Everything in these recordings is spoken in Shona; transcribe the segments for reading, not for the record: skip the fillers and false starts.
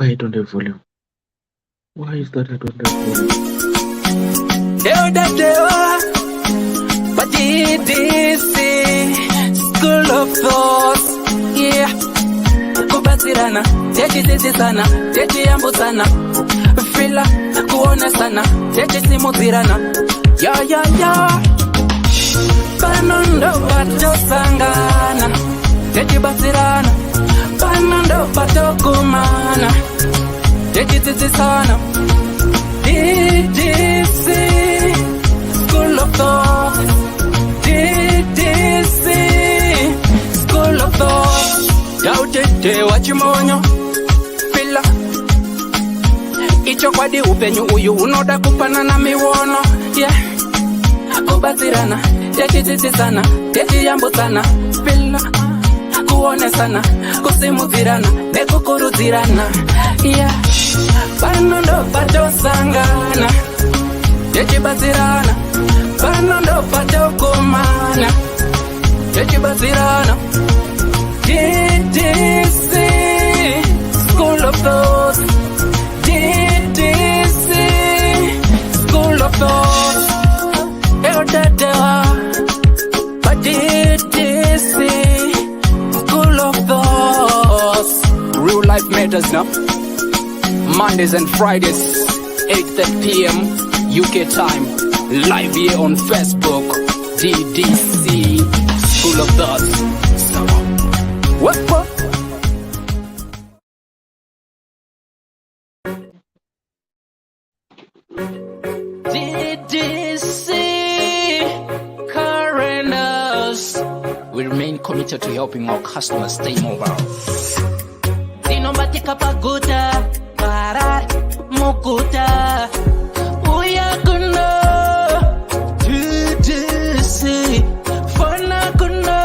Why I don't have volume? Why is that I don't have volume? Ddc Skool of Thoughts. Yeah. Kubatirana, techisisana, techiyambusana, fila, kuonesana, techisimutirana. Ya. Panondo batosangana, techibatirana. Panondo batokumana, techisisana. Ddc Skool of Thoughts. Ddc Skool of Thoughts. Yautete wachimonyo fila icho kwadi upenyu uyu unoda kupanana miwono. Yeah. Kubatirana, techisisana, techiyambusana, fila kuonesana, kusimutirana, nekukurudzirana. Yeah. Panondo patosangana, techibatirana. Panondo patokumana, techibatirana. Ddc Skool of Thoughts. Ddc Skool of Thoughts. But Ddc Skool of Thoughts. Real life matters now. Mondays and Fridays, 8:30 p.m. UK time. Live here on Facebook. Ddc Skool of Thoughts. What? Ddc Currenters. We remain committed to helping our customers stay mobile. Sinobatika paguta, para mukuta. Uyakuna Ddc Fona kuna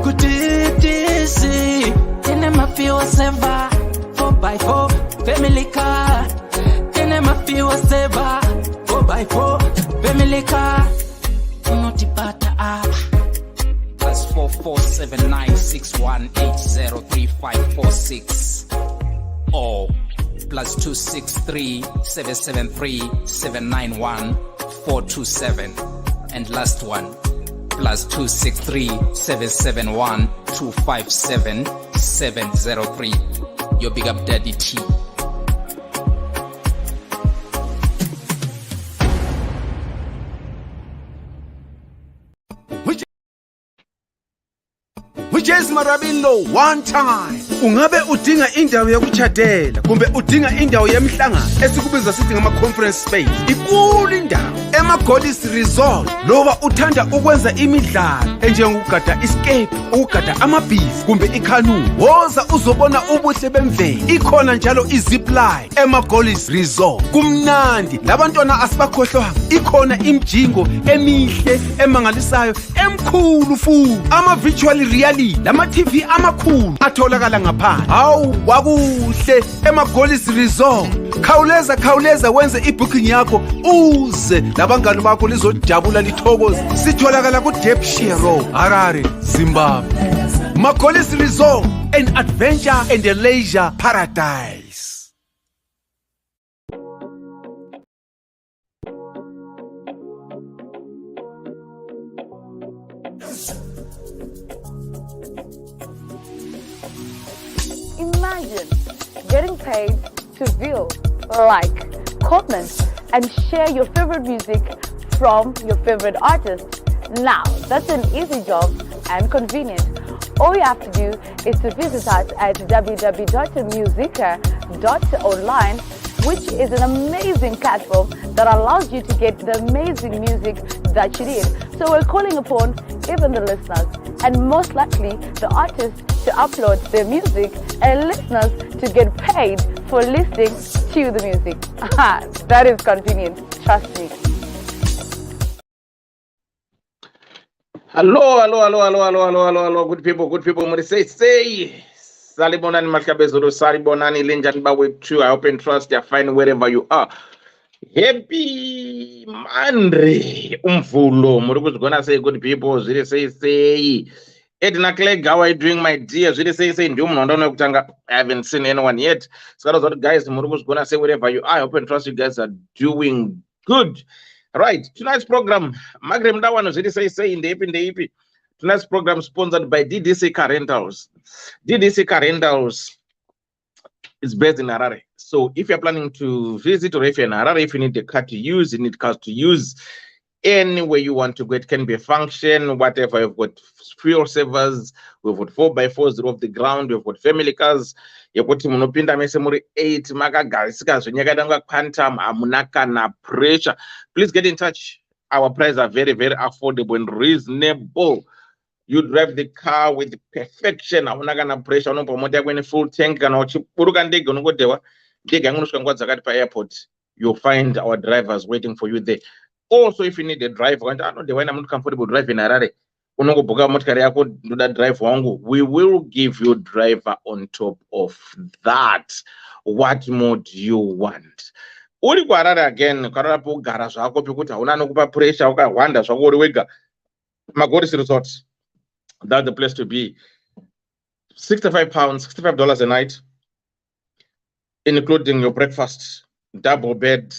Ddc Tenema fiwa seva 4x4 family car. Tenema fiwa seva 4x4 family car. Unotipata apa +447961803546 or +263773791 and last one +263771257 your big up daddy T. James Marabindo one time. Ungabe udinga indawo yokuchadela kumbe udinga indawo yemhlangano esikubiza sithi ngama conference space. Ikulu indawo ema-Goddess Resort. Loba uthanda ukwenza imidlalo enjengokugada escape, ukugada amabhizi kumbe ikanu. Woza uzobona ubuhle bemvelo. Ikhona njalo izipline ema-Goddess Resort. Kumnandi labantwana asibakhohlwanga. Ikhona imjingo emihle emangalisayo emkhulu futhi. Ama-virtual reality lama TV amakhulu atholakala ngaphandle. Hawu wakuhle ema-Goddess Resort. Khawuleza wenze ibooking yakho uze labangani bakho lizojabula lithokoze. Sitholakala ku Depshire Road, Harare, Zimbabwe. Ma-Goddess Resort, an adventure and a leisure paradise. Imagine getting paid to view, like, comment, and share your favorite music from your favorite artist. Now, that's an easy job and convenient. All you have to do is to visit us at www.musica.online, which is an amazing platform that allows you to get the amazing music that you need. So we're calling upon even the listeners, and most likely the artists, to upload their music and listeners to get paid for listening to the music. That is convenient, trust me. Hello, good people. Mudi say. Salibonani Makabezuru, Salibonani Linjan Bawe2. I hope and trust you're fine wherever you are. Happy Monday. Umfulo. Murugu's gonna say good people. Say. Edna Clegg, how are you doing, my dear? Really say I haven't seen anyone yet. So that's what guys, Murugu's gonna say wherever you are. I hope and trust you guys are doing good. Right, tonight's program, Magrem Dawan was really say in the EP. Tonight's program sponsored by Ddc Rentals. Ddc Rentals is based in Harare. So if you're planning to visit, or if you're in Harare, if you need a car to use, you need cars to use. Anywhere you want to go, it can be a function, whatever. You've got fuel savers, we've got 4x4s off the ground, we've got family cars. You've got munopinda mese muri 8 makagarisika zvenyakadanga quantum amunaka na pressure. Please get in touch. Our prices are very, very affordable and reasonable. You drive the car with perfection. Amunaka na pressure. Unopromote when full tank kana uchipuruka ndege unogodewa ndege yangunosvika nguva dzakati pa-airport. You'll find our drivers waiting for you there. Also, if you need a driver, and I know the way I'm not comfortable driving Harare, we will give you a driver on top of that. What more do you want? Uri Harare again, Karapo Garage, Unanokupa pressure, Wanda, Wega, Magoris Resort. That's the place to be. £65, $65 a night, including your breakfast, double bed,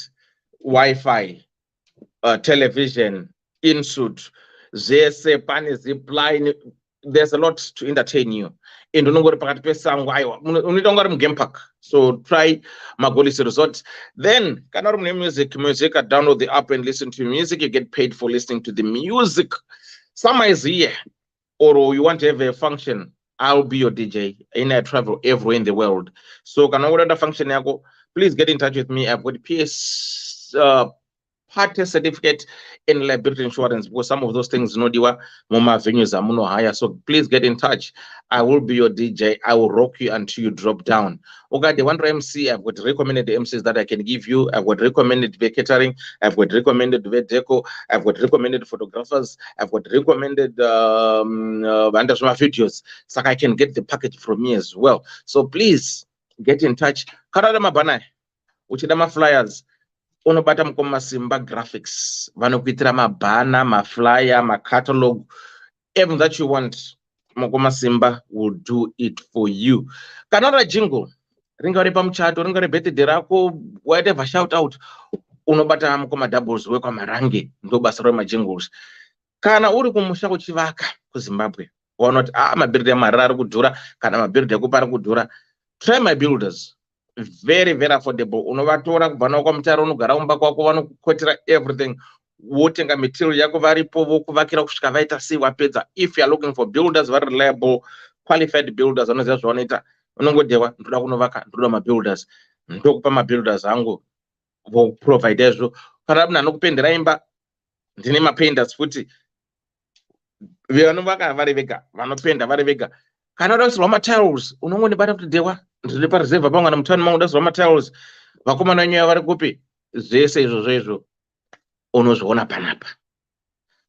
Wi-Fi. Television, in-suit, there's a zip line, there's a lot to entertain you. And don't go to game park. So try Magolis Resort. Then music, download the app and listen to music. You get paid for listening to the music. Summer is here, or you want to have a function, I'll be your DJ. I travel everywhere in the world. So can I order the function? Please get in touch with me. I've got PS party certificate in liability insurance, because some of those things no diwa mama venues are mono higher. So please get in touch. I will be your DJ. I will rock you until you drop down. Okay, the one MC, I've got recommended the MCs that I can give you. I've got recommended catering. I've got recommended deco. I've got recommended photographers. I've got recommended videos. So I can get the package from me as well. So please get in touch. Karadama Banai, Uchidama Flyers. Unobata mkoma Simba graphics, vanokuitira mabana, maflyer, catalog, everything that you want, mkoma Simba will do it for you. Kanora jingle, ringa ripa mchato, ringa ribete derako, whatever, shout out. Unobata mkoma doubles, wekwa marangi, ndo basaro ma jingles. Kana uri kumushako chivaka ku Zimbabwe. Wanot mabirde marara kudura, kana mabirde kupara kudura. Try my builders. Very, very affordable. Unovatora kubvana kwa mutaro unogara umba kwako vanokukotera everything. Wotenga material yako varipo vokuvakira kusvika vaita sei wapedza. If you are looking for builders very reliable, qualified builders, vanoziva zvavanoita, unongodewa ndoda kunovaka, ndoda mabuilders, ndokupa mabuilders angu voprovide izvo. Kana munhu anokupendera imba, ndine mapainters futi. Vanovaka vari vega, vanopenda vari vega. Kana udasirwa matiles, unongonibata kuti dewa ndiri pareserve pamwana mutani mangu udasirwa matiles, vakomana venyu vari kupi, zvese izvozvo unozviona panapa.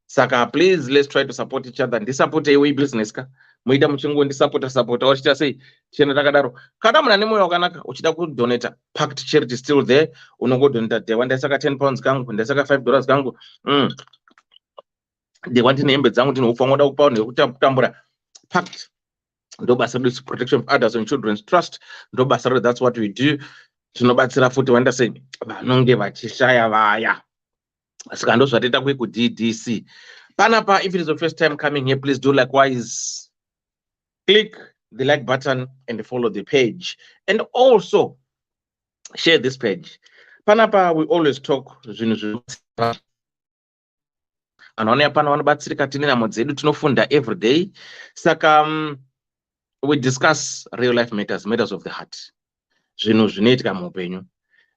Saka please let's try to support each other. Ndisupport iwe business ka, muida muchingo ndisupport wachita sei chena takadaro. Kana munhu ane moyo wakanaka uchida kudonata, packed charity still there, unongodonata dewa ndaisaka £10 kangu, ndaisaka $5 kangu. Dewa ndine hembe dzangu ndine ufa ngoda kupa nekutambura. Packed. Ndobasa protection of adults and children's trust. Ndobasa, that's what we do. Tinobatsira futi wanda say vanonge vachishaya vaya. Saka ndozvatita ku DDC. Panapa, if it is your first time coming here, please do likewise. Click the like button and follow the page. And also share this page. Panapa, we always talk anoone apana vanobatsirika tine namo dzedu tinofunda every day. Saka we discuss real life matters of the heart. Zvinhu zvinoitika muupenyu.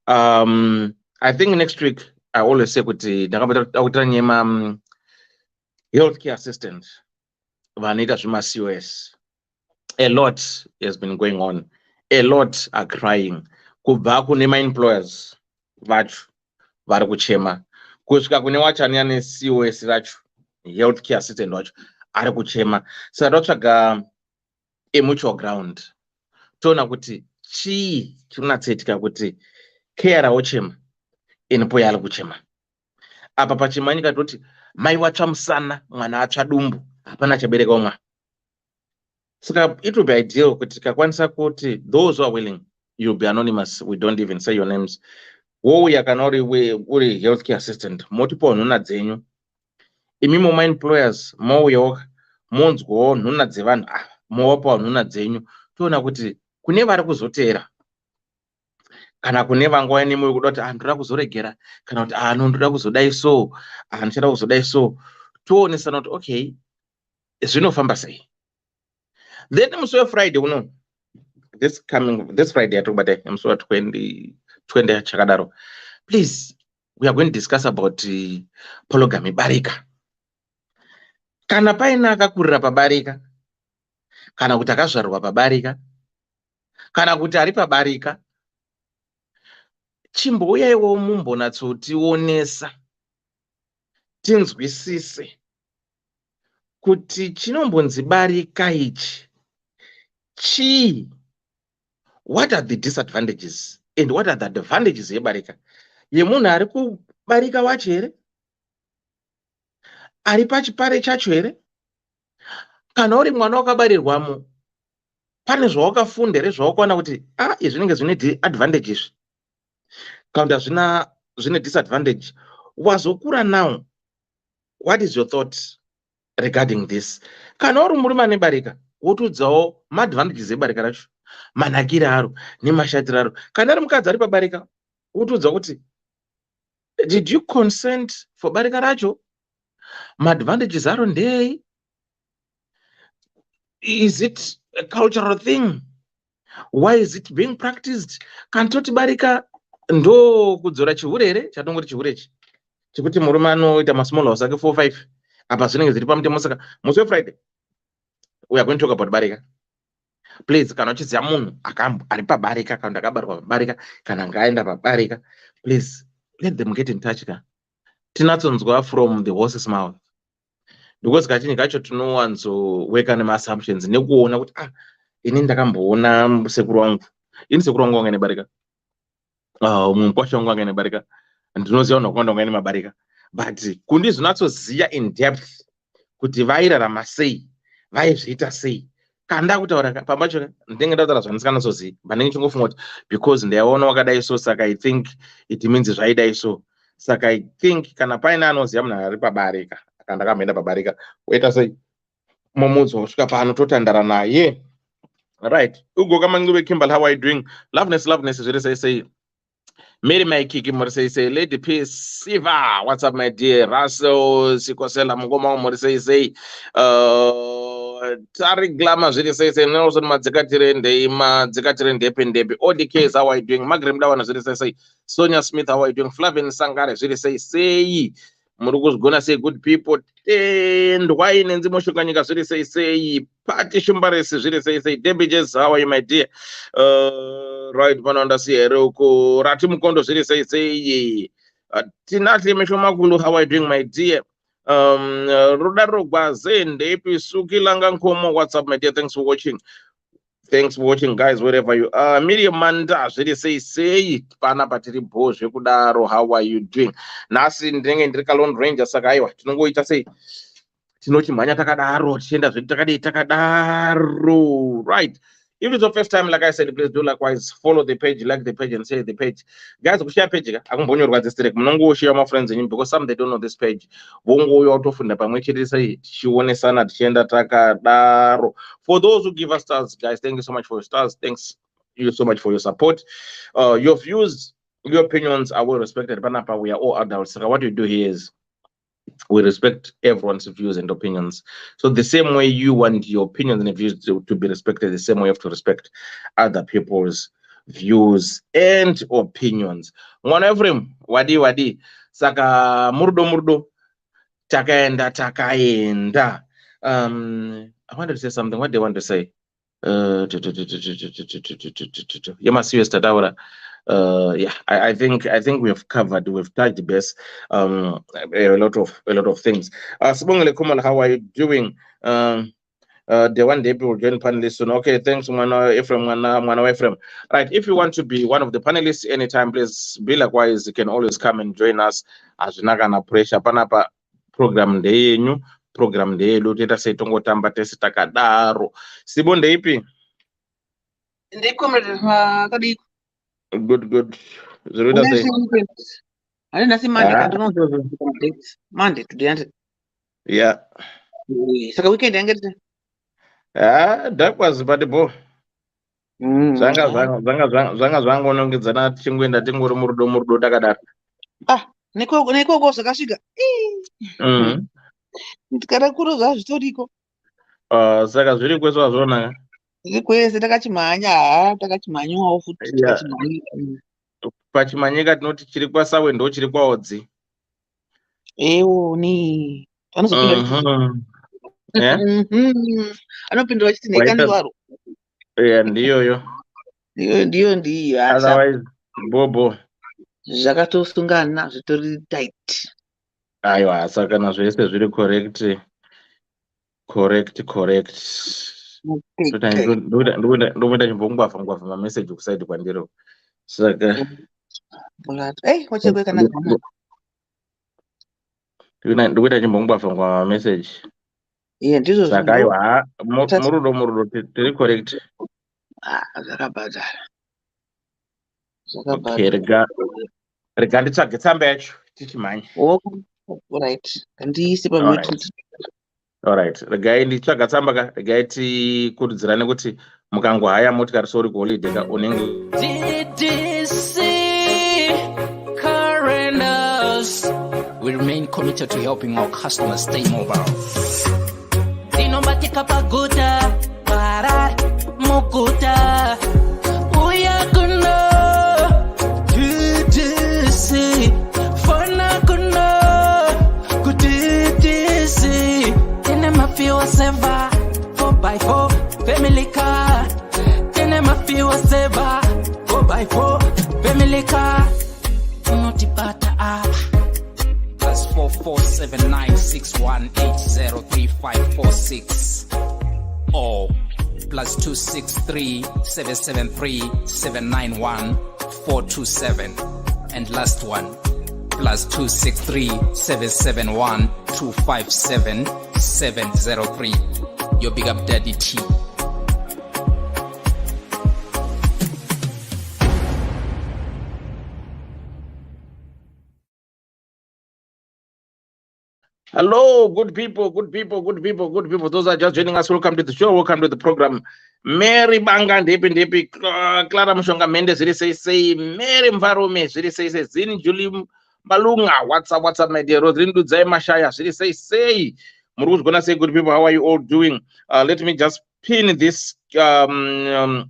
I think next week I always say kuti ndakabata nyema healthcare assistant vanoita zvema-COS. A lot has been going on. A lot are crying. Kubva kune ma-employers vacho vari kuchema. Kusvika kune wachani ane COS racho, healthcare assistant wacho ari kuchema. Saka totsvaga a mutual ground. Toona kuti chii chinonatsitika kuti care wochema inipo yari kuchema. Apa pachimanyika toti mai watsva musana, mwana atsva dumbu, hapana chabereka umwa. So it will be ideal kuti tikakwanisa kuti those who are willing, you'll be anonymous, we don't even say your names. Wouya kana uri healthcare assistant, motipawo nhuna dzenyu. Imimo maemployers mouyawo monzwawo nhuna dzevanhu ava, movapawo nhuna dzenyu. Toona kuti kune vari kuzoteera kana kune vangauya nemwoyo kuda kuti ndoda kuzoregera kana kuti ndoda kuzodai so, ndichada kuzodai so. Toonesana kuti okay, zvinofamba sei. Then musi weFriday uno, this Friday atobata musi wa20 chakadaro, please, we are going to discuss about polygamy, barika. Kana paina akakurira pabarika, kana kuti akazvarwa pabarika, kana kuti ari pabarika, chimbouyaiwo mumbonatsotionesa tinzwisise kuti chinombonzi barika ichi chii. What are the disadvantages and what are the advantages yebarika? Yemunhu ari kubarika wacho here, ari pachipare chacho here, kana uri mwana wakabarirwamo, pane zvawakafunda here, zvawakaona kuti izvi zvinenge zvine advantages kana kuti hazvina zvine disadvantage. Wazokura now, what is your thought regarding this? Kana uri murume ane barika, wotudzawo maadvantages ebarika racho, manakire aro nemashatiro aro. Kana ari mukadzi ari pabarika, wotudza kuti did you consent for barika racho? Maadvantages aro ndei? Is it a cultural thing? Why is it being practiced? Kana toti barika ndo kudzora chihure here, chatongoti chihure ichi chekuti murume anoita masmall house ake 4-5 apa zvinenge zviri pamutemo. Saka musi weFriday we are going to talk about barika. Please, kana uchiziva munhu ari pabarika kana akabarwa pabarika kana ngaenda pabarika, please let them get in touch. Tinatsonzwa from the horse's mouth, because kazhinji kacho tinowanzoweka nemaassumptions nekuona kuti ini ndakamboona sekuru wangu, ini sekuru wangu wanga nebarika, mukwasha wangu wanga nebarika, ndinoziva unokunda wanga nemabarika, but kundizvinatsoziva in depth kuti vairarama sei, vaizviita sei. Kanda kutaura pambacho ndenge ndataura zvandisinganatsozivi, pandenge chingofunga kuti because ndaiona wakadai so, saka I think it means zvaidai so. Saka I think kana paina anoziva munhu ari pabarika, kana ndakamboenda pabarika, woita sei mumudzi kusvika pano totandara naye. Right. Ugo kama ngube Kimberly, how are you doing? Loveness, zviri sei. Mary Maikiki muri sei. Lady Peace Siva, what's up my dear? Russell Sikosela Mungoma muri sei. Tarik Glama zviri sei. Nelson madzikatire ndei ODK, how are you doing? Magrem Dawana zviri sei. Sonia Smith, how are you doing? Flavin Sangare zviri sei. Muri kuzigona sei good people. Tendwa inenzi moshukanyika zviri sei. Pati Shumbaresi zviri sei. Debbie Jess, how are you my dear? Right, Vananda Sieroko, Rati Mukondo zviri sei. Tinatli Meshomakulu, how are you doing my dear? Rudaro Gwazende Pisuki Langa Nkomo, what's up my dear? Thanks for watching. Thanks for watching, guys, wherever you are. Miriam Manda, zviri sei. Pana patiri bozve kudaro, how are you doing? Nasi ndenge ndiri kalone ranger, saka aiwa tinongoita sei. Tinochimhanya takadaro, tichienda zviri takadaro. Right. If it's your first time, like I said, please do likewise. Follow the page, like the page, and share the page. Guys, share page. Akumbonyorwa this direct. Munongo share my friends in because some they don't know this page. Bongo yo tofunda pamwe chete sai chione sana tichenda takadaro. For those who give us stars, guys, thank you so much for your stars. Thanks you so much for your support. Your views, your opinions are well respected. Panapa, we are all adults. So what we do here is we respect everyone's views and opinions. So the same way you want your opinions and views to be respected, the same way you have to respect other people's views and opinions. One of them, wadi. Saka murdo. Takaenda. I wanted to say something. What do you want to say? Yeah, I think we've covered, we've touched base a lot of things. Sibongile Kumala, how are you doing? The one day people will join panelists soon. Okay, thanks, Mwana Ephraim. Right, if you want to be one of the panelists anytime, please be likewise. You can always come and join us as Nagana Pressure Panapa program day. program ndeyedu toita sei tongotamba tese takadaro. Sibo ndeipi? Ndeikomrade makadiko. Good. Zviroita sei? Handina Monday kandinozoa Monday today. Yeah. Saka weekend yange tiri. Ndakwazi patibo. Zvanga zvangonongedzana tichingoenda tingori murudo takadaro. Nekoko zvakasvika. Tikada kuro zvazvitoriko. Saka zviri kwese wazvionaka? Zviri kwese takachimhanyawo futi takachimhanyika. Pachimanyika tinoti chiri kwaSawe ndo chiri kwaOdzi. Ni. Vanozopinda anopindura chiti nekani waro. Ndiyoyo. Ndiyo. Otherwise, bobo. Zvakatosungana zvitori tight. Aiwa, saka na zvese zviri correct. Ndomuita chimbongwavha mamessage kusaidi kwandiro. Saka wachekwe kana gona. Ndokuita chimbongwavha mamessage. Ndizvo saka aiwa murudo tiri correct. Zvakabata. Okay, rega nditsvage tsamba yacho tichimhanya. Alright. Ndiise pamute. Alright, regai nditsvaga tsamba regai tikurudzirane kuti mukangohaya motikari sori kuholiday ka unenge Ddc Currenters. We remain committed to helping our customers stay mobile. Dinomatika paguta, parar, mukuta. Uyakuna, Ddc. Fana kuna, Ddc. Mafia seva 4x4 family car. Tene mafia seva 4x4 family car. Unotipata apa +447961803546 or +263773791 and last one +263771257 Your big up daddy T. Hello, good people. Those are just joining us. Welcome to the show. Welcome to the program. Mary Banga Ndepi, Clara Mshonga Mendes, say Mary Mvarume, say Zin Julie Malunga. What's up, my dear Rodrigo Dudzai Mashaya? Say Muru's gonna say good people. How are you all doing? Let me just pin this StreamYard.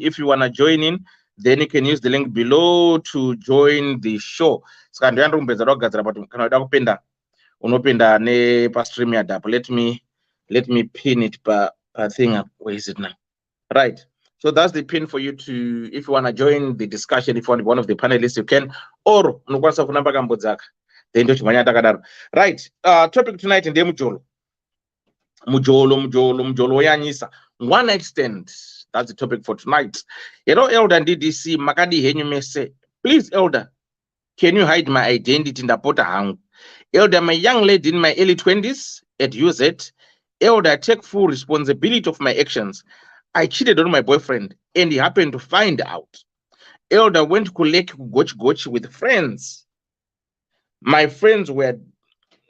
If you wanna join in, then you can use the link below to join the show. Unopenda ne pa StreamYard app. Let me pin it per thing. Where is it now? Right. So that's the pin for you to, if you want to join the discussion, if you want to be one of the panelists, you can. Or then right. Topic tonight in Mujolo Yanyisa. One night stand. That's the topic for tonight. You know, Elder and Ddc Makadi Henyu may say, please, Elder, can you hide my identity in the Pota Hang? Elder, my young lady in my early 20s at UZ. Elder, I take full responsibility of my actions. I cheated on my boyfriend and he happened to find out. Elder, went to Kulek Goch with friends. My friends were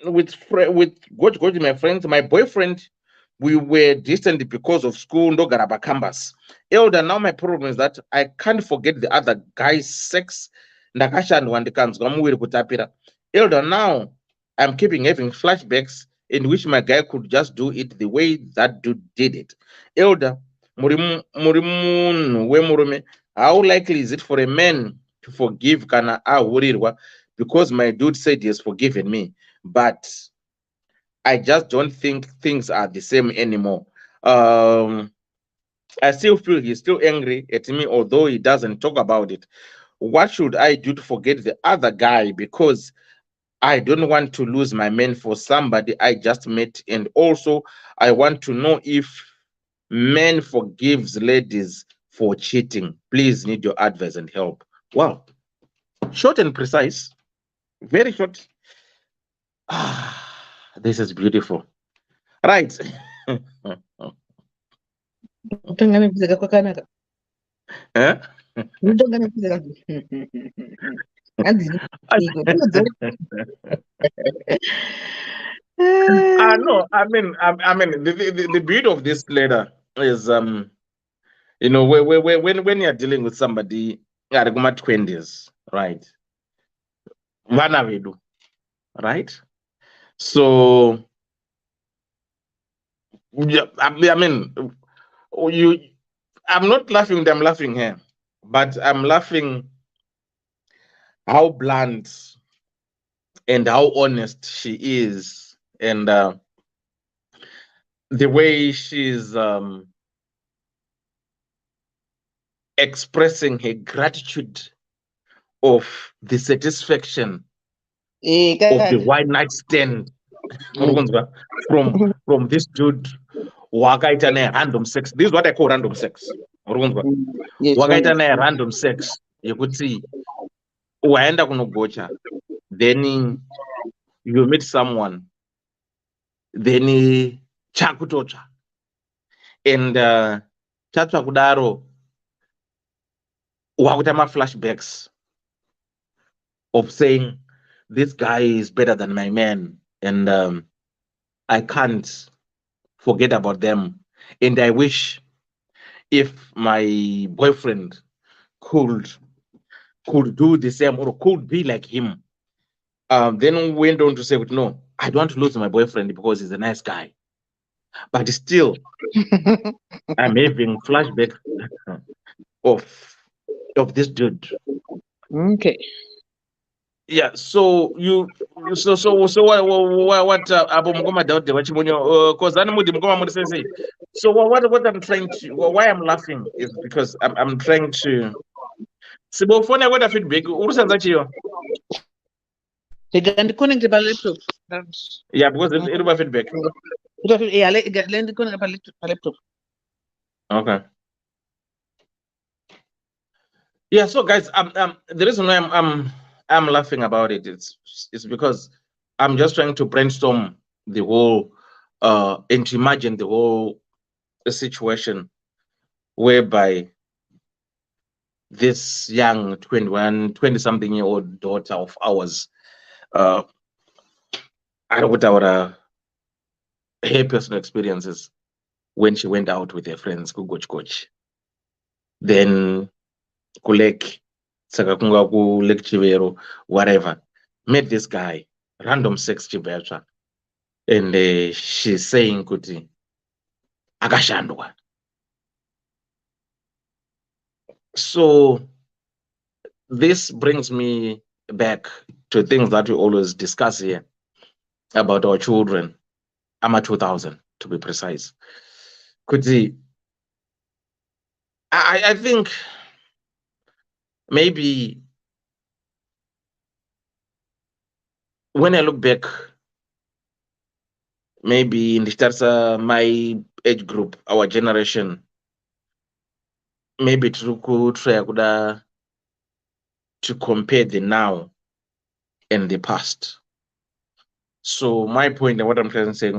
with Goch my friends. My boyfriend, we were distant because of school, no Garabakambas. Elder, now my problem is that I can't forget the other guy's sex. Elder, now I'm keeping having flashbacks in which my guy could just do it the way that dude did it. Elder, how likely is it for a man to forgive Kana Ahurirwa because my dude said he has forgiven me, but I just don't think things are the same anymore. I still feel he's still angry at me, although he doesn't talk about it. What should I do to forget the other guy? Because I don't want to lose my man for somebody I just met. And also, I want to know if men forgives ladies for cheating. Please need your advice and help. Wow. Short and precise. Very short. This is beautiful. Right. Kutanganidza kwakanaka. Eh? Kutanganidza. Handisi iko. No, I mean, the beauty of this letter is, you know, when you're dealing with somebody at the 20s, right? Vana vedu, right? So, yeah, I mean, you, I'm not laughing. I'm laughing here, but I'm laughing how blunt and how honest she is, and the way she's expressing her gratitude of the satisfaction of the white night stand from this dude wakaita naye random sex. This is what I call random sex. Yes, Wakaita naye random sex yekuti waenda kunogocha, then you meet someone, then chakutotsva, and chatsva kudaro wakuita flashbacks of saying this guy is better than my man, and I can't forget about them, and I wish if my boyfriend could do the same or could be like him. Then went on to say, no, I don't want to lose my boyfriend because he's a nice guy, but still I'm having flashback of this dude. Okay. Yeah. So what Abu Mugoma doubt the Wachimunyo because Animudi Mugoma Mudi say. So what I'm trying to why I'm laughing is because I'm trying to Sibo phone what feedback urusanza chiyo. Ndiconnecte laptop. Yeah, because it will feedback. Yeah, let connect laptop. Okay. Yeah, so guys, the reason why I'm laughing about it is because I'm just trying to brainstorm the whole and to imagine the whole situation whereby this young 20 something year old daughter of ours I would her personal experiences when she went out with her friends coach. Then kulek saka kunga ku Lake Chivero, whatever, met this guy, random sex chibetra, and she's saying kuti akashandwa. So this brings me back to things that we always discuss here about our children. I'm at 2000 to be precise. Kuti, I think maybe when I look back, maybe in the my age group, our generation, maybe try to compare the now and the past. So my point and what I'm trying to say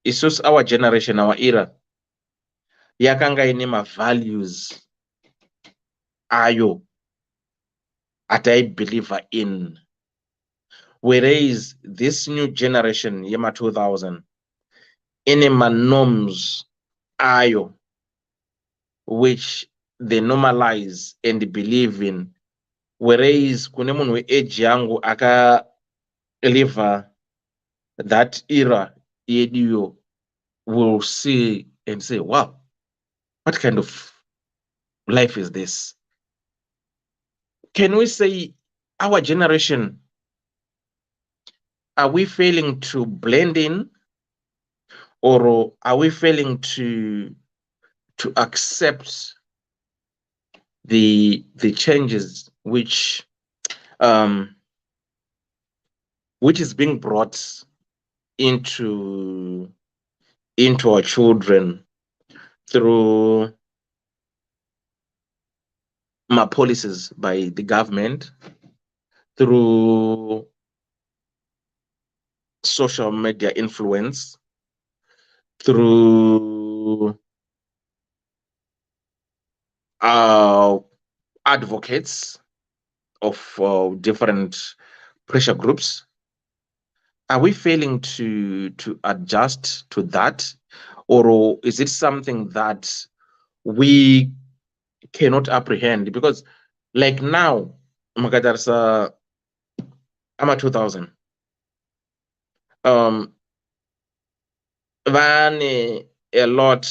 is just our generation, our era, yakanga inema values ayo at I believe in. Whereas this new generation, Yema 2000, inema norms ayo, which they normalize and believe in. Whereas kune munhu age yangu aka live that era yeduyo will see and say, wow, what kind of life is this? Can we say our generation, are we failing to blend in, or are we failing to accept the changes which is being brought into our children through my policies by the government, through social media influence, through advocates of different pressure groups? Are we failing to adjust to that, or is it something that we cannot apprehend? Because like now, Makadarsa ama 2000, vane a lot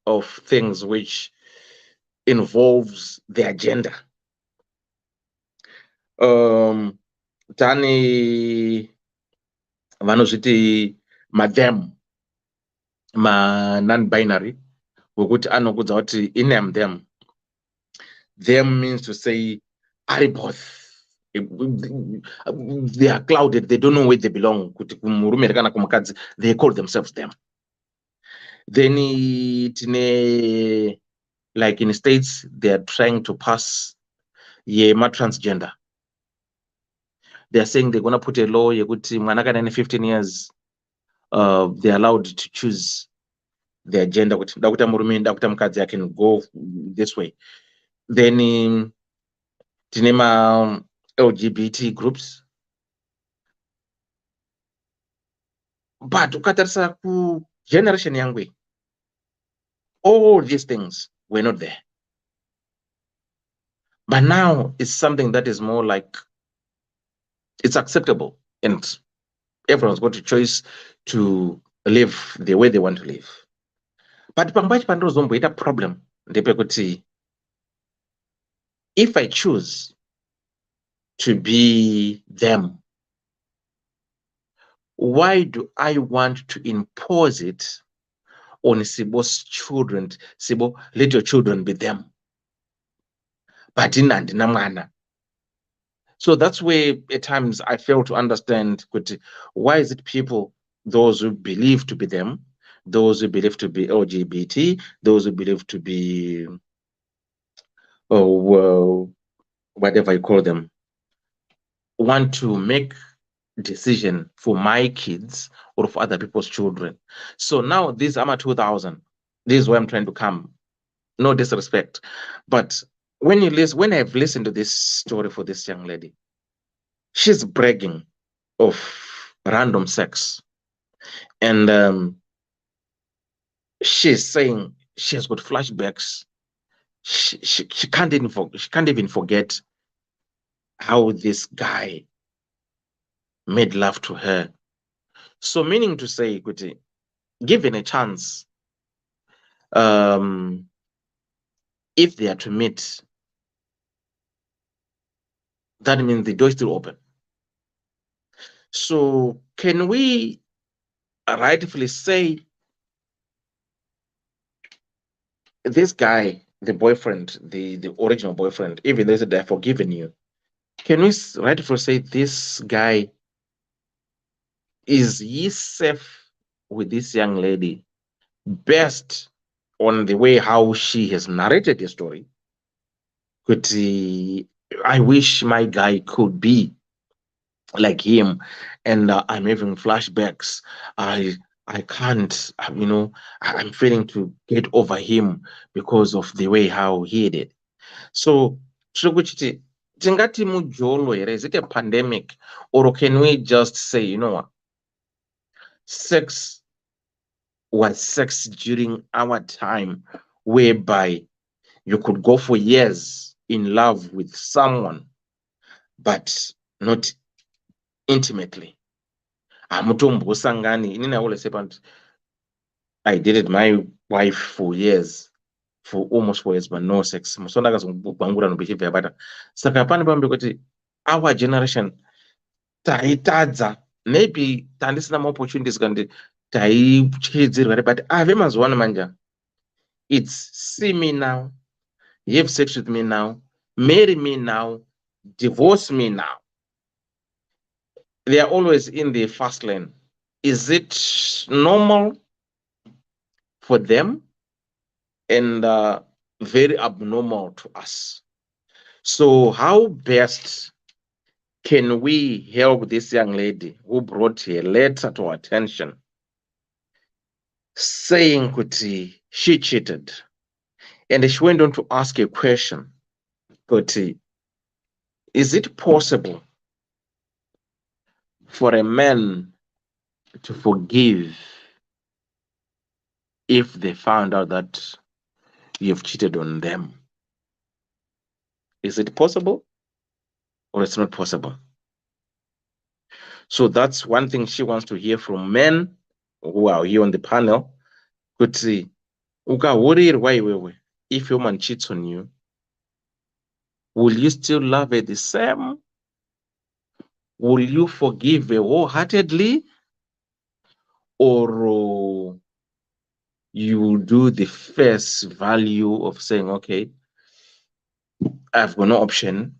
of things which involves the agenda. Tani vanozviti madhem, non-binary, wekuti anokudza kuti iname them. Them means to say ari both. They are clouded, they don't know where they belong. Kuti kumurume kana kumukadzi, they call themselves them. Then like in states, they are trying to pass yema transgender. They are saying they're gonna put a law yekuti mwana kana 15 years, they're allowed to choose their gender. Kuti ndakuita murume, ndakuita mukadzi, I can go this way. Then tinema LGBT groups. But ukatarisa ku generation yangu, all these things were not there. But now it's something that is more like it's acceptable, and everyone's got a choice to live the way they want to live. But pambachi pandozomboita problem ndepekuti, if I choose to be them, why do I want to impose it on Sibo's children? Sibo, let your children be them. But in and so that's where at times I fail to understand why is it people, those who believe to be them, those who believe to be LGBT, those who believe to be whatever you call them, want to make decision for my kids or for other people's children. So now this AMA 2000, this is where I'm trying to come. No disrespect, but when I've listened to this story for this young lady, she's bragging of random sex, and she's saying she has got flashbacks. She can't even forget how this guy made love to her. So meaning to say, given a chance, if they are to meet, that means the door is still open. So can we rightfully say this guy, the boyfriend, the original boyfriend, even though they said they're forgiven you, can we rightfully say this guy, is he safe with this young lady based on the way how she has narrated the story? I wish my guy could be like him, and I'm having flashbacks. I can't, I'm failing to get over him because of the way how he did. So tingati mujolo here, is it a pandemic, or can we just say, you know what, sex was sex during our time, whereby you could go for years in love with someone, but not intimately. I dated my wife for years, for almost 4 years, but no sex. Our generation, maybe tandisina more opportunities, but manja. It's see me now, you have sex with me now, marry me now, divorce me now. They are always in the fast lane. Is it normal for them, and very abnormal to us? So how best can we help this young lady who brought a letter to our attention saying kuti she cheated? And she went on to ask a question, but is it possible for a man to forgive if they found out that you've cheated on them? Is it possible or it's not possible? So that's one thing she wants to hear from men who are here on the panel. Kuti ukahorerwa iwewe, if your man cheats on you, will you still love her the same? Will you forgive her wholeheartedly? Or you do the face value of saying, okay, I've got no option.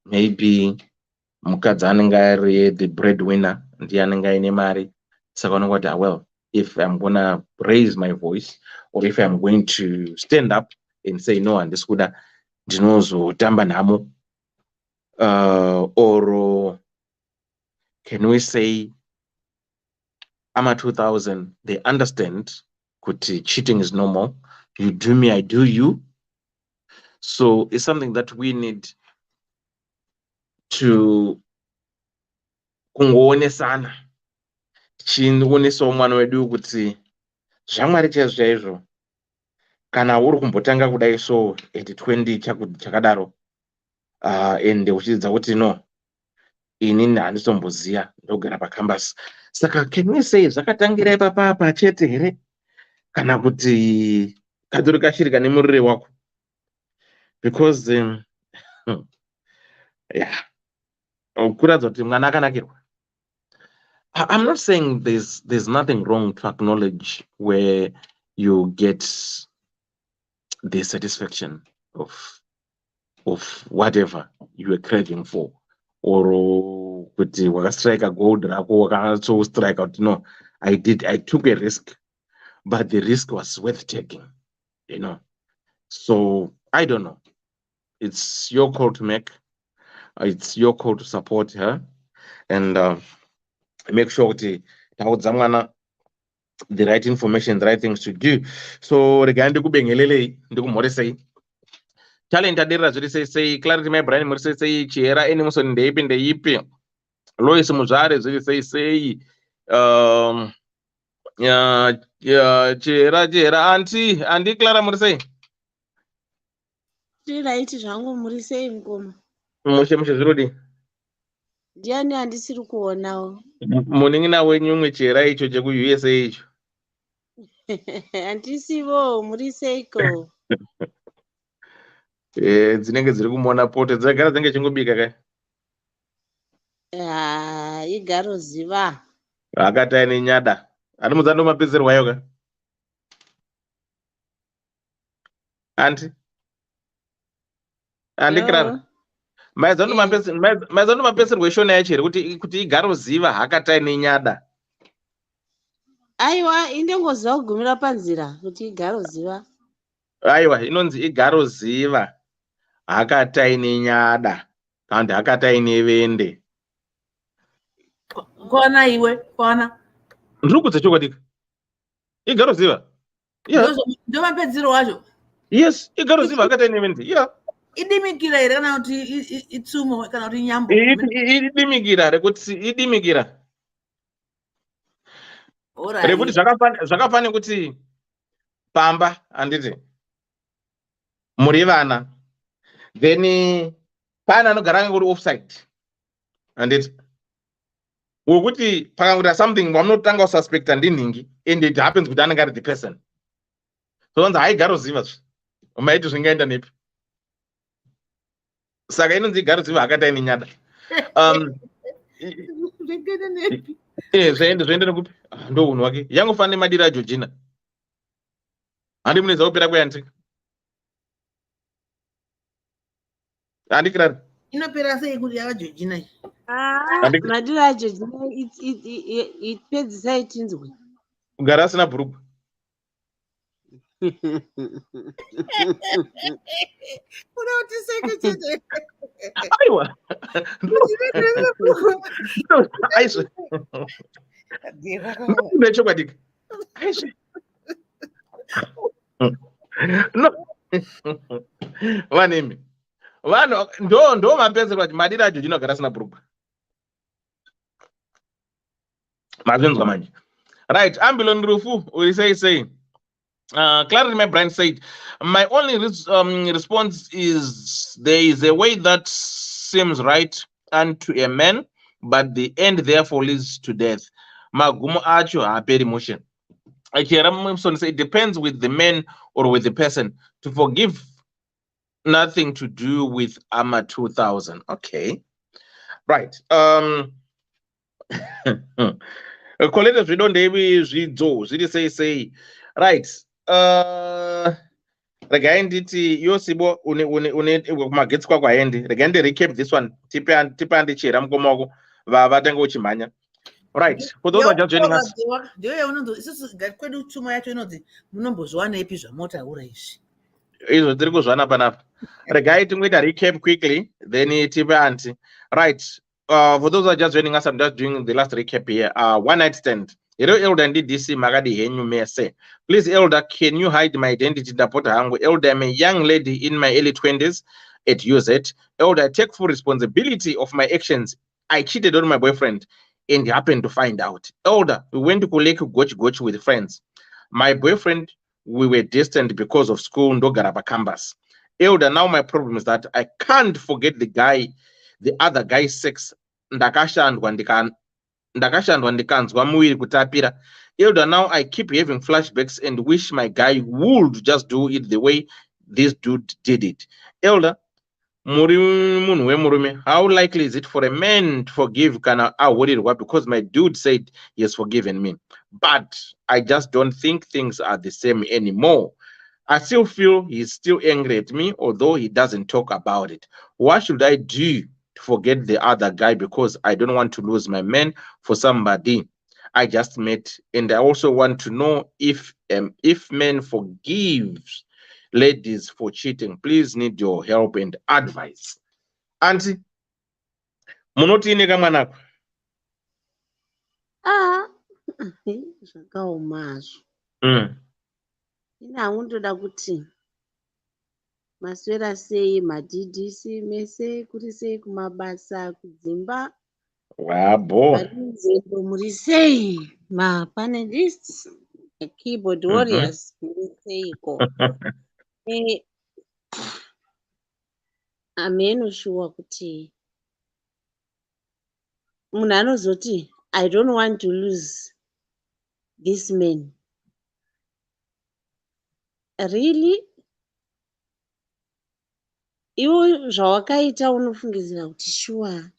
Maybe mukadzi anenge ari the breadwinner ndiye anenge aine mari, saka unongoti well, if I'm gonna raise my voice or if I'm going to stand up and say no, handisi kuda, ndinozotamba nhamo, or can we say AMA 2000, they understand kuti cheating is normal, you do me, I do you. So it's something that we need to kungoonesana, tichionesawo mwana wedu kuti zvamwari chaizvo chaizvo kana uri kumbotanga kudai so at 20 chakadaro, and uchidzidza kuti no, inini handisomboziya ndogara pakambasi. Saka can we say zvakatangira ipapa chete here, kana kuti kadzi kashirika nemurire wako? Because yeah, kuratidza kuti mwana akanakirwa. I'm not saying there's nothing wrong to acknowledge where you get the satisfaction of whatever you were craving for, or kuti wakastrike gold rako wakatso strike out. No, I took a risk, but the risk was worth taking, you know. So I don't know. It's your call to make. It's your call to support her, and make sure kuti taudza mwana the right information, the right things to do. So regarding ndikubengelelei, ndikumhoresei. Talent adira zviri sei, Clarity my brain muri sei, Chera Emerson ndeipi ndeipi, Lois Muzare zviri sei, Chera anti Clara muri sei? Tiraiti zvangu muri sei mukoma? Mushe zvirudi. Ndiani handisiri kuonawo. Muning'ina wenyu umwe Chera icho cheku USA icho. Handisivo, muri seiko? Dzinenge dziri kumuona poto dzagara dzinenge chingobika kai? Igaro ziva. Akati aine nyada. Ari mudzando mapedzerwayo ka? Anti Clara. Maizando mapedzerwa ishona yacho here kuti igaro ziva hakati aine nyada. Aiwa, indengoziva kugumira panzira kuti igaro ziva. Aiwa, inonzi igaro ziva hakati aine nyada kandi hakati aine vende. Kona iwe, kona. Ndiri kudza chokwadi. Igaro ziva. Yeah. Ndo mapedzero wacho. Yes, igaro ziva hakati aine vende. Yeah. Idimikira here kana kuti itsumo kana kuti nyambo. Idimikira rekuti idimikira. Rekuti zvakafana kuti pamba handiti muri vana, then pana anogara anga kuri offside handiti, wekuti pakangoita something wamunotanga kususpecta ndinhingi and it happens kuti anenge ari the person, so onzi haigaro ziva maiti zvingaenda nepi. Saka inonzi igaro ziva hakati aine nyada. Zvaende nekupi ndo unhu wake yangofanira nemadiro aJeorgina. Handi muneza kupera kweanti handi Clara Inopera sei kuti yavaJeorgina iyi? Madiro aJeorgina ipedzisai tinzwe. kugara asina bhurugwa. Unoti sekechete. Aiwa. No, aiswe. Nechokwadi. Aiswe. No. Vanemi. Vanhu ndo mapenzerwa kuti madira acho ndinogara sina purugwa. Mazvinzwa manje. Right, Ambulon Rufu will say. Clarity, my brain said, my only response is there is a way that seems right unto a man, but the end therefore leads to death. Magumo acho aperi motion. It depends with the man or with the person. To forgive, nothing to do with AMA 2000. Okay, right. Collectors, we don't say right. Regai nditi yosibo une magetsi kwako haendi. Regai ndi recap this one. Tipe andichera mukomoko vatenga uchimhanya. Right. For those who are just joining us. Ndiyo unondo isusu kwedu chuma yacho inodzi munombozwana ipi zvamotaura izvi. Izvo tiri kuzwana panapa. Regai tingoita recap quickly, then tipe anti. Right. For those who are just joining us, I'm just doing the last recap here. One night stand. Elder and Ddc Magadi Henyu may say, please, Elder, can you hide my identity? Elder, I'm a young lady in my early 20s at UZ. Elder, I take full responsibility of my actions. I cheated on my boyfriend and happened to find out. Elder, we went to Kuleki Goch with friends. My boyfriend, we were distant because of school, Ndogaraba campus. Elder, now my problem is that I can't forget the other guy's sex. Elder, now I keep having flashbacks and wish my guy would just do it the way this dude did it. Elder, how likely is it for a man to forgive because my dude said he has forgiven me, but I just don't think things are the same anymore. I still feel he's still angry at me, although he doesn't talk about it. What should I do to forget the other guy, because I don't want to lose my man for somebody I just met? And I also want to know if men forgives ladies for cheating. Please need your help and advice. Auntie, munotini kamwanako? Zvakaomazvo. Ina haundoda kuti maswera sei maDDC mese kuri sei kumabasa kudzimba. Wabo. Nzendo muri sei mapanelists, keyboard warriors muri seiko. Amenoshuwa kuti munhu anozoti I don't want to lose this man. Really? Iwo zvawakaita unofungidzira kuti shuwa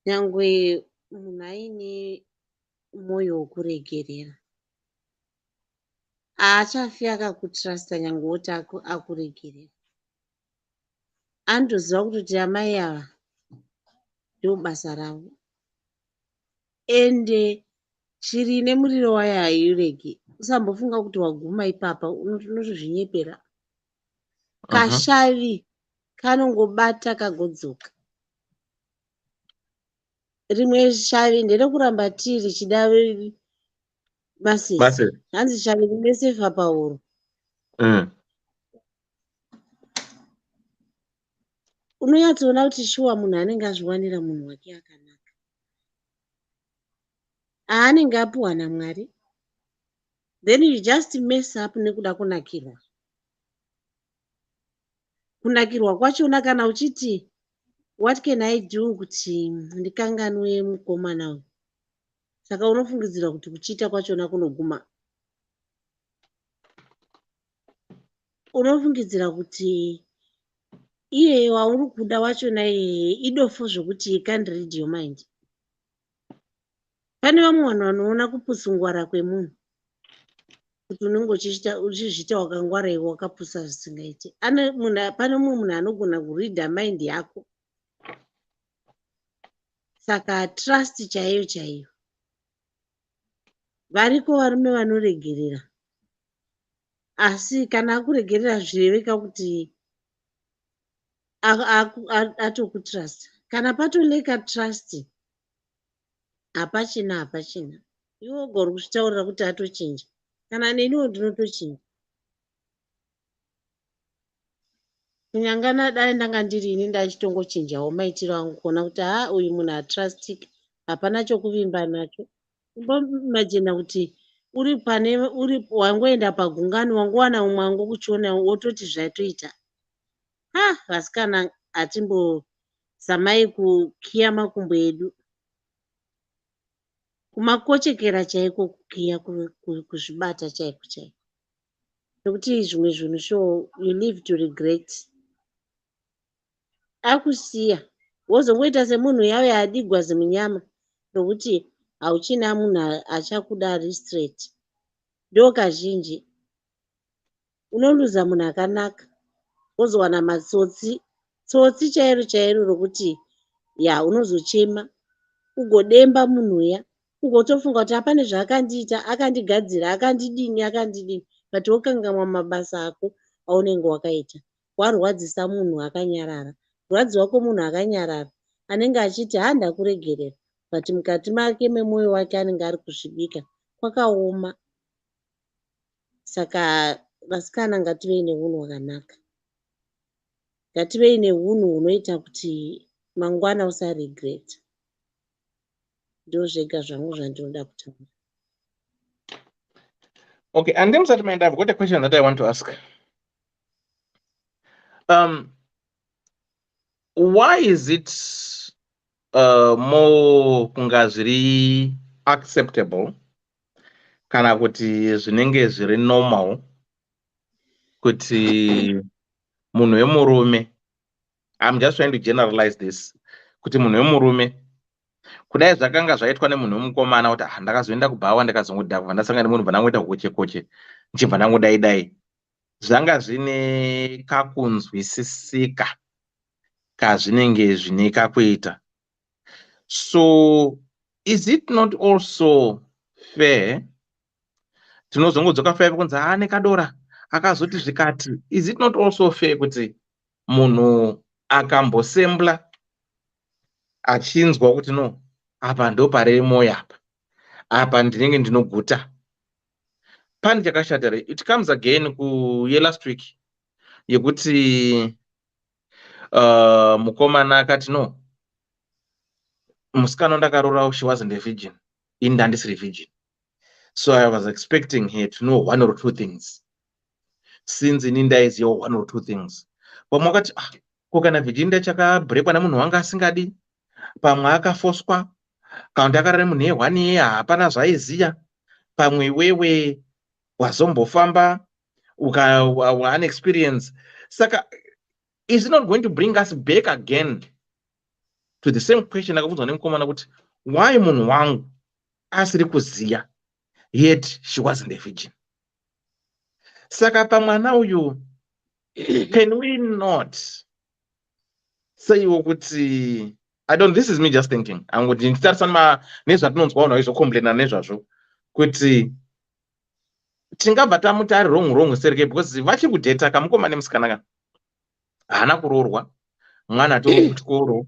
nyangwe munhu aine mwoyo wokuregerera haachafi akakutrasta nyangwe woti akuregerera. Anotoziva kutoti amai ava ndo basa ravo, ende shiri ine muriro wayo hairege. Usambofunga kuti waguma ipapa unotozvinyepera. Kashavi kanongobata kagodzoka. Rimwe shavi nderekuramba tii richida masesi. Hanzi shavi rinesefa pahuro. Unonyatsoona kuti shuwa munhu anenge azviwanira munhu wake akanaka, aanenge apuwa naMwari, then you just mess up nekuda kunakirwa. Kunakirwa kwachona kana uchiti what can I do kuti ndikanganwe mukomana uyu, saka unofungidzira kuti kuchita kwachona kunoguma. Unofungidzira kuti iye wauri kuda wachona idofo zvokuti you can't read your mind. Pane vamwe vanhu vanoona kupusungwara kwemunhu kuti unenge uchizvita wakangwara iwe wakapusa zvisingaite. Pane mumwe munhu anogona kuridha mind yako. Saka trust chaiyo chaiyo. Variko varume vanoregerera asi kana akuregerera zvireveka kuti atokutrust. Kana patoleka trust, hapachina. Iwe ugori kuzvitaurira kuti atochinja. Kana neniwo ndinotochinja. Kunyanga dai ndanga ndiri ini ndachitongochinjawo maitiro angu kuona kuti uyu munhu hatrustika, hapana chokuvimba nacho. Imbomajina kuti wangoenda pagungano wangowana umwe wangokuchiona wototi zvatoita. Vasikana hatimbozamai kukiya makumbo edu. Kumakochekera chaiko kukiya, kuzvibata chaiko. Nokuti zvimwe zvinhu you live to regret. Akusiya wozongoita semunhu yave adigwa zimunyama nokuti hauchina munhu achakuda ari straight. Ndo kazhinji unoluza munhu akanaka wozowana matsotsi chairo rokuti unozochema ugodemba munhu uya ugotofunga kuti hapane zvaakandiita, akandigadzira, akandidini, but wokangamwa mabasa ako aunenge wakaita. Warwadzisa munhu akanyarara. Kurwadziwa kwomunhu akanyarara anenge achiti ndakuregerera, but mukati make memwoyo wake anenge ari kusvibika, kwakaoma. Saka vasikana ngativei neunhu hwakanaka, ngativei neunhu hunoita kuti mangwana usaregreta. Ndo zvega zvangu zvandinoda kutaura. Okay, and then I've got a question that I want to ask. Why is it more kungazviri acceptable kana kuti zvinenge zviri normal kuti munhu wemurume, I'm just trying to generalize this, kuti munhu wemurume kudai zvakanga zvaitwa nemunhu wemukomana kuti ndakazoenda kubhawa ndikazongodhakwa ndasangana nemunhu vanangoita koche nchibva ndangodai zvanga zvine kakunzwisisika kazvinenge zvine kakuita. So is it not also fair tinozongodzoka fair kunzi nekadora akazoti zvikati? Is it not also fair kuti munhu akambosembla achinzwa kuti no, apa ndo parei moyo apa ndinenge ndinoguta? Pane chakashata. It comes again kuye last week yekuti mukomana akati no, musikana ndakarora, she wasn't a virgin, ini ndandisiri virgin. So I was expecting her to know one or two things. Since ini ndaiziva one or two things. Pamwe akati kokana virginity chakabrekwa nemunhu wanga asingadi, pamwe akafoswa, kana kuti akarara munhu ye1 year hapana zvaiziya, pamwe iwewe wazombofamba one experience. Saka is it not going to bring us back again to the same question akabvunzwa nemukomana kuti why munhu wangu asiri kuziya yet she wasn't a virgin? Saka pamwana uyu can we not say kuti this is me just thinking, angoti nditarisana nezvatinonzwa vanhu vaizocomplaina nezvazvo kuti tingabva tamuti ari wrong sereke, because vachiri kudheta kamukomana nemusikana kana haana kuroorwa, mwana tori kuchikoro,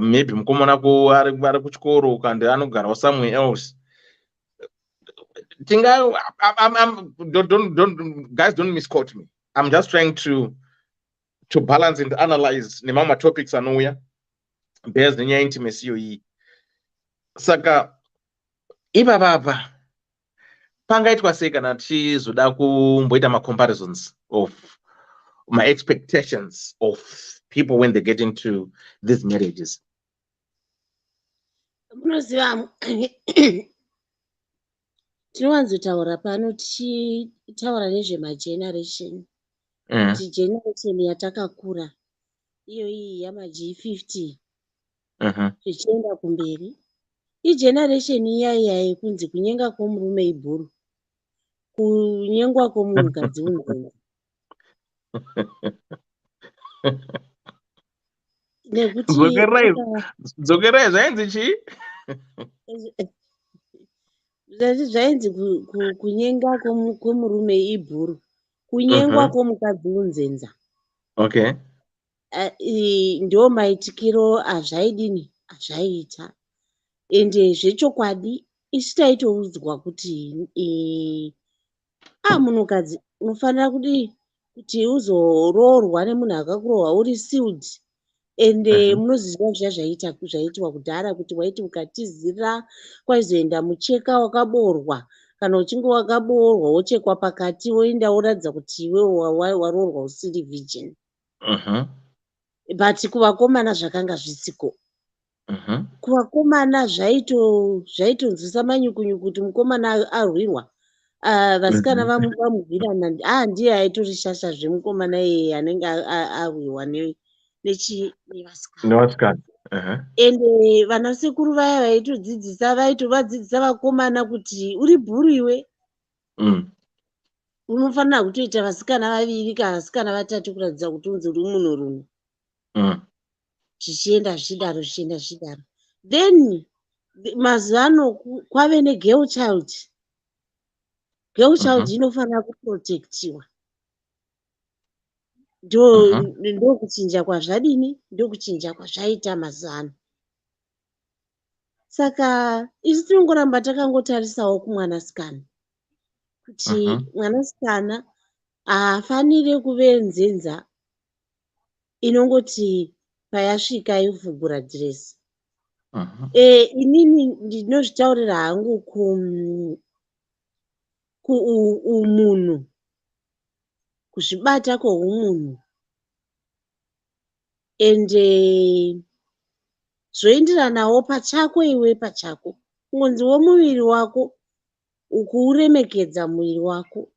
maybe mukomana ari kuchikoro kandi anogarawo somewhere else. Guys, don't misquote me. I'm just trying to balance and analyze nemama topics anouya based nenyaya intimacy iyi. Saka ipapapa pangaitwa sei kana tichizoda kumboita comparisons of my expectations of people when they get into these marriages? Munoziva, tinowanzotaura pano tichitaura nezvemageneration, kuti generation yatakakura iyo iyi yamaG50 zvichienda kumberi, igeneration iyaiya yekunzi kunyenga kwomurume ibhuru, kunyengwa kwomunhukadzi unhongo. Dzokerai zvainzi chii? zvainzi kunyenga kwomurume ibhuru, kunyengwa kwomukadzi unzenza. Okay. Ndo maitikiro azvaidini azvaiita, ende zvechokwadi isu taitoudzwa kuti munhukadzi unofanira kuti uzoroorwa nemunhu akakurohwa uri sealed, ende munoziva zvaitwa kudhara kuti waiti ukatizira kwaizoenda mucheka wakaboorwa, kana uchinge wakaboorwa wochekwa pakati woenda woratidza kuti iwe waroorwa usiri virgin. But kuvakomana zvakanga zvisiko. Kuvakomana zvaitonzwisa manyukunyuku kuti mukomana arwirwa, vasikana vamubvirana, ndiye aitori shasha zvemukomana iyeye anenge arwirwa nevasikana. Ende vanasekuru vaya vaitovadzidzisa vakomana kuti uri bhuru iwe, unofanira kutoita vasikana vaviri kana vasikana vatatu kuratidza kuti unzi uri munhurume. Zvichienda zvichidaro. Then mazuvano kwave negirl child. Girl child inofanira kuprotectiwa. Ndokuchinja kwazvadini, ndokuchinja kwazvaita mazuvano. Saka isu tinongoramba takangotarisawo kumwanasikana kuti mwanasikana haafaniri kuve nzenza inongoti payasvika yovhugura dhiresi. Inini ndinozvitaurira hangu kuumunhu, kuzvibata kwoumunhu, ende zvoenderanawo pachako iwe pachako, kungonzi womuviri wako, ukuuremekedza muviri wako.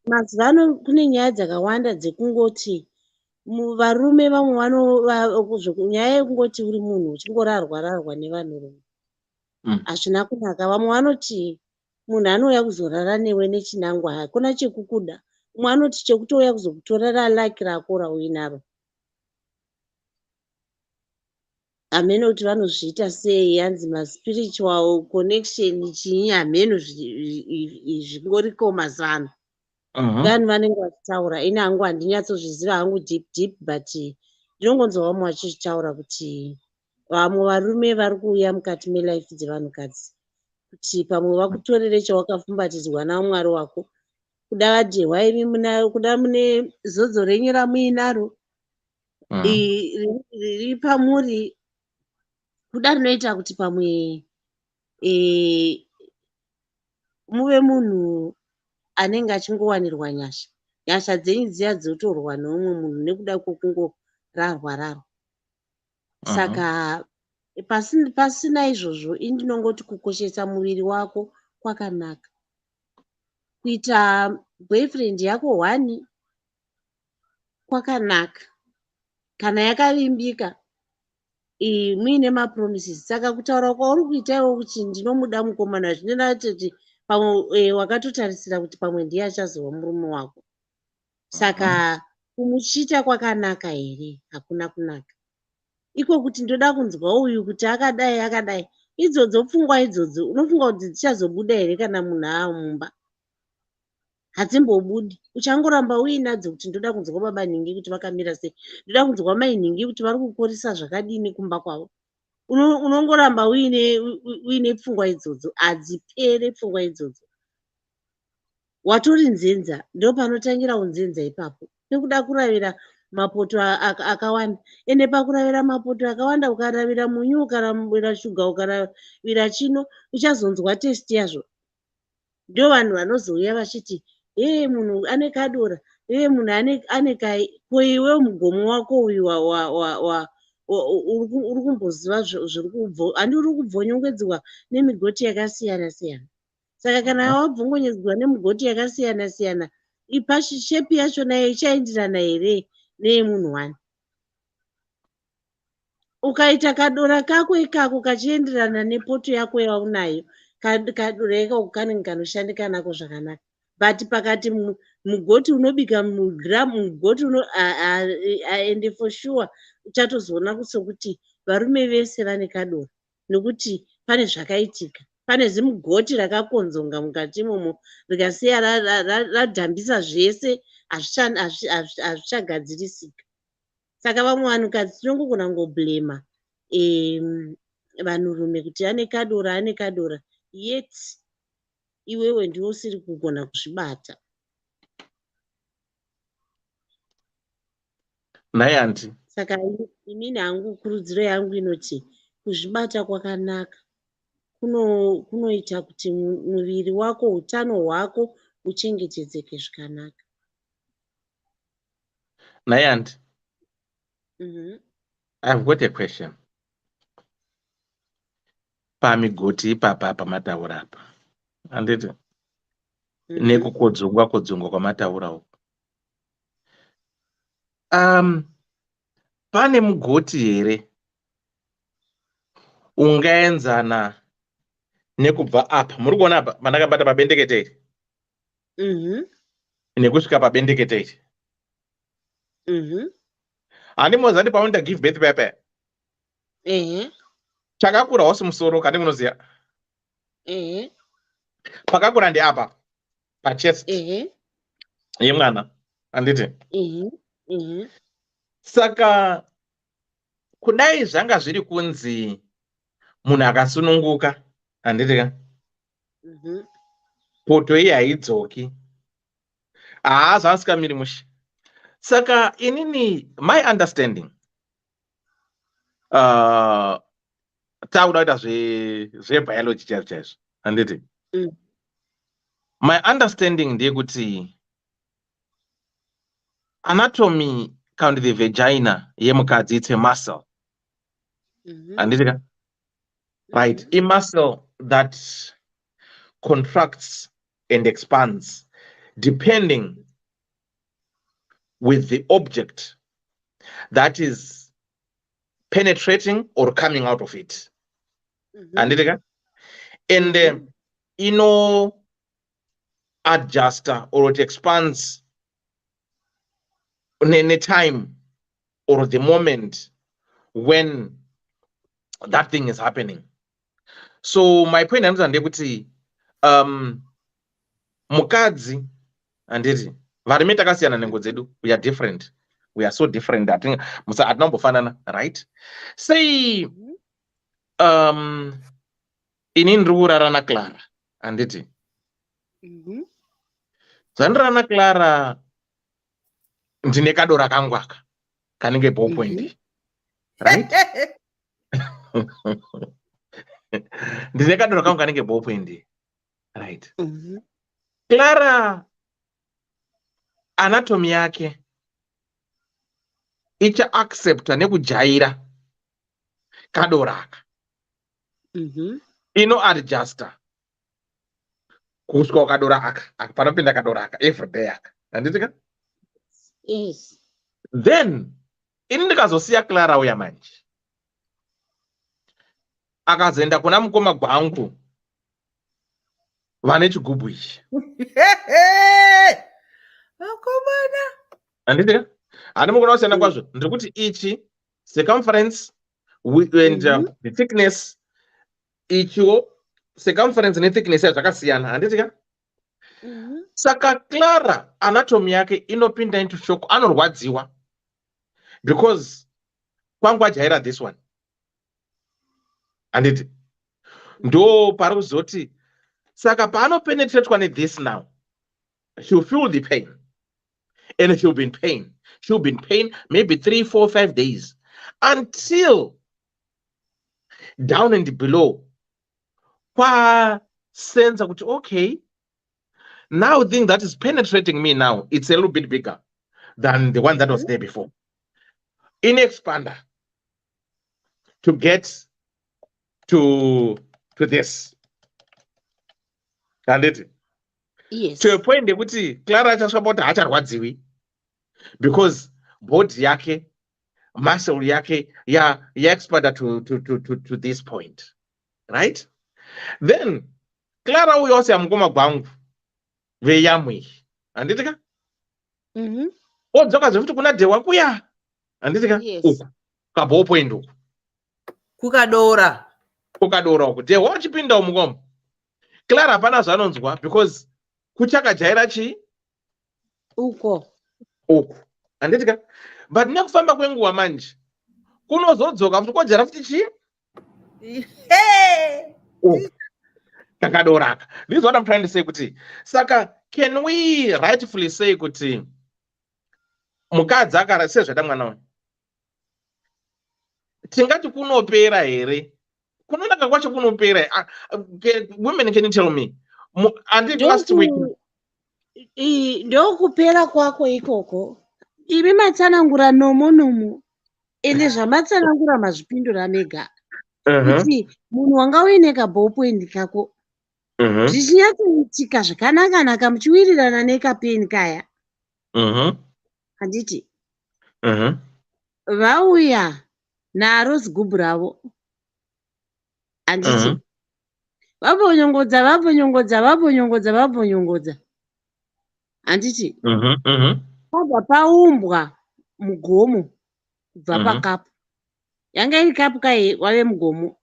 Mazuvano kune nyaya dzakawanda dzekungoti varume vamwe nyaya yekungoti uri munhu uchingorarwa nevanhurume hazvina kunaka. Vamwe vanoti munhu anouya kuzorara newe nechinangwa hakuna chekukuda. Umwe anoti chekutouya kuzokutora ralaki rako rauinaro. Hameno kuti vanozviita sei, yanzi maspiritual connection chii, hameno zvingoriko mazano. Vanhu vanenge vachitaura, ini hangu handinyatsozviziva hangu deep, but ndinongonzwa vamwe vachizvitaura kuti vamwe varume vari kuuya mukati melife dzevanhukadzi kuti pamwe vakutorere chawakafumbatidzwa naMwari wako, kuda vadhehwa imi kuda mune zodzo renyu ramuinaro riri pamuri, kuda rinoita kuti pamwe muve munhu anenge achingowanirwa nyasha dzenyu dziya dzotorwa neumwe munhu nekuda kwokungorarwa. Saka pasina izvozvo indinongoti kukoshesa muviri wako kwakanaka. Kuita boyfriend yako 1 kwakanaka kana yakavimbika muine mapromises. Saka kutaura kwauri kuita iwo kuti ndinomuda mukomana zvinoda kuti pamwe wakatotarisira kuti pamwe ndiye achazova murume wako. Saka kumuchita kwakanaka here? Hakuna kunaka. Iko kuti ndoda kunzwa uyu kuti akadai, idzodzo pfungwa idzodzo unofunga kuti dzichazobuda here kana munhu aamumba? Hadzimbobudi. Uchangoramba uinadzo kuti ndoda kunzwa baba nhingi kuti vakamira sei, ndoda kunzwa mai nhingi kuti vari kukoresa zvakadini kumba kwavo. Unongoramba uine pfungwa idzodzo, hadzipere pfungwa idzodzo. Watori nzenza, ndo panotangira unzenza ipapo. Nekuda kuravira mapoto akawanda. Ende pakuravira mapoto akawanda, ukaravira munyu, ukaravira shuga, ukaravira chino, uchazonzwa testi yazvo. Ndio vanhu vanozouya vachiti munhu ane kadora, munhu ane kai. Ko iwe mugomo wako uyu uri kumboziva zviri kubvo, handi uri kubvonyongedzwa nemigoti yakasiyana siyana. Saka kana wabvongonyedzwa nemigoti yakasiyana siyana, shepi yachona ichaenderana here neyemunhu 1? Ukaita kadora kako ikako kachienderana nepoto yako yaunayo, kadora ikako kanenge kanoshandika nako zvakanaka. But pakati mugoti unobika mugoti ende for sure uchatozoona sokuti varume vese vane kadora, nokuti pane zvakaitika, pane zimugoti rakakonzonga mukati imomo rikasiya radhambisa zvese, hazvichagadzirisika. Saka vamwe vanhukadzi tinongogona ngoblema vanhurume kuti ane kadora, yet iwewe ndiwo usiri kugona kuzvibata. Naye anti. Saka inini hangu kurudziro yangu inoti kuzvibata kwakanaka. Kunoita kuti muviri wako, utano hwako uchengetedzeke zvakanaka. Naye anti. I've got a question. Pamigoti ipapa pamataura apa. Anditi? Nekukodzongwa kwamataura uku. Pane mugoti here ungaenzana nekubva apa. Muri kuona apa mandakabata pabendekete iri. Nekusvika pabendekete iri. Handimozati paunda give birth pepe. Chakakura hosi musoro kati munoziya. Pakakura ndi apa pa chest yemwana. Anditi? Saka kudai zvanga zviri kunzi munhu akasununguka, handitika, poto iyi haidzoki, zvaasikamiri mushe. Saka inini my understanding takuda kuita zvebiology chaizvo, handiti, my understanding ndeyekuti anatomy kind of the vagina yemukadzi, it's a muscle. Right, a muscle that contracts and expands depending with the object that is penetrating or coming out of it. And adjuster or it expands in any time or the moment when that thing is happening. So my point is kuti mukadzi anditi varime takasiyana nengo dzedu, we are different, we are so different that atinambofanana, right? Say inini ndiri kurarana Clara anditi zvandirana Clara ndine kadora kangu aka kanenge ballpoint, right? Ndine kadora kangu kanenge ballpoint, right? Clara anatomy yake icha accepta nekujaira kadora aka, ino adjuster kusvika kadora aka panopinda kadora aka everyday aka, handitika? Yes. Then ini ndikazosiya Clara uya manje akazoenda kuna mukoma gwangu vane chigubhu ichi, handitika? Handi mukona kusiyana kwazvo, ndiri kuti ichi circumference and the thickness, ichiwo circumference nethickness zvakasiyana, handitika? Saka Clara anatomy yake inopinda into shock, anorwadziwa because kwangu ajaira this one, handiti? Ndo pari kuzoti saka paanopenetratwa ne-this now, she'll feel the pain and she'll be in pain. She'll be in pain maybe 3, 4, 5 days until down and below sense kuti okay, now the thing that is penetrating me now, it's a little bit bigger than the one that was there before. In expander to get to this. And it, Yes. to a point kuti Clara achasvabota haacharwadziwi because body yake, muscle yake ya expanda to this point, right? Then Clara uyose amukoma gwangu veyamwe, handitika? Odzoka zvefuti kuna dhewa kuya, handitika? Yes. Uku kaballpoint uku kukadora ukadora uku je wachipinda umugomo Clara hapana zvanonzwa because kuchakajaira chii uko uku handitika but nekufamba kwenguva manje kunozodzoka futi kojara futi chii kakadoraka. This is what I'm trying to say kuti saka can we rightfully say kuti mukadzi akarasezvada mwana uyu tingati kunopera here kunonaka kwacho kunopera women can you tell me and last week ndokupera kwako ikoko ivi matsanangura nomo ende zvamatsanangura mazvipindura mega kuti munhu wanga uine kaballpoint kako zvichinyatsoitika zvakanaka muchiwirirana nekapeni kaya handiti vauya naro zigubhu ravo handiti vabvonyongodza handiti pabva paumbwa mugomo kubva pakapu yanga iri kapu kai wave mugomo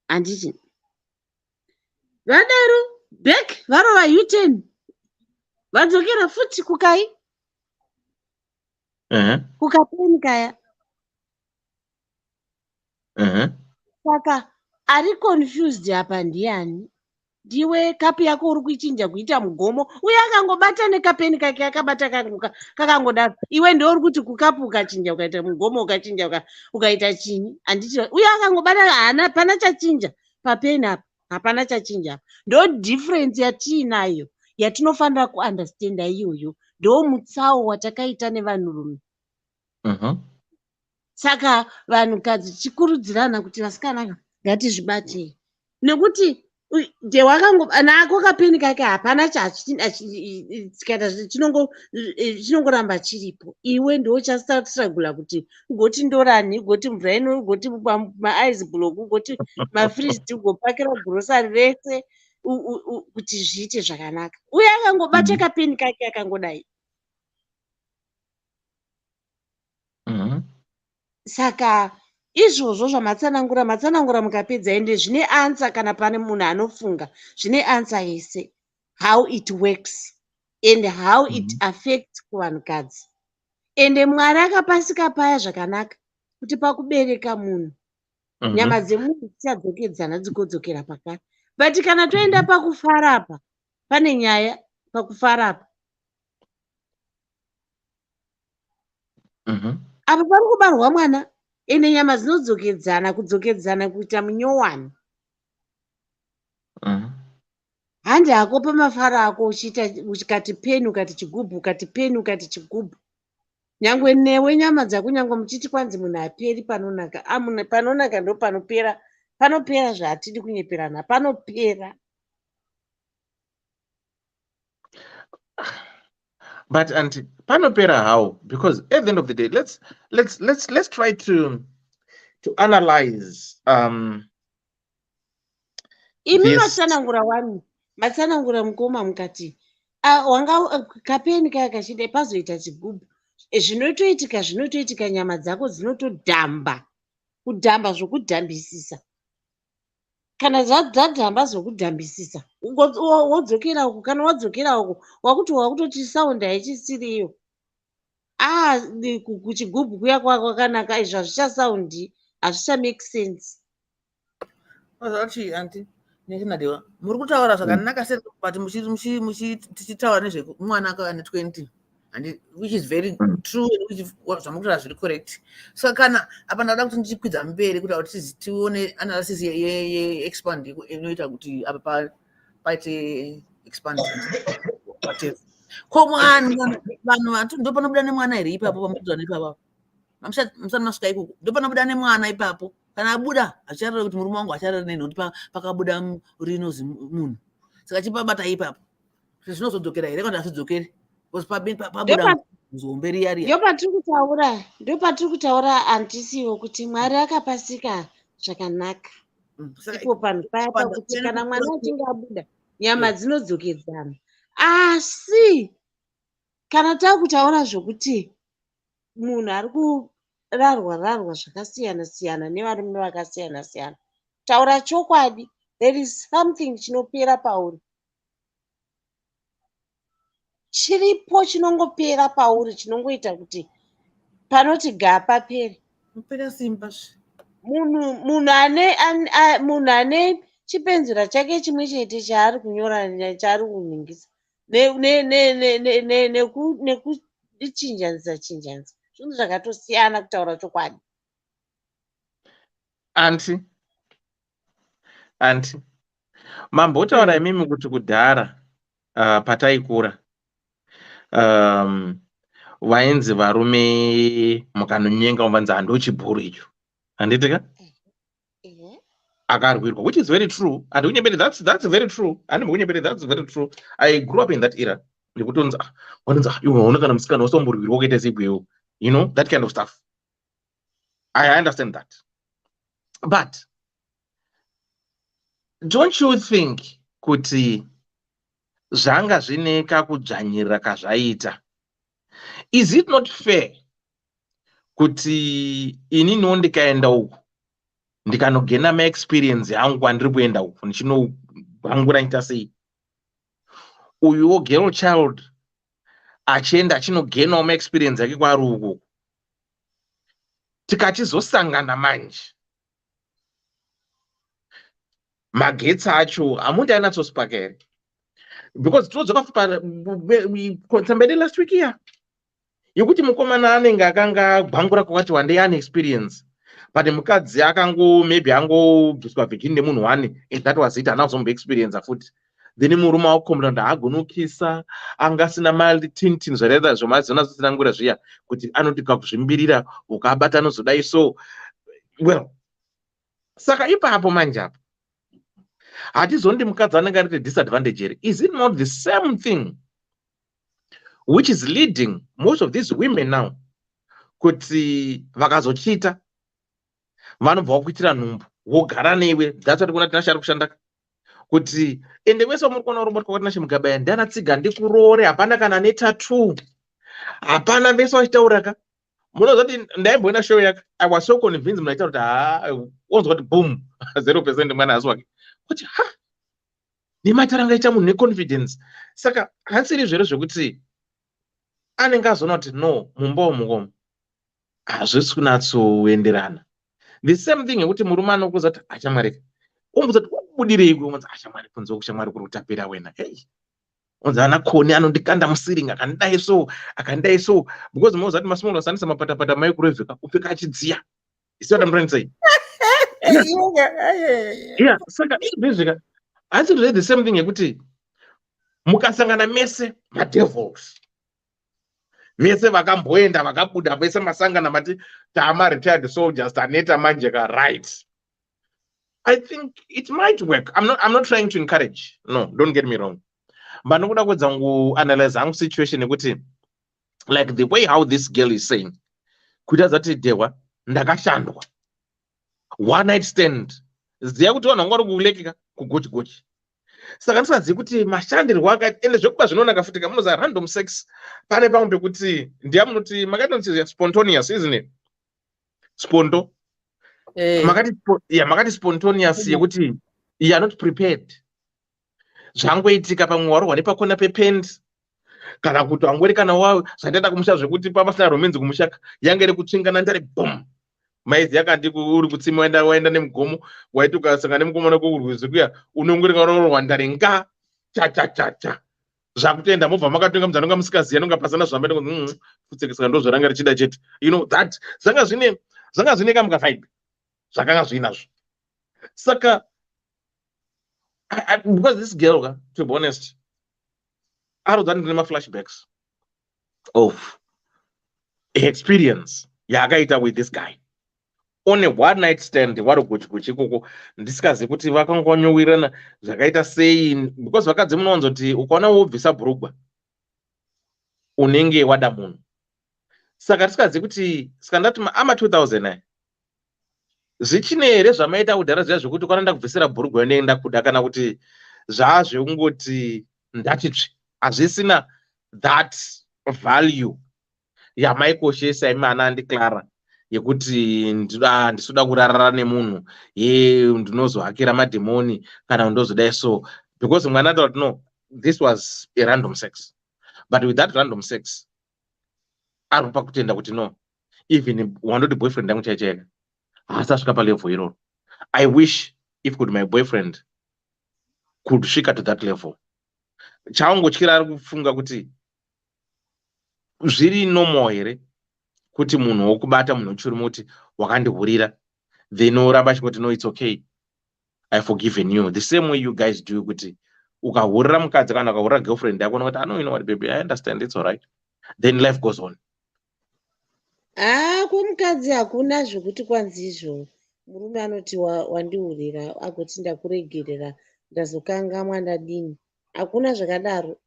handiti vadaro back varova U10 vadzokera futi kukai kukapeni kaya saka ari confused apa ndiani ndiwe kapu yako uri kuichinja kuita mugomo uye akangobata nekapeni kake akabata kakangodaro iwe ndo uri kuti kukapu ukachinja ukaita mugomo ukachinja ukaita chini handiti uye akangobata hana pana chachinja papeni apa hapana chachinja apa ndo difference yatiinayo yatinofanira kuunderstanda iyoyo ndo mutsawo watakaita nevanhurume saka vanhukadzi tichikurudzirana kuti vasikana ngatizvibatei nekuti nako kapeni kake hapana chachikaita chinongoramba chiripo iwe ndochastragula kuti ugoti ndorani ugoti mvura ino ugoti maice block ugoti mafrizt ugopakira gurosari rese kuti zviite zvakanaka uye akangobata kapeni kake akangodai saka izvozvo zvamatsanangura mukapedza ende zvine ansa kana pane munhu anofunga zvine ansa yese how it works and how it affects kuvanhukadzi ende mwari akapasika paya zvakanaka kuti pakubereka munhu nyama dzemunhu dzichadzokedzana dzigodzokera pakare but kana toenda pakufara apa pane nyaya pakufara apa apa pari kubarwa mwana ende nyama kudzokedzana kuita munyowani handi hako pamafara ako ukati peni ukati chigubhu ukati peni ukati chigubhu nyangwe newe nyama dzako nyangwe muchiti kwanzi munhu haperi panonaka panonaka ndo panopera zvaatidi kunyeperana panopera. But and panopera how? Because at the end of the day, let's try to analyze imi matsanangura mukoma mukati wanga kapeni kaya kachida pazoita chigubhu zvinotoitika nyama dzako dzinotodhamba kudhamba zvokudhambisisa kana dzadhamba zvokudhambisisa wodzokera uku kana wadzokera uku wakutoti saundi haichisiriyo kuchigubhu kuya kwakanaka izvo hazvichasaundi hazvichamake sense. Zvachi anti nekinadiwa muri kutaura zvakanaka sei but tichitaura nezvemwana ane 20 and which is very true and which zvamukutaura zviri correct. So kana apa ndada kuti ndichikwidza mberi kuti tione analysis ye-expand inoita kuti apa paite expand whatever. Ko vanhu ndo panobuda nemwana here ipapo pamukudzwa neipapo musati masvika ikoko ndo panobuda nemwana ipapo kana abuda achireva kuti murume wangu achareva neni kuti pakabuda rinozi munhu saka chipabata ipapo zvinozodzokera here kana asidzokeri pabuda nzombe riya ndo patiri kutaura andisiwo kuti mwari akapasika zvakanaka ipo panhu paya pakuti kana mwana achinge abuda nyama dzinodzokedzana asi kana takutaura zvokuti munhu ari rarwa zvakasiyana-siyana nevarume vakasiyana-siyana. Taura chokwadi, there is something chinopera pauri. Chiripo chinongopera pauri chinongoita kuti panoti ga papere. Mupera simba. Munhu ane chipenzura chake chimwe chete chaari kunyora chaari kuningisa nekuchinjanisa zvinhu zvakatosiyana kutaura chokwadi. Anti mambotaura imimi kuti kudhara pataikura vainzi varume mukanonyenga uvanzi handochibhuru icho handitika akarwirwa, which is very true, and that's very true, and that's very true. I grew up in that era. You know, that kind of stuff. I understand that. But don't you think kuti zvanga zvine kakudzvanyirira kazvaita, is it not fair kuti ininiwo ndikaenda uku ndikanogena maexperience yangu andiri kuenda uku ndichinobhangura nita sei, uyuwo girl child achienda achinogenawo maexperience yake kwaari uku, tikachizosangana manje magetsi acho hamundi anatsospaka here, because todzoka tsambede last week here yekuti mukomana anenge akanga agwangura kwakati wandei ane experience, but mukadzi akango maybe angobviswa vhikini nemunhu wane, that was it, haanazombe experience futi. Then murume wakukombera kuti hagonokisa, anga asina matintin zvaraita zvomazona zvisinangura zviya kuti anoti kakuzvimbirira ukabata anozodai so well. Saka ipapo manje apo hatizondi mukadzi anenge ari disadvantage here. Is it not the same thing which is leading most of these women now kuti vakazochita vanobva kuitira nhumbu wogara newe, that's what kuna tinashari kushanda kuti ende wese muri kuona urombo kwakati nashimugabaya ndanatsiga ndikurore, hapana kana netatu, hapana vese vachitauraka. Munoziva kuti ndaimboona show yake, I was so convinced munaita kuti onzwa kuti boom 0% mwana hasi wake kuti nemataranga aita munhu neconfidence. Saka hansiri zvero zvekuti anenge azoona kuti no mumba mugomo hazvisi kunatsoenderana. The same thing yekuti murume anokuza kuti achamwarika umbuza kuti ubudirei unzi achamwari kunze kushamwari kuri kutapira wena, hey unzi ana koni anondikanda musiringa akandidai so because moza kuti masimono asandisa mapatapata microwave upfeka achidziya. You see what I'm trying to say? Yeah, saka izvika asi the same thing yekuti mukasangana mese madevils vese vakamboenda vakabuda vese masangana mati tama retired soldiers taneta manje ka right. I think it might work. I'm not trying to encourage, no, don't get me wrong, but nokuda kwedzangu analyze angu situation yekuti like the way how this girl is saying kuita zati dewa ndakashandwa one night stand ziya kuti vanhu vangari kulekeka kugochi. Saka ndisazivi kuti mashandirwo akati ende zvekuba zvinonaka futi kamunoza random sex pane pamwe pekuti ndiyamunoti makati spontaneous, isn't it? Sponto makati spontaneous yekuti you are not prepared. Zvangoitika pamwe warwa nepakona pependi kana kuti wangori kana wawe zvandaenda kumusha zvekuti papasina romance kumushaka yange iri kutsvingana ndari boom maizi yakati uri kutsima waenda nemugomo waiti ukasangana nemukomana kokurwizi kuya unongorika roorwa ndare nga cha zvakutoenda mobva makatonga mudzanonga musikaziya anonga pasana zvambaita kutsekeseka ndo zvaranga richida chete, you know that zvanga zvine kamuka vibe zvakanga zvinazvo. Saka because this girl, to be honest, arodzani ndine flashbacks of experience yaakaita with this guy on a one night stand wari kuchi ikoko ndisikazivi kuti vakangonyowirana zvakaita sei, because vakadzi munowanza kuti ukaona wobvisa bhurugwa unenge wada munhu. Saka tisikazivi kuti sikandati ama 2000 zvichine here zvamaita kudhara zviya zvekuti kwanoenda kubvisira bhurugwa inoenda kuda kana kuti zvazveungoti ndatitsvi hazvisina that value yamaikoshesa imi ana andiklara yekuti ndisoda kurarara nemunhu ndinozohakira madhimoni kana ndozodai so, because mwana thought no, this was a random sex, but with that random sex aripa kutenda kuti no, even wandoti boyfriend yangu chaichaika haasasvika palevel iroro. I wish if could my boyfriend could svika to that level. Chaangotyira ari kufunga kuti zviri normal here kuti munhu wokubata munhu wechirume kuti wakandihurira, then oramba achingoti no, it's okay, I forgiven you, the same way you guys do, kuti ukahurira mukadzi kana ukahurira girlfriend yako unoti you know what baby, I understand, it's all right, then life goes on. Kumukadzi hakuna zvokuti kwanzi izvo murume anoti wandihurira agoti ndakuregerera ndazokangamwa ndadini, hakuna zvakadaro.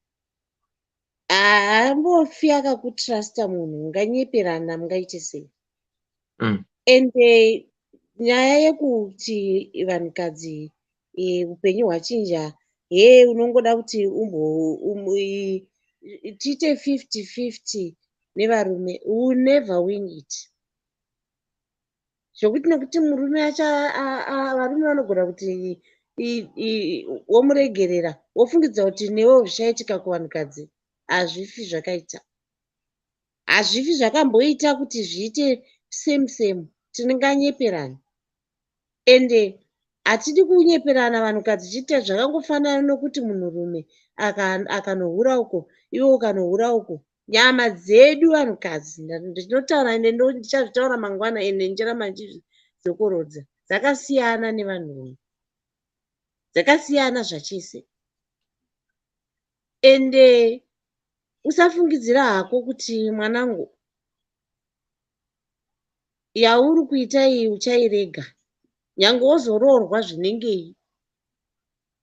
Hambofi akakutrasta munhu, munganyeperana mungaite sei? Ende nyaya yekuti vanhukadzi upenyu hwachinja, unongoda kuti tiite 50-50 nevarume, will never win it. Zvokuti nekuti murume varume vanogona kuti womuregerera wofungidza kuti newo zvichaitika kuvanhukadzi. Hazvifi zvakaita, hazvifi zvakamboita kuti zviite same. Tinonganyeperana, ende hatidi kunyeperana vanhukadzi chiita zvakangofanana nokuti munhurume akanohura uko iwe ukanohura uko. Nyama dzedu vanhukadzi, ndinotaura ende ndichazvitaura mangwana ende ndichiramba ndichizokorodza, dzakasiyana nevanhurume, dzakasiyana zvachise. Ende usafungidzira hako kuti mwanangu yauri kuita iyi uchairega, nyange wozoroorwa zvinengei,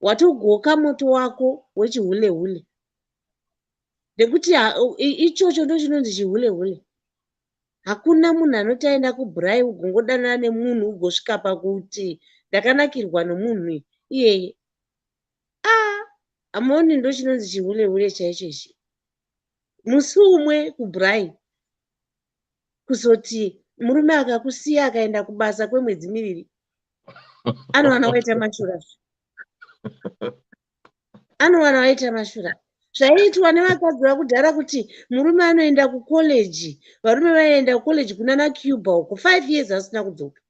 watogoka moto wako wechihule-hule, nekuti ichocho ndo chinonzi chihule-hule. Hakuna munhu anoti aenda kubhurai ugongodanana nemunhu ugosvika pakuti ndakanakirwa nomunhu iyeye. Hamoni ndo chinonzi chihule-hule chaicho ichi. Musi umwe kubhurai kuzoti murume akakusiya akaenda kubasa kwemwedzi miviri, anowana waita mashura, anowana waita mashura. Zvaiitwa nevakadzi vakudhara kuti murume anoenda kukoleji, varume vaienda kukoleji kunana Cuba uko 5 years asina kudzoka.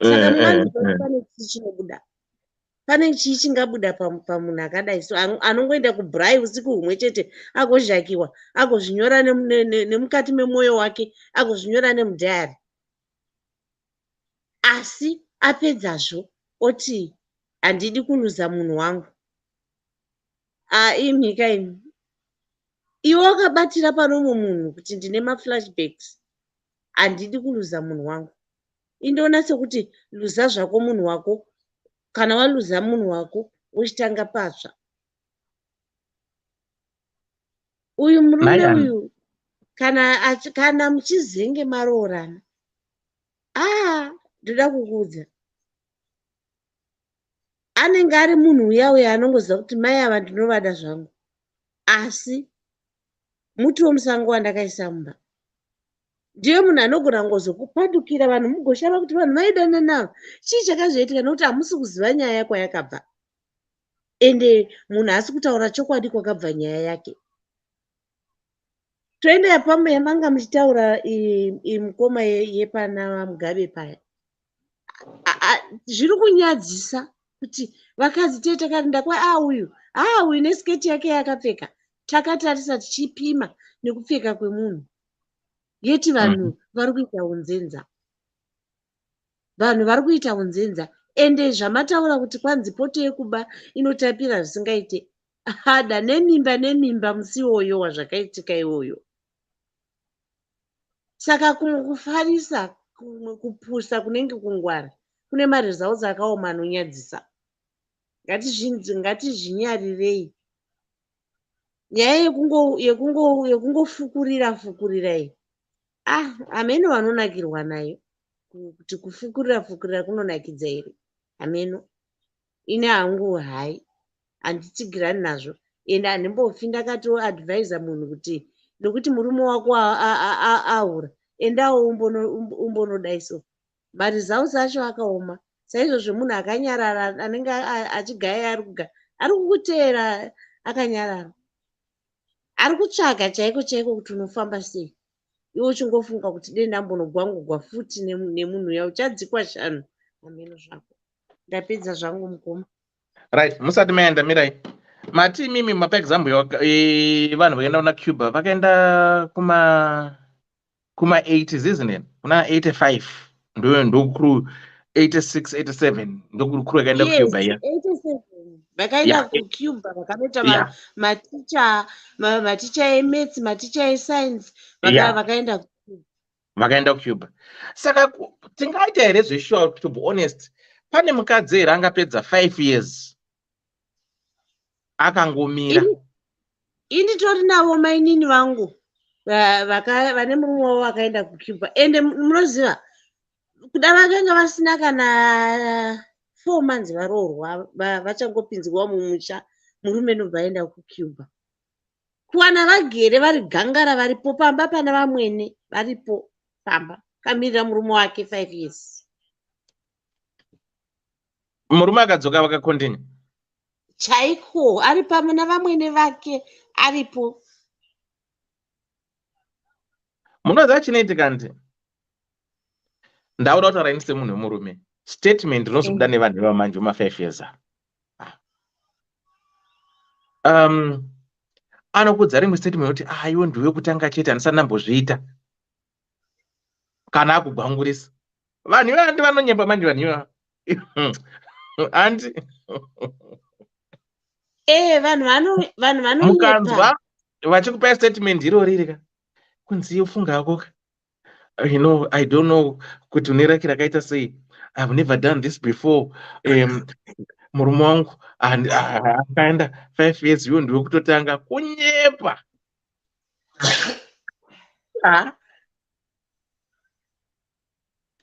Saka mwanzo pane chii chinobuda, pane chii chingabuda pamunhu akadai. So anongoenda kubhurai usiku humwe chete agozhakiwa, agozvinyora nemukati memwoyo wake, agozvinyora nemudhayari, asi apedzazvo oti handidi kuluza munhu wangu. Imhika imi, iwe wakabatira panomo munhu kuti ndine maflashbacks, handidi kuluza munhu wangu. Indoona sekuti luza zvako munhu wako, kana waluza munhu wako wochitanga patsva. Uyu murume uyu kana muchizenge maroorana, ndoda kukuudza, anenge ari munhu uya anongoziva kuti mai ava ndinovada zvangu, asi muti womusango wandakaisa mumba. Ndiye munhu anogona ngozokupadukira vanhu mugoshava kuti vanhu vaidana navo, chii chakazoitika, nokuti hamusi kuziva nyaya kwayakabva. Ende munhu asi kutaura chokwadi kwakabva nyaya yake. Toenda pamwe yamanga muchitaura mukoma yepana Mugabe paya, zviri kunyadzisa kuti vakadzi tete takarinda uyu nesiketi yake yakapfeka, takatarisa tichipima nekupfeka kwemunhu, yeti vanhu vari kuita unzenza, vanhu vari kuita unzenza. Ende zvamataura kuti kwanzi poto yekuba inotapira zvisingaite, hada nemimba musi iwoyo wazvakaitika iwoyo. Saka kufarisa kupusa kunenge kungwara kune maresults akaoma anonyadzisa. Ngatizvinyarirei. Nyaya yekungofukurira iyi, ameno vanonakirwa nayo, kuti kufukurira kunonakidza here? Ameno ine hangu hai, handitigirani nazvo, ende handimbofi ndakatoadvhaisa munhu kuti nokuti murume wako aura endawo umbonodaiso. Maresults acho akaoma. Saizvozvo munhu akanyarara anenge achigaya ari kukuteera akanyarara. Ari kutsvaga chaiko chaiko kuti unofamba sei. Iwe uchingofunga kuti dei ndambonogwangogwa futi nemunhu uya uchadzikwa 5 ameno zvako. Ndapedza zvangu mukoma. Right, musati maenda mirai. Mati mimi mapa example vanhu vakaenda kuna Cuba vakaenda kuma 80s isn't it? Kuna 85 ndo crew 86 87 ndo crew yakaenda Cuba ya. 87 vakaenda kuCuba vakanoita maticha emaths, maticha escience vakaenda Cuba. Saka tingaita here zveshuwa, to be honest, pane mukadzi here angapedza 5 years akangomira. Inditori navo mainini vangu vane murume wavo vakaenda kuCuba ende munoziva kuda vakanga vasina kana 4 months varoorwa vachangopinzwa mumusha murume nobva aenda kuCuba. Kuwana vagere vari gangara varipo pamba pana vamwene varipo pamba kamirira murume wake 5 years. Murume akadzoka vakakontinyu chaiko ari pamwe navamwene vake aripo. Munoziva chinoitika ndi ndauda kutaura ini semunhu wemurume, statement rinozobuda nevanhu vamanje vema5 years anokudza rimwe statement kuti iwe ndiwe kutanga chete andisati ndambozviita kana akugwangurisa. Vanhu ivandi vanonyemba manje vanhu iva andi vanhu mukanzwa vachikupai statement irori rika kunzi ufunga hako I don't know kuti uneraki rakaita sei, I've never done this before, murume wangu akaenda 5 years iwo ndiwe kutotanga kunyepa.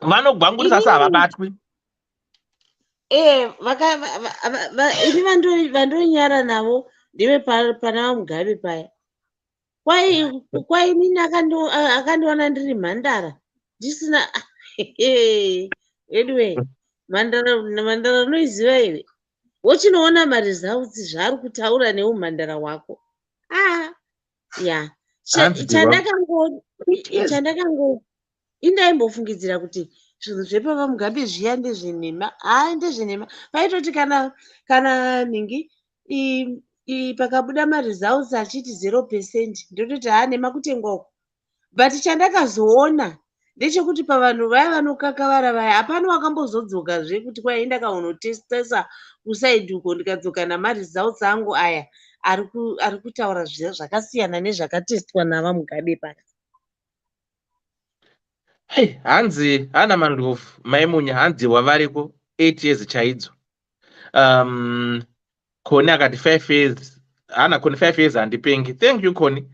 Vanogwangurisa asi havabatwi. Ini vandonyara navo ndive pana Mugabe paya. Kwai inini akandiona ndiri mhandara ndisina anyway mhandara unoiziva here wochinoona maresults zvaari kutaura neumhandara hwako. Indaimbofungidza kuti zvinhu zvepava Mugabe zviya ndezvenhema. Ndezvenhema. Paitoti kana nhingi pakabuda maresults achiti 0% ndototi nhema kutengwa uku. But chandakazoona ndechekuti pavanhu vaya vanokakavara vaya hapana wakambozodzokazve kuti kwai ndakaonotestesa kusaidi uko ndikadzoka namaresults angu aya ari kutaura zvakasiyana nezvakatestwa navaMugabe paya. Hanzi hana mandofu maimunya hanzi wavariko 8 years chaidzo. Koni akati 5 years hana koni 5 years handipengi. Thank you Koni.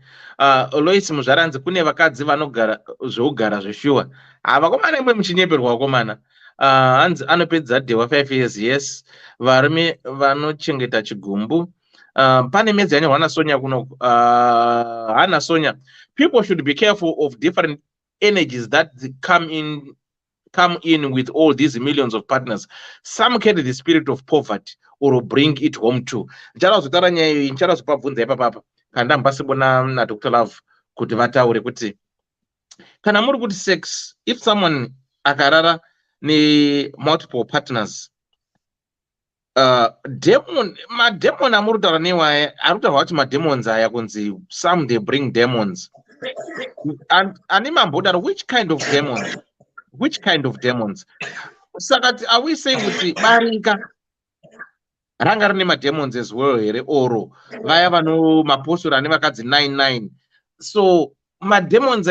Lois muzvaranzi kune vakadzi vanogara zvougara zveshuwa vakomana imwe muchinyeperwa vakomana hanzi anopedza dhewa 5 years. Yes, varume vanochengeta chigumbu. Pane medzi yanyorwa naSonya kuno. Hana Sonya, people should be careful of different energies that come in with all these millions of partners. Some carry the spirit of poverty or bring it home too. Ncharazotaura nyaya iyi, ncharazopabvunza ipapapa kana mbasibona na Dr. Love kuti vataure kuti kana muri kuti sex, if someone akarara ne multiple partners, mademon amuri kutaura newaye ari kutaura kuti mademons aya kunzi some they bring demons. Ani mambodaro, which kind of demons? Which kind of demons? Saka are we saying kuti barika ranga rine mademons as well here oro vaya vano mapostori ane vakadzi 99? So mademons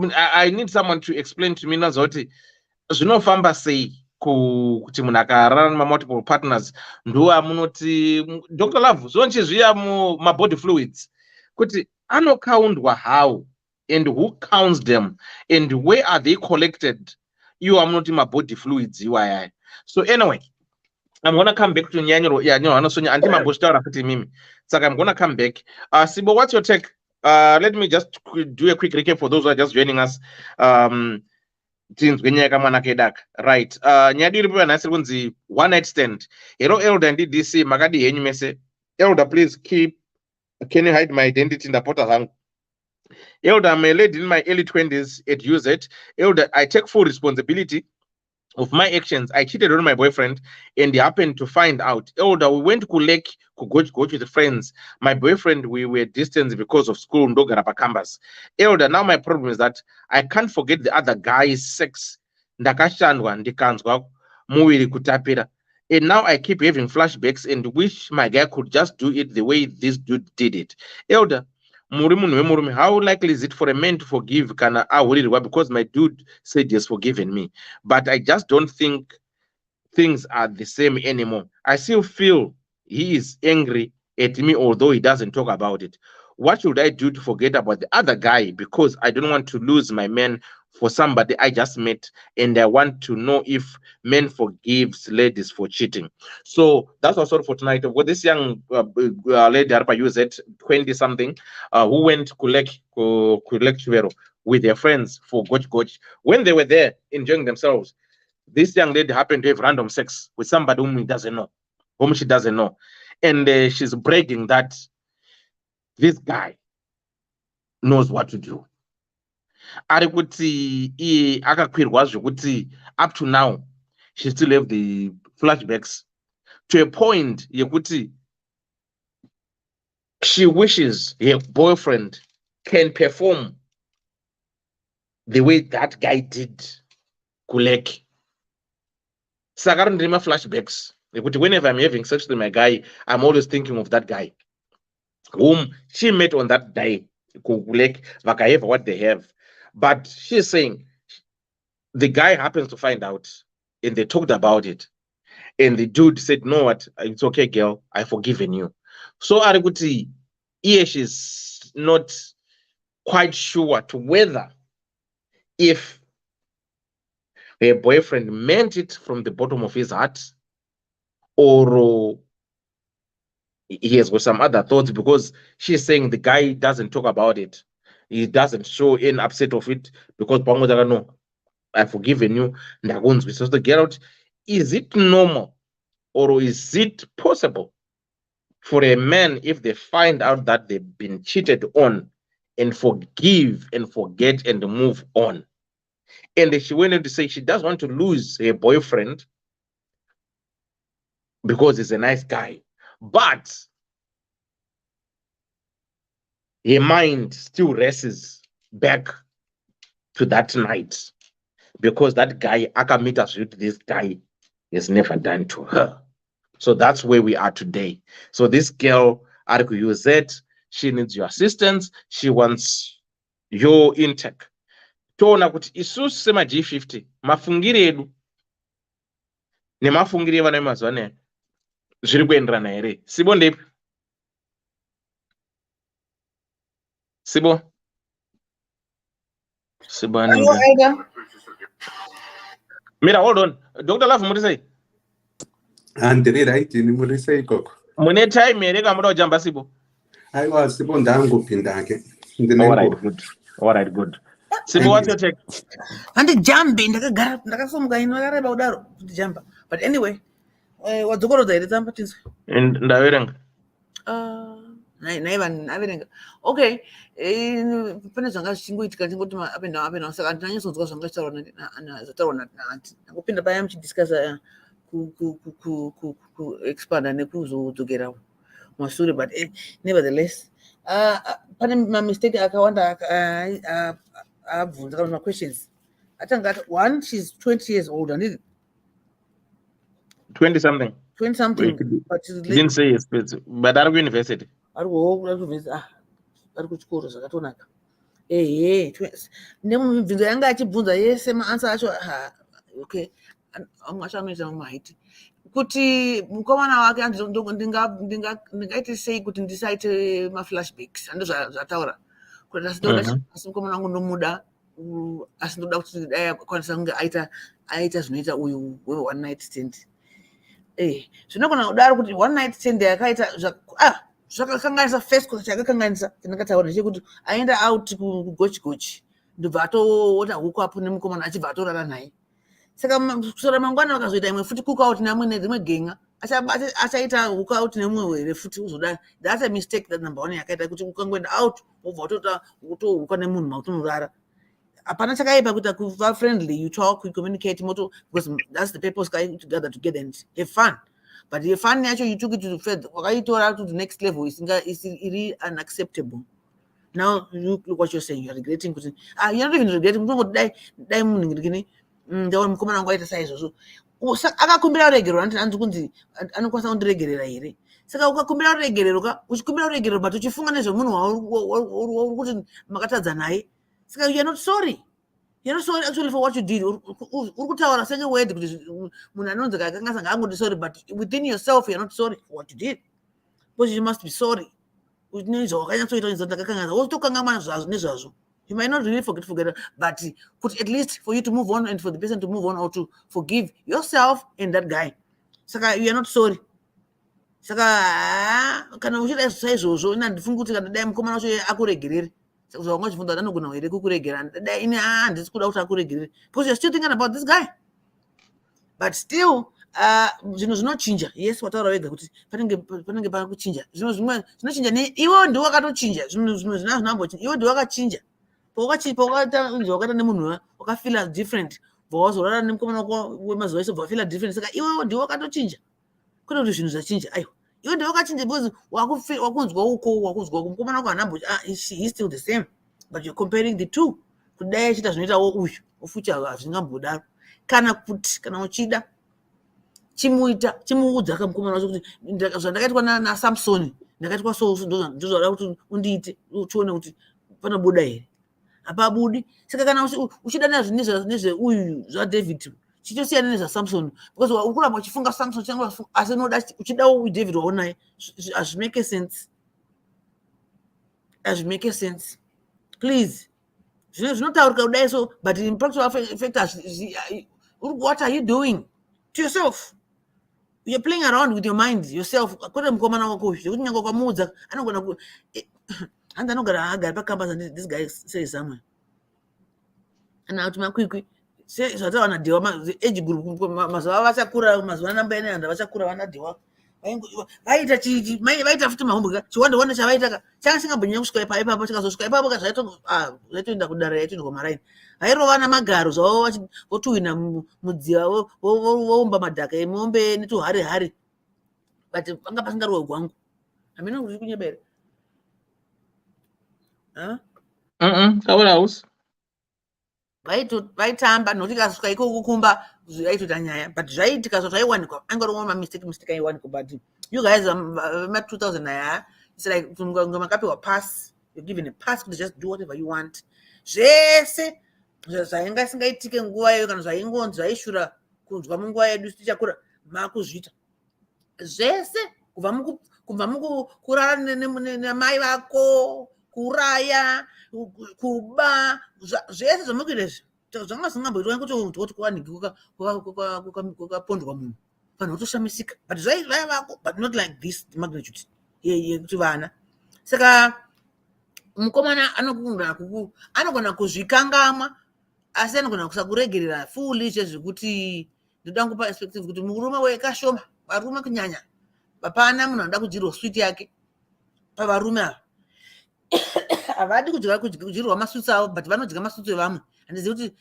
I need someone to explain to me nazoti zvinofamba sei kuti munhu akarara multiple partners ndo amunoti Dr. Love zvonchizviya mabody fluids kuti anokaundwa how and who counts them and where are they collected? You are not in my body fluids. So anyway, I'm gonna come back to Nyanyo. Yeah, no, I'm not so anti-mamboshta mimi. So I'm gonna come back. Sibo, what's your take let me just do a quick recap for those who are just joining us. Right. Nyadi iripo nasi kunzi one night stand. Hero Elder and Ddc makadi henyu mese. Elder, please can you hide my identity in the portal hang? Elder, I'm a lady in my early 20s at UZ. Elder, I take full responsibility of my actions. I cheated on my boyfriend and he happened to find out. Elder, we went to Kulek, go with friends. My boyfriend, we were distant because of school. Campus. Elder, now my problem is that I can't forget the other guy's sex. Ndakashandwa ndikanzwa muwiri kutapira. And now I keep having flashbacks and wish my guy could just do it the way this dude did it. Elder, how likely is it for a man to forgive Kana because my dude said he has forgiven me, but I just don't think things are the same anymore. I still feel he is angry at me, although he doesn't talk about it. What should I do to forget about the other guy? Because I don't want to lose my man for somebody I just met, and I want to know if men forgives ladies for cheating. So that's our story for tonight. With this young lady UZ 20 something who went Kulek with their friends for Goch. When they were there enjoying themselves, this young lady happened to have random sex with somebody whom she doesn't know, and she's bragging that this guy knows what to do. Arikuti akakwirwa zvokuti up to now she still have the flashbacks to a point yekuti she wishes her boyfriend can perform the way that guy did Kulek. Saka ndine flashbacks yekuti whenever I'm having sex with my guy, I'm always thinking of that guy whom she met on that day. Kulek vakaheva what they have. But she's saying the guy happens to find out and they talked about it. And the dude said, "No, what? It's okay, girl. I've forgiven you." So Arikuti, she's not quite sure to whether if her boyfriend meant it from the bottom of his heart or he has got some other thoughts, because she's saying the guy doesn't talk about it. He doesn't show any upset of it because no, I've forgiven you. So to get out, is it normal or is it possible for a man, if they find out that they've been cheated on, and forgive and forget and move on? And she went on to say she doesn't want to lose her boyfriend because he's a nice guy, but her mind still races back to that night because that guy, Akamitas with this guy, is never done to her. So that's where we are today. So this girl, RQZ, she needs your assistance. She wants your intake. Tona kuti isusu sema G50 mafungire edu ne mafungire vana vemazuva zviri kuenderana here. Sibo ndepi? Sibo anenge. Mira, hold on. Dr. Love, muri sei? Handiri right ni muri sei koko. Mune time here kamuda kujamba Sibo? Aiwa Sibo ndangopinda ke. All right, good. Sibo, what's your take? Andi jambi ndakasomuka ino yakareba kudaro kuti jamba. But anyway, wadzokoroza here tsamba tinzwe. Ndaverenga. Naverenga. Okay, pane zvanga zvichingoitika ndingoti apenda saka ndinanyatsodzwa zvanga zvitaurwa naanti. Ndakupinda paya muchidiscussa ku expanda nekuzodzokera mashure, but nevertheless pane mamistake akawanda abvunza kana ma-questions. Atanga ati one, she's 20 years old, and 20 something. 20 something, but she's didn't say yes, but are we university? Ari kuchikoro zvakatonaka. Nemibvunzo yanga achibvunza yese maansa acho okay, amwe acho anoita maiti kuti mukomana wake ndingaite sei kuti ndisaite maflashbacks, ando zvataura kuti asi mukomana wangu ndomuda, asi ndoda kuti dai akwanisa kunge aita zvinoita uyu one night stand. Zvinogona kudaro kuti one night stand yakaita zvakakanganisa first course chakakanganisa chandakataura chekuti aenda out kugochi ndobva atoona huku apo nemukomana achibva atorara naye. Saka kusora mangwana vakazoita imwe futi cook out namwe nerimwe genga achaita hook out nemwe here futi uzoda. That's a mistake that number one yakaita kuti ukangoenda out wobva utohuka nemunhu mautonorara. Hapana chakaipa kuita kuva friendly, you talk, you communicate moto, because that's the purpose together and have fun. But the fun actually you took it to the fed, wakaitora to the next level is really unacceptable. Now look what you're saying, you're regretting. You're not even regretting. Die munhu ndawo mukomana wangu aita saizvozvo. Akakumbira ruregerero anzi kunzi anokwanisa kundiregerera here. Saka ukakumbira ruregerero uchikumbira ruregerero but uchifunga nezvemunhu wauri kuti makatadza naye. Saka you're not sorry. You're not sorry actually for what you did. Uri kutaura senge word kuti munhu anonzi kakanga angoti sorry, but within yourself you're not sorry for what you did. Because you must be sorry. You might not really forget, but at least for you to move on and for the person to move on or to forgive yourself and that guy. Saka you are not sorry. Saka kana uchida exercise zvo inandifunga kuti kana dai mukomana wacho akuregerere. Saka zvanga chifunda anogona here kukuregera. Dai ine handisi kuda kuti akuregerere. Because you're still thinking about this guy. But still zvinhu zvinochinja. Yes, wataura wega kuti panenge pakuchinja. Zvinhu zvimwe zvinochinja iwe ndiwe wakatochinja. Zvinhu zvinambochinja. Iwe ndiwe wakachinja. Wakata nemunhu wakafila different. Wazorara nemukomana wako wemazuva ese wafila different. Saka iwe ndiwe wakatochinja. Kwete kuti zvinhu zvachinja. Aiwa. Iwe ndiwe wakachinja because wakunzwa uko wakunzwa mukomana wako hanambo he's still the same. But you're comparing the two. Kudai achita zvinoita uyu ufucha hazvingambodaro. Kana uchida chimuudza kamukomana wacho kuti zvandakaitwa naSamsoni ndakaitwa so ndozvada kuti undiite uchione kuti panobuda here. Hapabudi. Saka kana uchida nezve uyu zvaDavid chichosiyana nezvaSamson, because ukuramba uchifunga Samson changu asi unoda uchida uDavid waonaye azvimake sense. Please. Zvinotaurika kudai so, but in practical effect what are you doing to yourself? You're playing around with your mind yourself. Kwete mukomana wako zvekuti nyangwa kwamuudza anogona and anogara agara pakamba and this guy says somewhere. And now to my quick say zvataura nadhiwa age group mazuva vachakura mazuva nambaene and vachakura vanadhiwa vaita futi mahombo chiwanda chavaita changa singambonyanya kusvika ipapo chikazosvika ipapo zvaitoenda kudara yaitoenda kwamaraini vairova namagaro zvavo votuhwina mudziva voumba madhaka emombe netuhari but panga pasingarowe gwangu hamina kuti kunyebera kauraus vaitamba nokuti kasvika iko kukumba aitota nyaya, but zvaiitika zvaiwanikwa angorongwa mistake aiwanikwa. But you guys ma2000 aya it's like makapiwa pass, you're given a pass to just do whatever you want. Zvese zvainga singaitike nguva iyo kana zvaingonzi zvaishura kunzwa munguva yedu tichakura makuzviita zvese kubva mukurara namai vako, kuraya, kuba, zvese zvamukuita izvi zvanga zvingamboitwa kuti kuti kuwanike kukapondwa munhu vanhu votoshamisika, but zvaivako, but not like this magnitude yekuti vana. Saka mukomana anogona kuzvikangama asi anogona kusakuregerera fully chezvekuti ndoda kupa perspective kuti murume wekashoma, varume kunyanya hapana munhu anoda kudyirwa sweet yake pavarume ava. Havadi kudyirwa masutsi avo, but vanodya masutsi evamwe. Handizivi kuti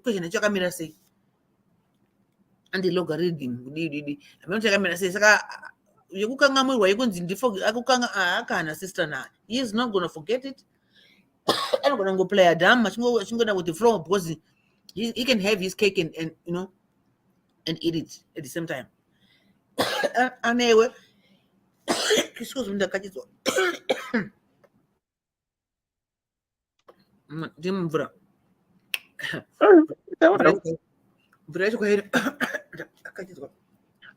question yacho yakamira sei, andilogarithm kudii hamina kuti yakamira sei. Saka yekukangamwirwa yekunzi akana sister na he is not going to forget it. Anogona kungoplay a dumb achingoenda with the flow because he can have his cake and you know and eat it at the same time. Anewe excuse me ndakachizwa ndimvura mvura yacho kwairi akachizwa.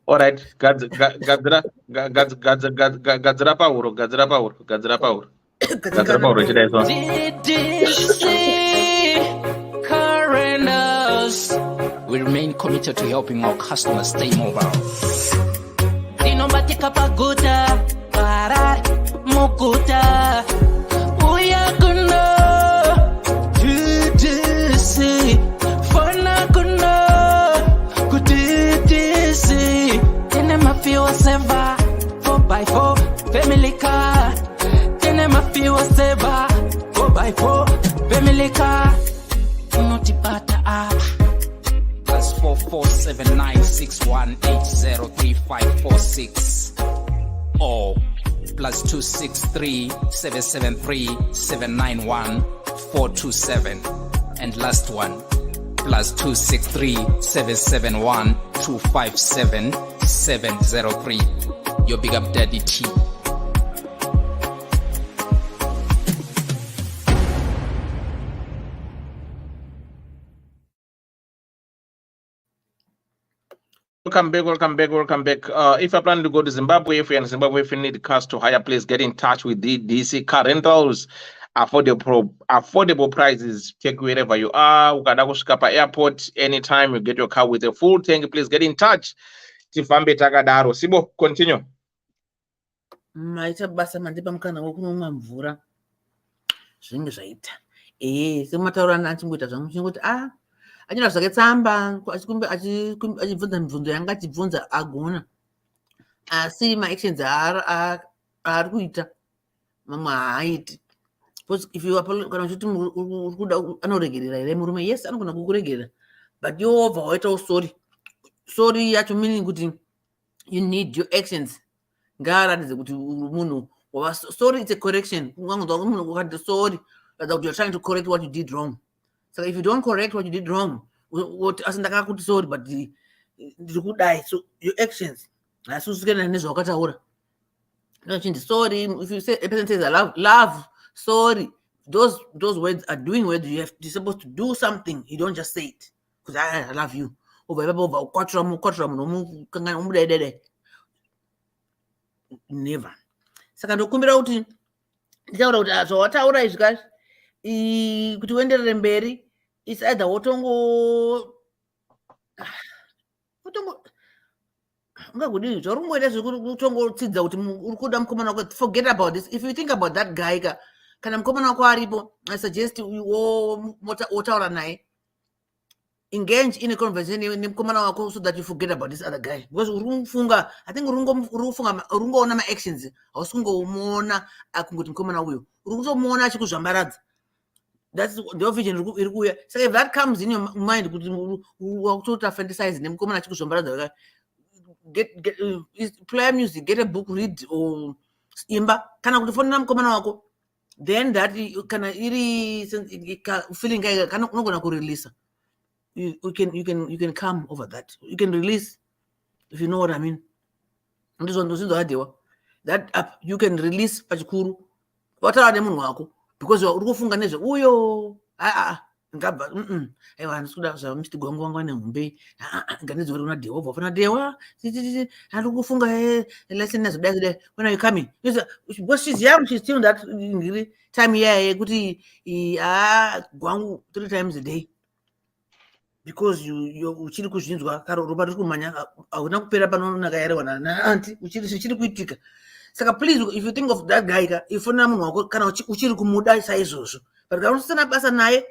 All right, gadzira pauro chidaizwa Ddc Current we remain committed to helping our customers stay mobile. Inobatika paguta para mukuta uyakuna Ddc fona kuna ku Ddc tene mafiwa seva 4x4 family car tene mafiwa seva 4x4 family car unotipata apa +447961803546 or +263773791 and last one +263771257 your big up daddy T. Welcome back. If you're planning to go to Zimbabwe, if you're in Zimbabwe, if you need cars to hire, please get in touch with the Ddc Car Rentals. Affordable prices. Take wherever you are. Ukada kusvika airport anytime you get your car with a full tank. Please get in touch. Tifambe takadaro. Sibo, continue. maita basa mandipa mukana wokumwa mvura zvinenge zvaita semataurana achimboita zvangu chingoti anyora zvake tsamba achibvunza mibvunzo yanga achibvunza agona asi maactions aari kuita mamwe haaiti kana uchiti uri kuda anoregerera here murume yes anogona kukuregerera but yobva waitawo sorry yacho meaning kuti you need your actions ngaaratidze kuti munhu sorry it's a correction ungangonzwa munhu ukati sorry ratidza kuti you're trying to correct what you did wrong. So if you don't correct what you did wrong, asi ndakakuti sorry but ndiri kudai, so your actions hasusikana nezvawakataura. Sorry, if you say a person says I love, sorry, those words are doing words. You're supposed to do something. You don't just say it because I love you. Never. Saka ndokumbira kuti nditaura kuti zvawataura izvi kazi kuti uenderere mberi is either wotongo ungakudii zvauri zvekuri kutongotsidza kuti uri kuda mukomana wako. Forget about this. If you think about that guy kana mukomana wako aripo, I suggest wotaura naye, engage in a conversation nemukomana wako so that you forget about this other guy, because uri kufunga, I think uri kungoona ma-actions, hausi kungomuona akungoti mukomana uyo, uri kutomuona achikuzvambaradza. That's the vision iri kuuya. So if that comes in your mind kuti wakutota fantasize nemukomana achikuzvambaradza, play music, get a book, read or imba, kana kutofonera mukomana wako, then that kana iri feeling kana unogona kurelease. You can come over that. You can release, if you know what I mean. That up you can release pachikuru wataura nemunhu wako because uri kufunga nezve uyo ngabva aiwa ndikuda zvamiti gwangu wangu nemhumbe nganedzi uri una dewa wafana dewa ari kufunga lesson nezodai when are you coming because she's young, she's still that time here kuti gwangu 3 times a day because you uchiri kuzvinzwa karo ropa riri kumanya hauna kupera panonaka yarewa naanti uchiri kuitika. Saka please, if you think of that guy, ifonera munhu wako kana uchiri kumuda saizvozvo, but kana usina basa naye,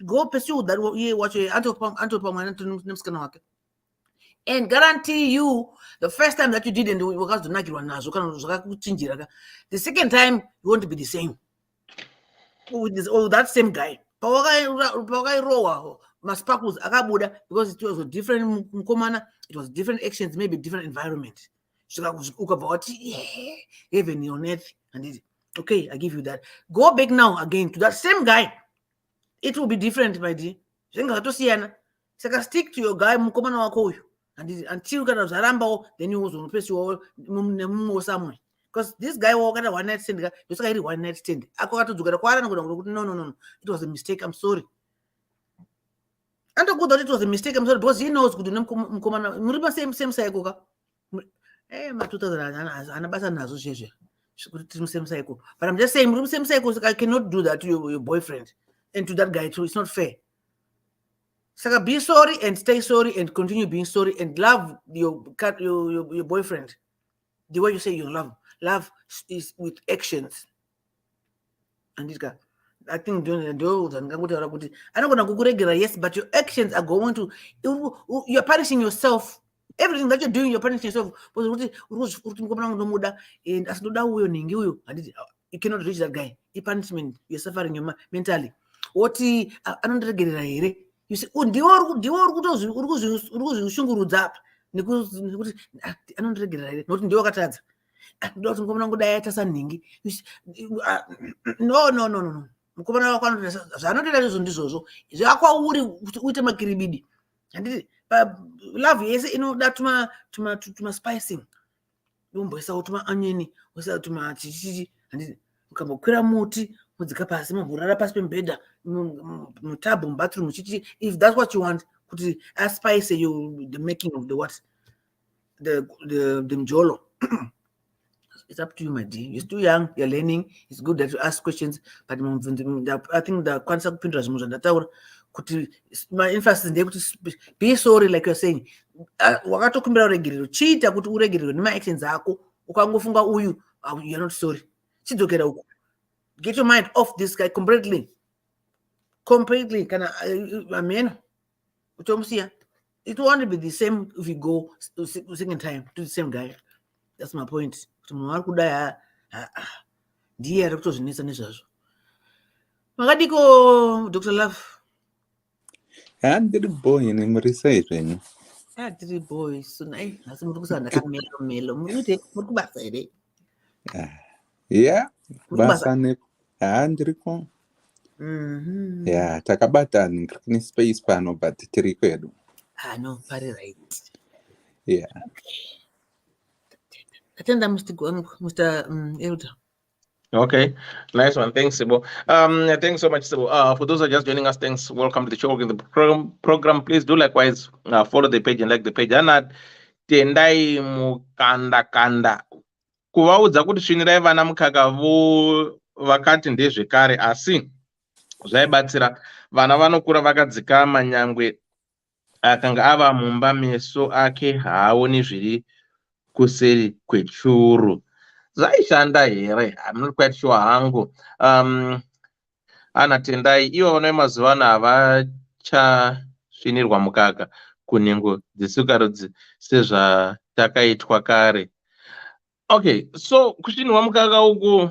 go pursue that iye wacho antopamwana nemusikana wake, and guarantee you the first time that you did and wakazonakirwa nazvo kana zvakakuchinjira, the second time you won't be the same with that same guy. Pawakairowa masparkles akabuda because it was a different mukomana, it was different actions, maybe different environment. Ukabva wati heaven on earth, and okay, I give you that. Go back now again to that same guy, it will be different, my dear. Saka stick to your guy mukomana wako uyu, and until kana zvaramba, then you uzonopesiwa nemumwe somewhere, because this guy wakata one night stand yosaka iri one night stand akatodzokera kwaari anogoda kuti no, it was a mistake, I'm sorry. Andokuda kuti it was a mistake, I'm sorry, because he knows kuti mukomana muri pa same cycle ka ma 2000 anabasa nazo sheshe kuti same cycle, but I'm just saying muri same cycle, I cannot do that to your boyfriend and to that guy too. It's not fair. Saka be sorry and stay sorry and continue being sorry and love your boyfriend. the way you say you love is with actions. Andika, I think those and I'm gonna go regular, yes, but your actions are going to you're punishing yourself. Everything that you're doing, you're punishing yourself. And you cannot reach that guy. The punishment you're suffering your mentally. What I don't get it. You say, oh, you no. Mukomana wako zvanotenda izvo ndizvozvo zvakwauri uite makiribidi handiti love yese inoda tuma spicing domboisawo tuma onion woisa tuma chichichi handiti ukambokwira muti mudzika pasi mumborara pasi pembedha mutabhu mubathroom chichi if that's what you want kuti aspice the making of the what the mjolo. It's up to you, my dear. You're still young, you're learning. It's good that you ask questions, but I think the concept Pinterest my emphasis is be sorry, like you're saying. Wakatokumbira uregerero chiita kuti uregerero nema actions ako ukangofunga uyu you're not sorry. Chidzokera uko. Get your mind off this guy completely. Kana amen. Utomsiya. It won't be the same if you go second time to the same guy. That's my point. Dr. Love. And the boy in him reciting. Three boys. So nice. Yeah. Basane Andrico. Yeah, Takabatan in space panel, but Tirikwedu. No, very right. Yeah. Attend Mr. Elder. Okay, nice one. Thanks, Sibo. Thanks so much, Sibo. For those who are just joining us, thanks. Welcome to the show. In the program, please do likewise follow the page and like the page. Anna tendai mukanda kuvaudza kuti svinirai vana mukaka vo vakati ndezvekare asi zvaibatsira vana vanokura vakadzikama nyangwe akanga ava mumba meso ake haaoni zviri kuseri kwechuru. Zvaishanda here? I'm not quite sure hangu. Ana tendai ivo vano mazuva ano havachasvinirwa mukaka kunhengo dzesikarudzi sezvatakaitwa kare. Okay, so kusvinirwa mukaka uku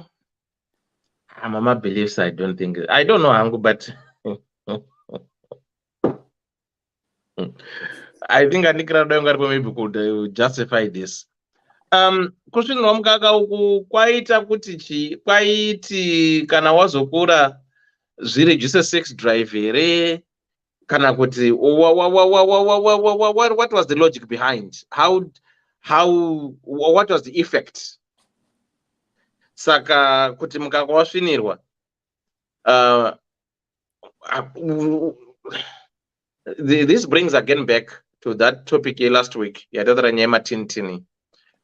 Mama beliefs, I don't know hangu, but I think maybe could justify this. Kusvinirwa mukaka uku kwaita kuti kwaiti kana wazokura zvireduce sex drive here kana kuti what was the logic behind what was the effect? Saka kuti mukaka wasvinirwa this brings again back to that topic last week yataura nyaya matintini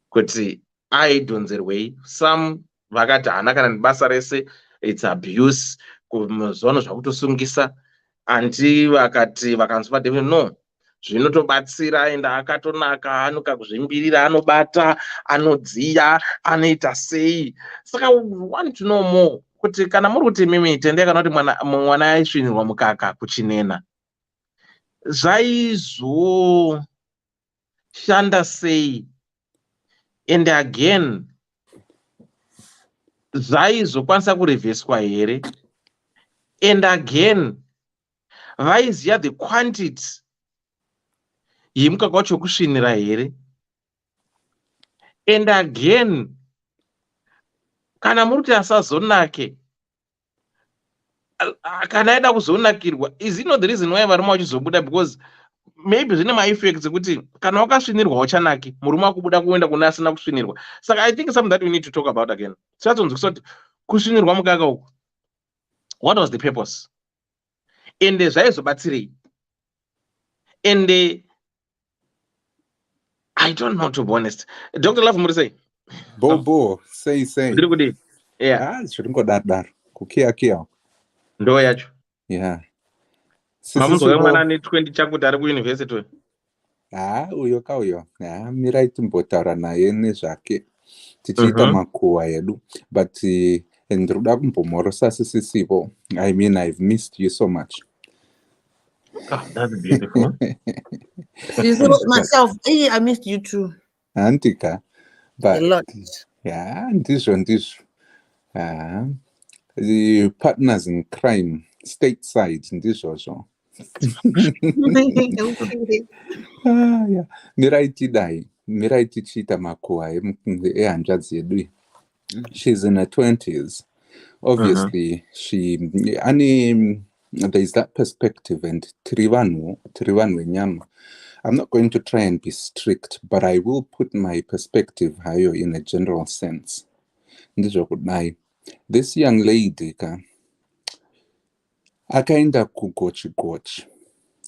kuti aidhonzerwei some vakati hana kana nebasa rese it's abuse kuzono zvakutosungisa anti vakati vakanzwa David no zvinotobatsira enda akatonaka anoka kuzvimbirira anobata anodziya anoita sei. Saka we want to know more kuti kana muri kuti mimi tende kana kuti mwana aisvinirwa mukaka kuchinena zvaizoshanda sei and again zvaizokwanisa kurevheswa here and again vaiziva the quantity yemukaka wacho kusvinira here and again kana muri kuti asazonake kana aida kuzonakirwa is it not the reason why varume vachizobuda because maybe zvine maeffects ekuti kana wakasvinirwa uchanaki murume akubuda kuenda kuna asina kusvinirwa. Saka I think something that we need to talk about again. Satonzwa kuti kusvinirwa mukaka uku what was the purpose and zvaizobatsirei and I don't know, to be honest. Dr. Love muri sei? Bobo sei ndiri kudi yeah zviri ngodadaro kukiya ndo yacho yeah mamuzo mwana ne 20 chakuti ari kuuniversity uyo kauyo mirai timbotaura naye nezvake tichiita makuhwa edu, but ndiri kuda kumbomhorosa sisipo. I mean, I've missed you so much. Oh, that's beautiful. Myself, I missed you too. Antika, A but lot. yeah, ndizvo. The partners in crime, stateside, ndizvozvo. Yeah. Mirai tichiita makuhwa ehanzvadzi yedu. She's in her 20s. Obviously, there's that perspective, and tiri vanhu venyama. I'm not going to try and be strict, but I will put my perspective hayo in a general sense. Ndizvokudai. This young lady akaenda kugochi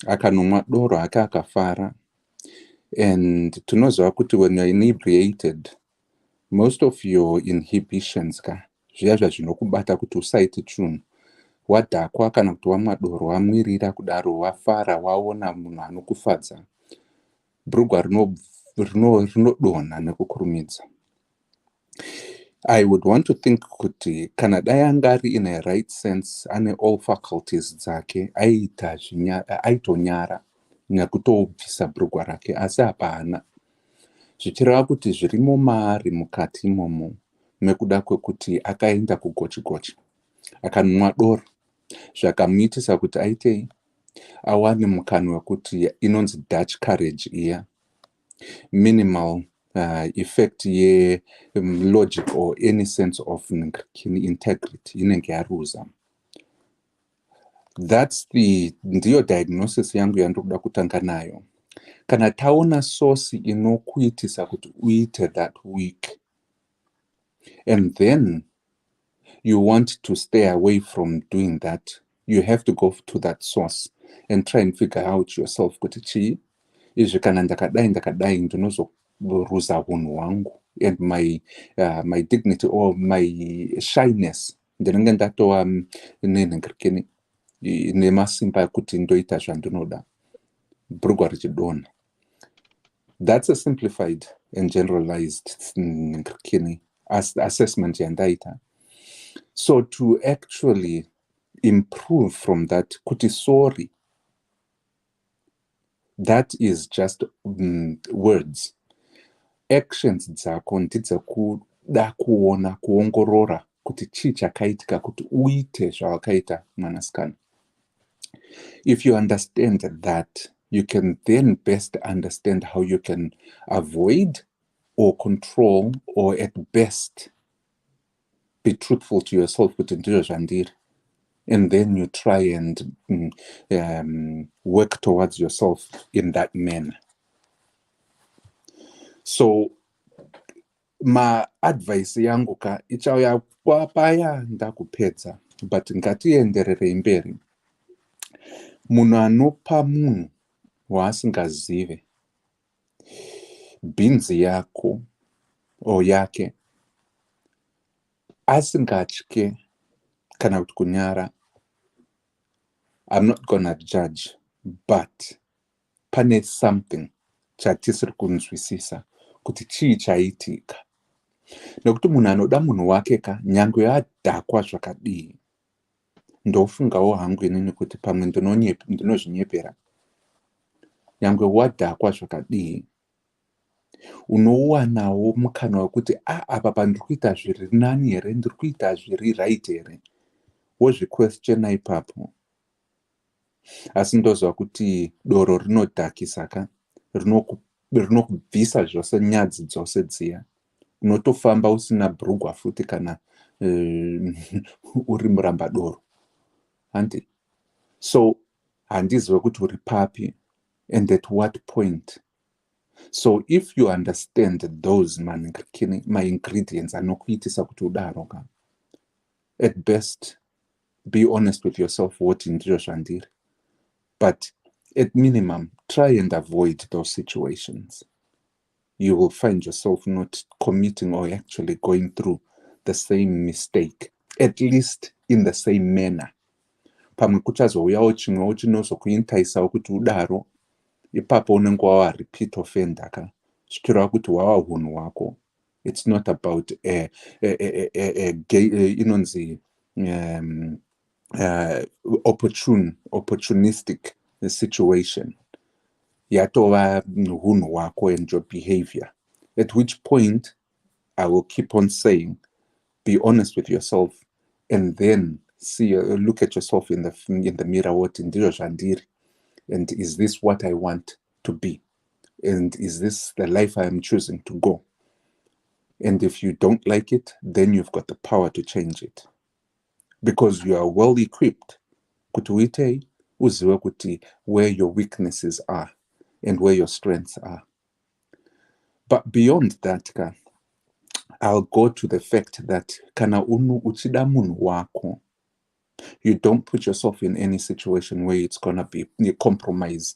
akanomwa doro akafara, and tinoziva kuti when you're inebriated, most of your inhibitions zviya zvinokubata kuti usaite chinhu, wadhakwa kana kuti wamwa doro, wamwirira kudaro, wafara, waona munhu anokufadza, bhurugwa rinodonha nekukurumidza. I would want to think kuti kana dai anga ari in a right sense, ane all faculties dzake, aitonyara nekutobvisa bhurugwa rake, asi hapana. Zvichireva kuti zvirimo maari mukati imomo, mekuda kwekuti akaenda kugochi akanwa doro, zvakamuitisa kuti aitei, awane mukana wekuti inonzi Dutch courage iya, minimal effect ye logic or any sense of integrity inenge yaruza. That's ndiyo diagnosis yangu yandokuda kutanga nayo. Kana taona source inokuitisa kuti uite that week, and then you want to stay away from doing that, you have to go to that source and try and figure out yourself kuti chii izvi kana ndakadai ndinozoruza unhu hwangu and my dignity or my shyness, ndinenge ndatova nenhengekeni nemasimba ekuti ndoita zvandinoda, bhurugwa richidonha. That's a simplified and generalized assessment yandaita. So to actually improve from that, kuti sorry, that is just words. Actions dzako ndidzokuda kuona, kuongorora kuti chii chakaitika kuti uite zvawakaita mwanasikana. If you understand that, you can then best understand how you can avoid or control, or at best be truthful to yourself kuti ndizvo zvandiri, and then you try and work towards yourself in that manner. So ma advice yangu ichauya paya ndakupedza, but ngatienderere imberi. Munhu anopa munhu waasingazive bhinzi yako o yake, asingatye kana kuti kunyara, I'm not gonna judge, but pane something chatisiri kunzwisisa kuti chii chaitika. Nekuti munhu anoda munhu wake nyange yadhakwa zvakadii, ndofungawo hangu inini kuti pamwe ndinozvinyepera. Nyange wadhakwa zvakadii, unowanawo mukana wekuti apa pandiri kuita zviri nani here, ndiri kuita zviri right here, wozviquestiona ipapo. Asi ndozwa kuti doro rinodhakisa, rinokubvisa zvose nyadzi dzose dziya. Unotofamba usina bhurugwa futi kana uri muramba doro. Handi? So handizive kuti uri papi, and at what point. So if you understand those my ingredients anokuitisa kuti udaro, at best be honest with yourself what ndizvo zvandiri. But at minimum, try and avoid those situations. You will find yourself not committing or actually going through the same mistake, at least in the same manner. Pamwe kuchazouyawo chimwewo chinozokuintaisawo kuti udaro, ipapo unenge wava repeat offender, zvichireva kuti wava hunhu hwako. It's not about a gay, opportunistic situation. Yatova hunhu wako and your behavior. At which point, I will keep on saying, be honest with yourself, and then see, look at yourself in the mirror. What in Jandiri, and is this what I want to be? And is this the life I am choosing to go? And if you don't like it, then you've got the power to change it, because you are well equipped. Kuti uziwe kuti where your weaknesses are and where your strengths are. But beyond that, I'll go to the fact that kana unu uchida munhu wako, you don't put yourself in any situation where it's gonna be a compromise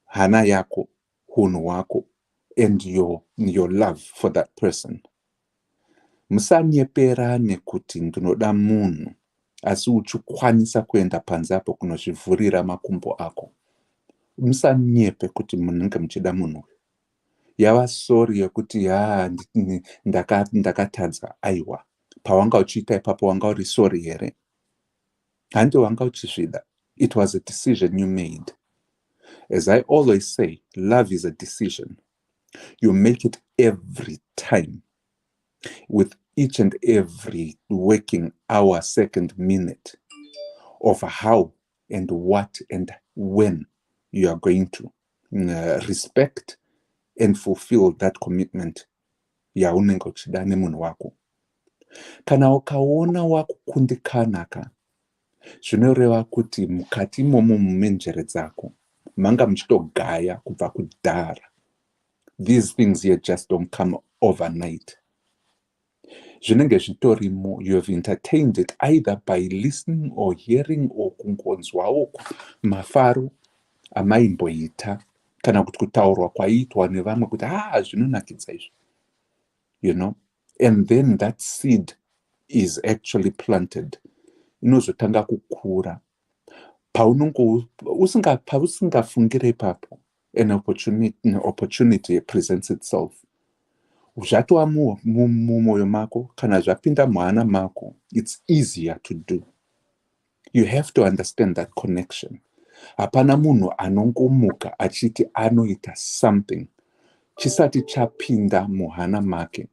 hana yako, hunu wako, and your love for that person. Musanyeperane kuti ndinoda munhu asi uchikwanisa kuenda panze apo kunozvivhurira makumbo ako. Musanyepe kuti munenge muchida munhu. Yava sori yekuti ndakatadza. Aiwa, pawanga uchiita ipapo wanga uri sori here? Handi wanga uchisvida. It was a decision you made. As I always say, love is a decision. You make it every time, with each and every waking hour, second, minute of how and what and when you are going to respect and fulfill that commitment yaunenge uchida nemunhu wako. Kana ukaona wakukundikanaka, zvinoreva kuti mukati imomo mumenjere dzako manga muchitogaya kubva kudhara. These things here just don't come overnight. Zvinenge zvitorimo, you have entertained it either by listening or hearing or kungonzwawo mafaro amaimboita kana kuti kutaurwa kwaitwa nevamwe kuti zvinonakidza izvi. You know, and then that seed is actually planted. Inozotanga kukura. Paunongo usingafungire ipapo, an opportunity presents itself. Zvatova mumoyo mako kana zvapinda muhana mako, it's easier to do. You have to understand that connection. Hapana munhu anongomuka achiti anoita something chisati chapinda muhana make.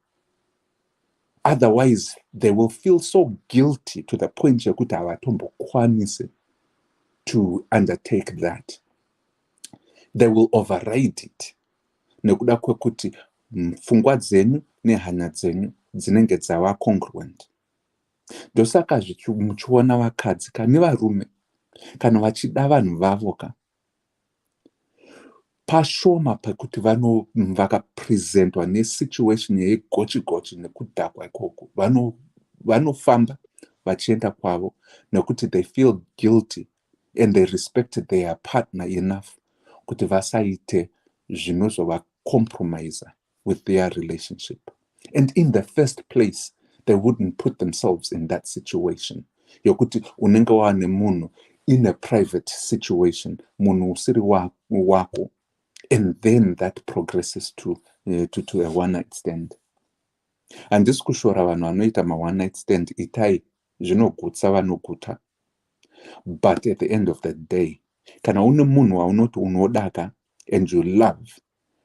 Otherwise, they will feel so guilty to the point yekuti havatombokwanise to undertake that. They will override it. Nekuda kwekuti pfungwa dzenyu nehanya dzenyu dzinenge dzava congruent. Ndosaka muchiona vakadzi kana varume kana vachida vanhu vavo pashoma pekuti vakapresentwa nesituation yegochi nekudhakwa ikoko, vanofamba vachienda kwavo nekuti they feel guilty and they respect their partner enough kuti vasaite zvinozova compromise with their relationship. And in the first place, they wouldn't put themselves in that situation. Yokuti unenge wane munhu in a private situation, munhu usiri wako, and then that progresses to a one-night stand. And this kushora vanhu vanoita ma-one-night stand itai zvinogutsa vanoguta. But at the end of the day, kana une munhu waunoti unodaka and you love,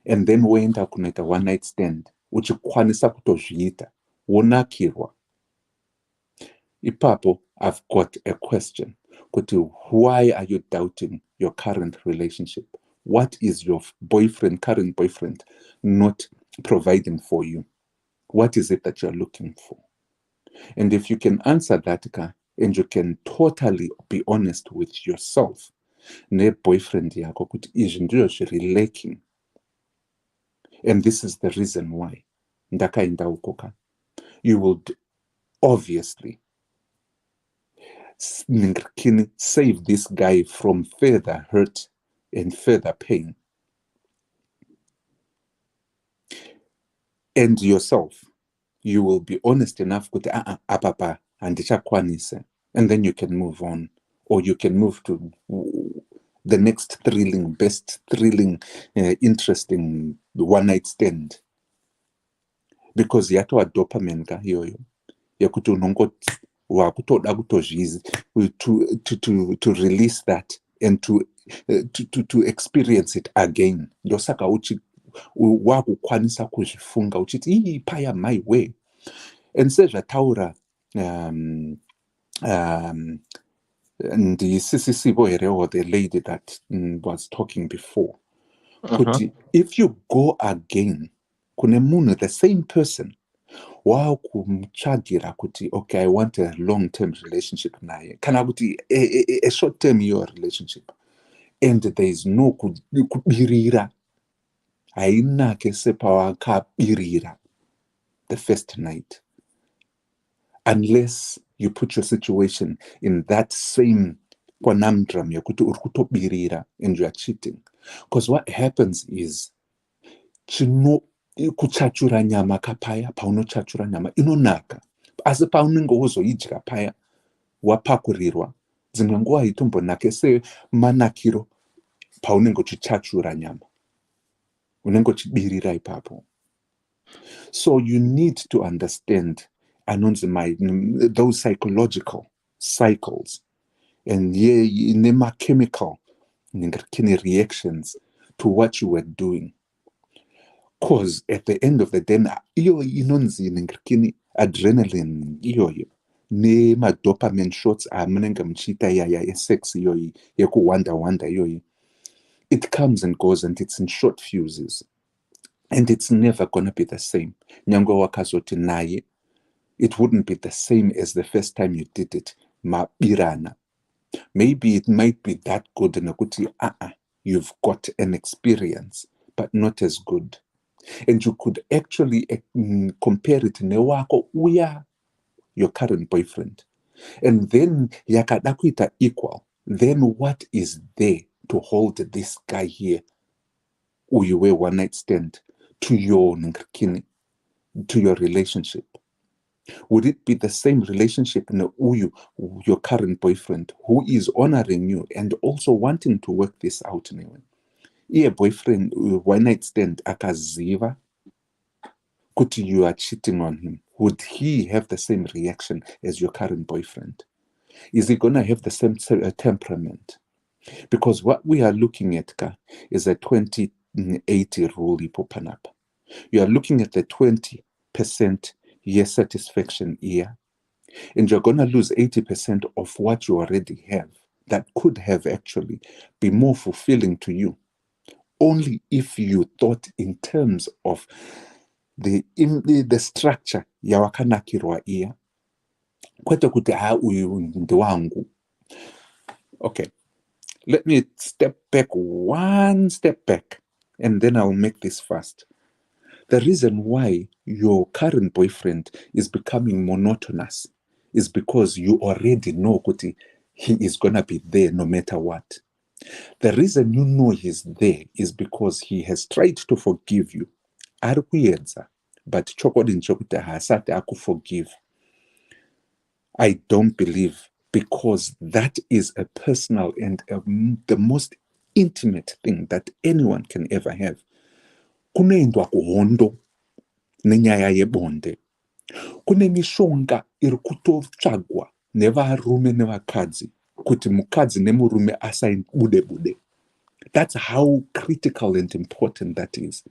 and then woenda kunoita one-night stand, uchikwanisa kutozviita, wonakirwa. Ipapo, I've got a question. Kuti, why are you doubting your current relationship? What is your current boyfriend, not providing for you? What is it that you're looking for? And if you can answer that, and you can totally be honest with yourself, ne boyfriend yako kuti izvi ndizvo zviri lacking, and this is the reason why ndakaenda ukoka, you will obviously save this guy from further hurt and further pain. And yourself, you will be honest enough kuti apapa handichakwanisa, and then you can move on, or you can move to the next best thrilling, interesting one-night stand. because yatova dopamine ka iyoyo yekuti unongoti wakutoda kutozvizi to release that and to experience it again. Ndosaka wakukwanisa kuzvifunga uchiti ii paya my way. And sezvataura ndisisisivo here, or the lady that was talking before, kuti if you go again kune munhu the same person wakumutsvagira kuti okay, I want a long-term relationship naye, kana kuti a short-term your relationship, and there is no kubirira, hainake sepawakabirira the first night, unless you put your situation in that same conundrum yekuti uri kutobirira and you are cheating. Because what happens is kuchachura nyama kapaya, paunochachura nyama inonaka, asi paunenge wozoidya paya wapakurirwa, dzimwe nguva haitombonake semanakiro paunenge uchichachura nyama, unenge uchibirira ipapo. So you need to understand those psychological cycles and chemical reactions to what you were doing. Because at the end of the day, adrenaline, nema dopamine shots, sex, wanda, it comes and goes, and it's in short fuses. And it's never going to be the same. Nyango wakazoti naye, it wouldn't be the same as the first time you did it. Mabirana. Maybe it might be that good, nakuti you've got an experience, but not as good. And you could actually compare it newako uya, your current boyfriend. And then yakadakuita equal. Then what is there to hold this guy here, who you were one night stand, to your relationship? Would it be the same relationship in your current boyfriend, who is honoring you and also wanting to work this out anyway? Your boyfriend, one night stand, akaziva, kuti you are cheating on him. Would he have the same reaction as your current boyfriend? Is he going to have the same temperament? Because what we are looking at is a 20-80 rule. You are looking at the 20% yes satisfaction here, and you're going to lose 80% of what you already have that could have actually been more fulfilling to you, only if you thought in terms of the structure yawakanakirwa here. Kwete kuti uyu ndiwangu. Okay, let me one step back, and then I'll make this fast. The reason why your current boyfriend is becoming monotonous is because you already know kuti he is going to be there no matter what. The reason you know he's there is because he has tried to forgive you. But chokodin chokuta hasate akuforgive. I don't believe, because that is a personal and the most intimate thing that anyone can ever have. Kuneindwa kuhondo nenyaya yebonde. Kune mishonga iri kutotsvagwa nevarume nevakadzi kuti mukadzi nemurume asabude. That's how critical and important that is.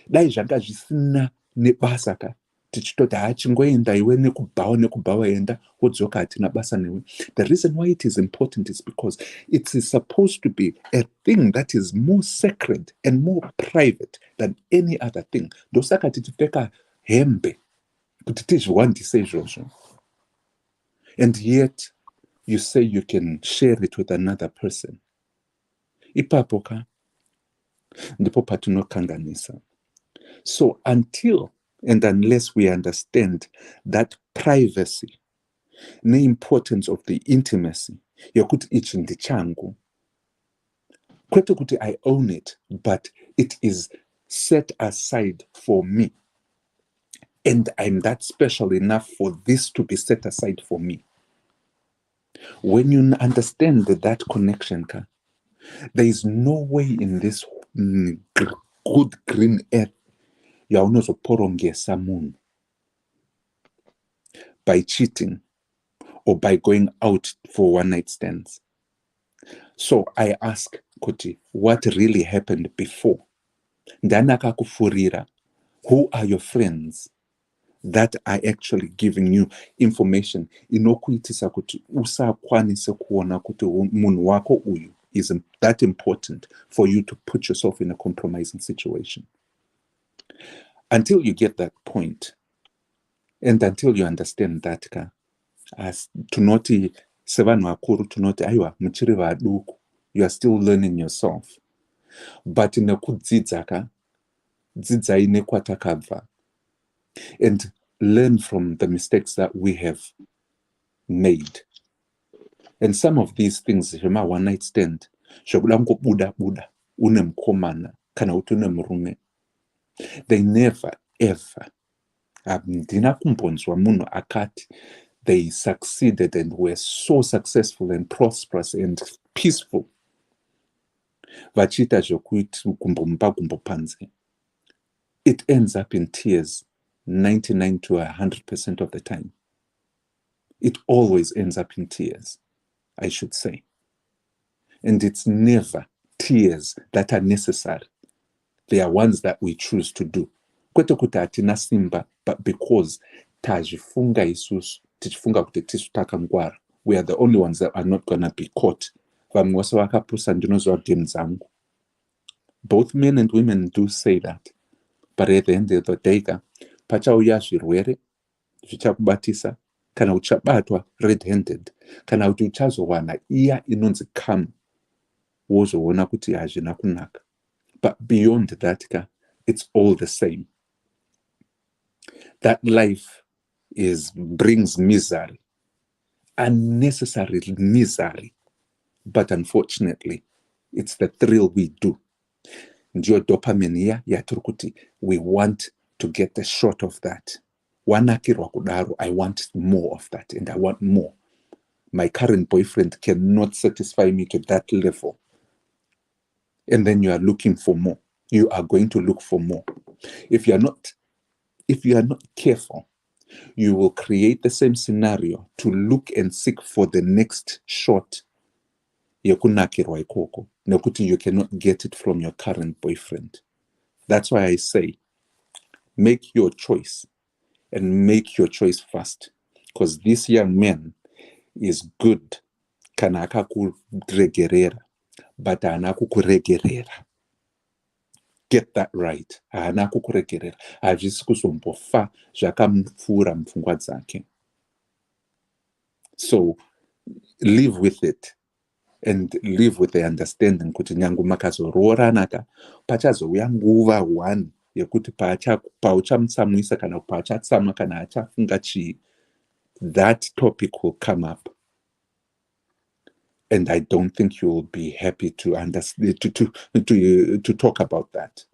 Dai zvanga zvisina nebasa ka tichitoti chingoenda iwe nekubhawa enda wodzoka hatina basa newe. The reason why it is important is because it is supposed to be a thing that is more sacred and more private than any other thing. Ndosaka tichipfeka hembe kuti tizviwandise izvozvo. And yet you say you can share it with another person. Ipapo ka ndipo patinokanganisa. So until and unless we understand that privacy, the importance of the intimacy, yokuti ichi ndichangu, kwete kuti I own it, but it is set aside for me. And I'm that special enough for this to be set aside for me. When you understand that connection, there is no way in this good green earth yaunozoporongesa munhu by cheating or by going out for one-night stands. So I ask kuti, what really happened before? Ndanaka kufurira. Who are your friends that are actually giving you information inokuitisa kuti usakwanise kuona kuti munhu wako uyu is that important for you to put yourself in a compromising situation. Until you get that point, and until you understand that, as tunoti sevanhu vakuru tunoti aiwa muchiri vaduku, you are still learning yourself. But nekudzidzaka, dzidzai nekwatakabva, and learn from the mistakes that we have made. And some of these things, zvema one night stand, zvokuda ngobuda buda une mukomana kana kuti une murume, they never ever, handina kumbonzwa munhu akati they succeeded and were so successful and prosperous and peaceful vachiita zvokuiti kumbomupa kumbopanze. It ends up in tears 99 to 100% of the time. It always ends up in tears, I should say. And it's never tears that are necessary. They are ones that we choose to do. Kwete kuti hatina simba, but because tajifunga isusu, tichifunga kuti tisu takangwara, we are the only ones that are not going to be caught. Vamwe wose vakapusa ndinozwa game dzangu. Both men and women do say that. But at the end of the day, pachauya zvirwere zvichakubatisa kana uchabatwa red-handed kana kuti uchazowana iya inonzi come wozoona kuti hazvina kunaka. But beyond that, it's all the same. That life brings misery, unnecessary misery. But unfortunately, it's the thrill we do. Ndiyo dopamine iya yatiri kuti we want to get a shot of that. Wanakirwa kudaro, I want more of that, and I want more. My current boyfriend cannot satisfy me to that level. And then you are looking for more. You are going to look for more. If you are not careful, you will create the same scenario to look and seek for the next shot. Yekunakirwa ikoko, nekuti you cannot get it from your current boyfriend. That's why I say, make your choice, and make your choice fast, because this young man is good. Kana akakuregerera, but anakukuregerera. Get that right. Anakukuregerera. Hazvisi kuzombofa zvakamupfuura mupfungwa dzake. So live with it. And live with the understanding kuti nyangu makazororanaka pachazouya nguva one yekuti pauchamutsamwisa kana pachatsamwa kana achafunga chii, that topic will come up, and I don't think you will be happy to understand to talk about that.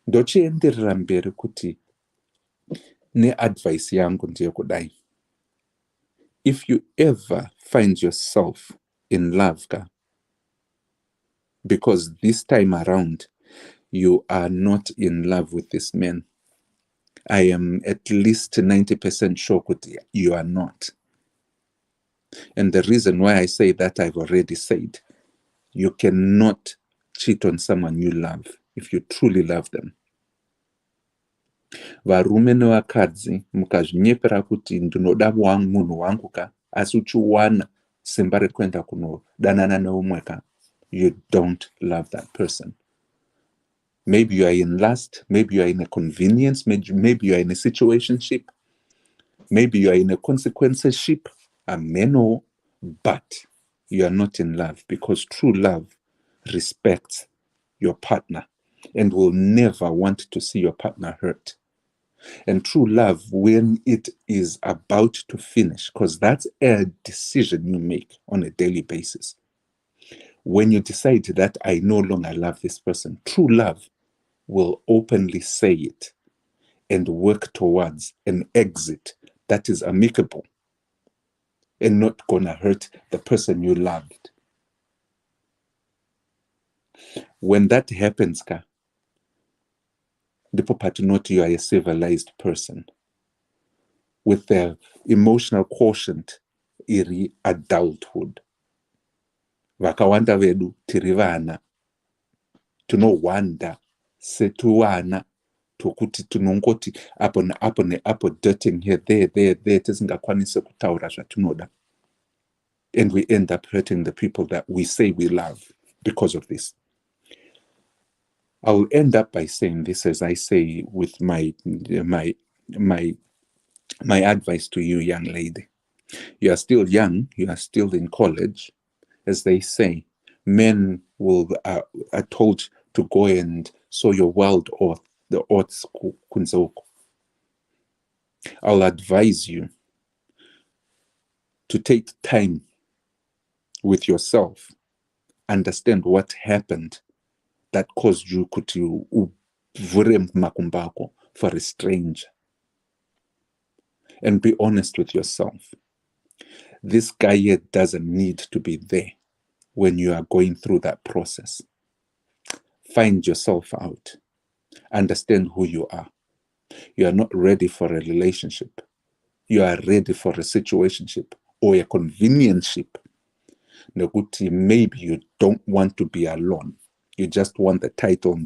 Ndochienderera mberi kuti neadvice yangu ndeyekudai, if you ever find yourself in love, because this time around you are not in love with this man, I am at least 90% sure that you are not. And the reason why I say that, I've already said. You cannot cheat on someone you love if you truly love them. Varume nevakadzi mukazvinyepera kuti ndinoda munhu wangu asi uchiwana simba rekuenda kunodanana neumwe, you don't love that person. Maybe you are in lust, maybe you are in a convenience, maybe you are in a situationship, maybe you are in a consequenceship, but you are not in love, because true love respects your partner and will never want to see your partner hurt. And true love, when it is about to finish, because that's a decision you make on a daily basis. When you decide that I no longer love this person, true love will openly say it and work towards an exit that is amicable and not gonna hurt the person you loved. When that happens, ndipo patinoti you are a civilized person. with their emotional quotient iri adulthood. Vakawanda vedu tiri vana, tinowanda setuwana tokuti tinongoti apo neapo neapo dirting here there tisingakwanise kutaura zvatinoda, and we end up hurting the people that we say we love because of this. I will end up by saying this, as I say with my advice to you, young lady. You are still young, you are still in college. As they say, men are told to go and sow your wild oats, the oats kunzoko. I'll advise you to take time with yourself, understand what happened that caused you to uvure makumbako for a stranger, and be honest with yourself. This guy here doesn't need to be there when you are going through that process. Find yourself out. Understand who you are. You are not ready for a relationship. You are ready for a situationship or a convenience-ship. Nokuti, maybe you don't want to be alone. You just want the title.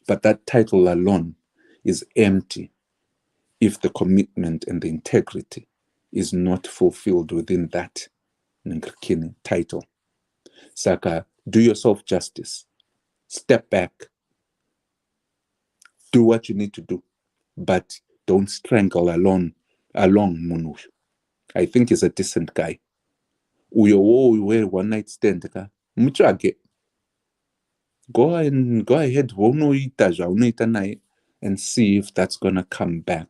But that title alone is empty if the commitment and the integrity is not fulfilled within that title. Saka, do yourself justice. Step back. Do what you need to do. But don't strangle along Munu. I think he's a decent guy. Uyo one night stand. Go ahead and see if that's gonna come back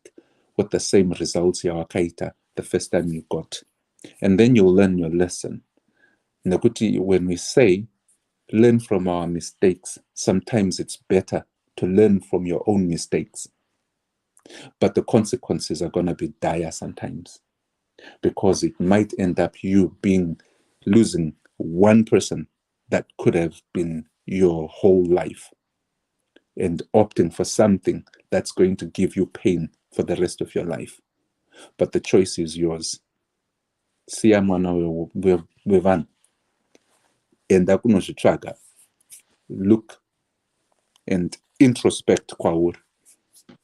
with the same results the first time you got. And then you'll learn your lesson. Nakuti, when we say learn from our mistakes, sometimes it's better to learn from your own mistakes. But the consequences are gonna be dire sometimes, because it might end up you losing one person that could have been your whole life, and opting for something that's going to give you pain for the rest of your life. But the choice is yours. Look and introspect kwaur,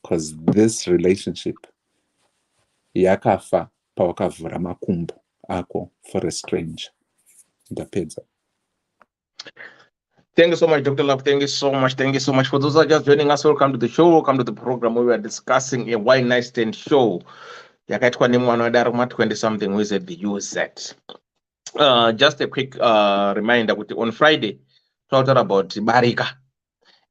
because this relationship yakafa pawakavhura makumbo ako for a stranger. Ndapedza. Thank you so much, Dr. Love. Thank you so much. Thank you so much. For those who are just joining us, welcome to the show. Welcome to the program where we are discussing a why night stand show. Yakaitwa ni mwana daruma 20 something who is at the UZ. Just a quick reminder, on Friday, talked about barika.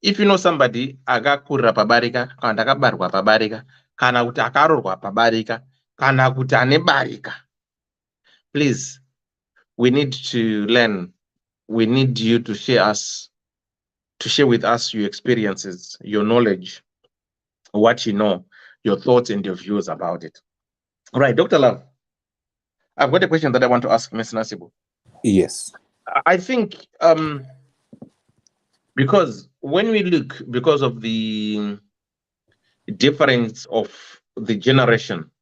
If you know somebody agakurira pabarika, kana akabarwa pabarika, kana kuti akarorwa pabarika, kana kuti ane barika, please, we need to learn. We need you to share with us your experiences, your knowledge, what you know, your thoughts and your views about it. All right, Dr. Love, I've got a question that I want to ask Ms. Nasibu. Yes. I think because when we look, because of the difference of the generation,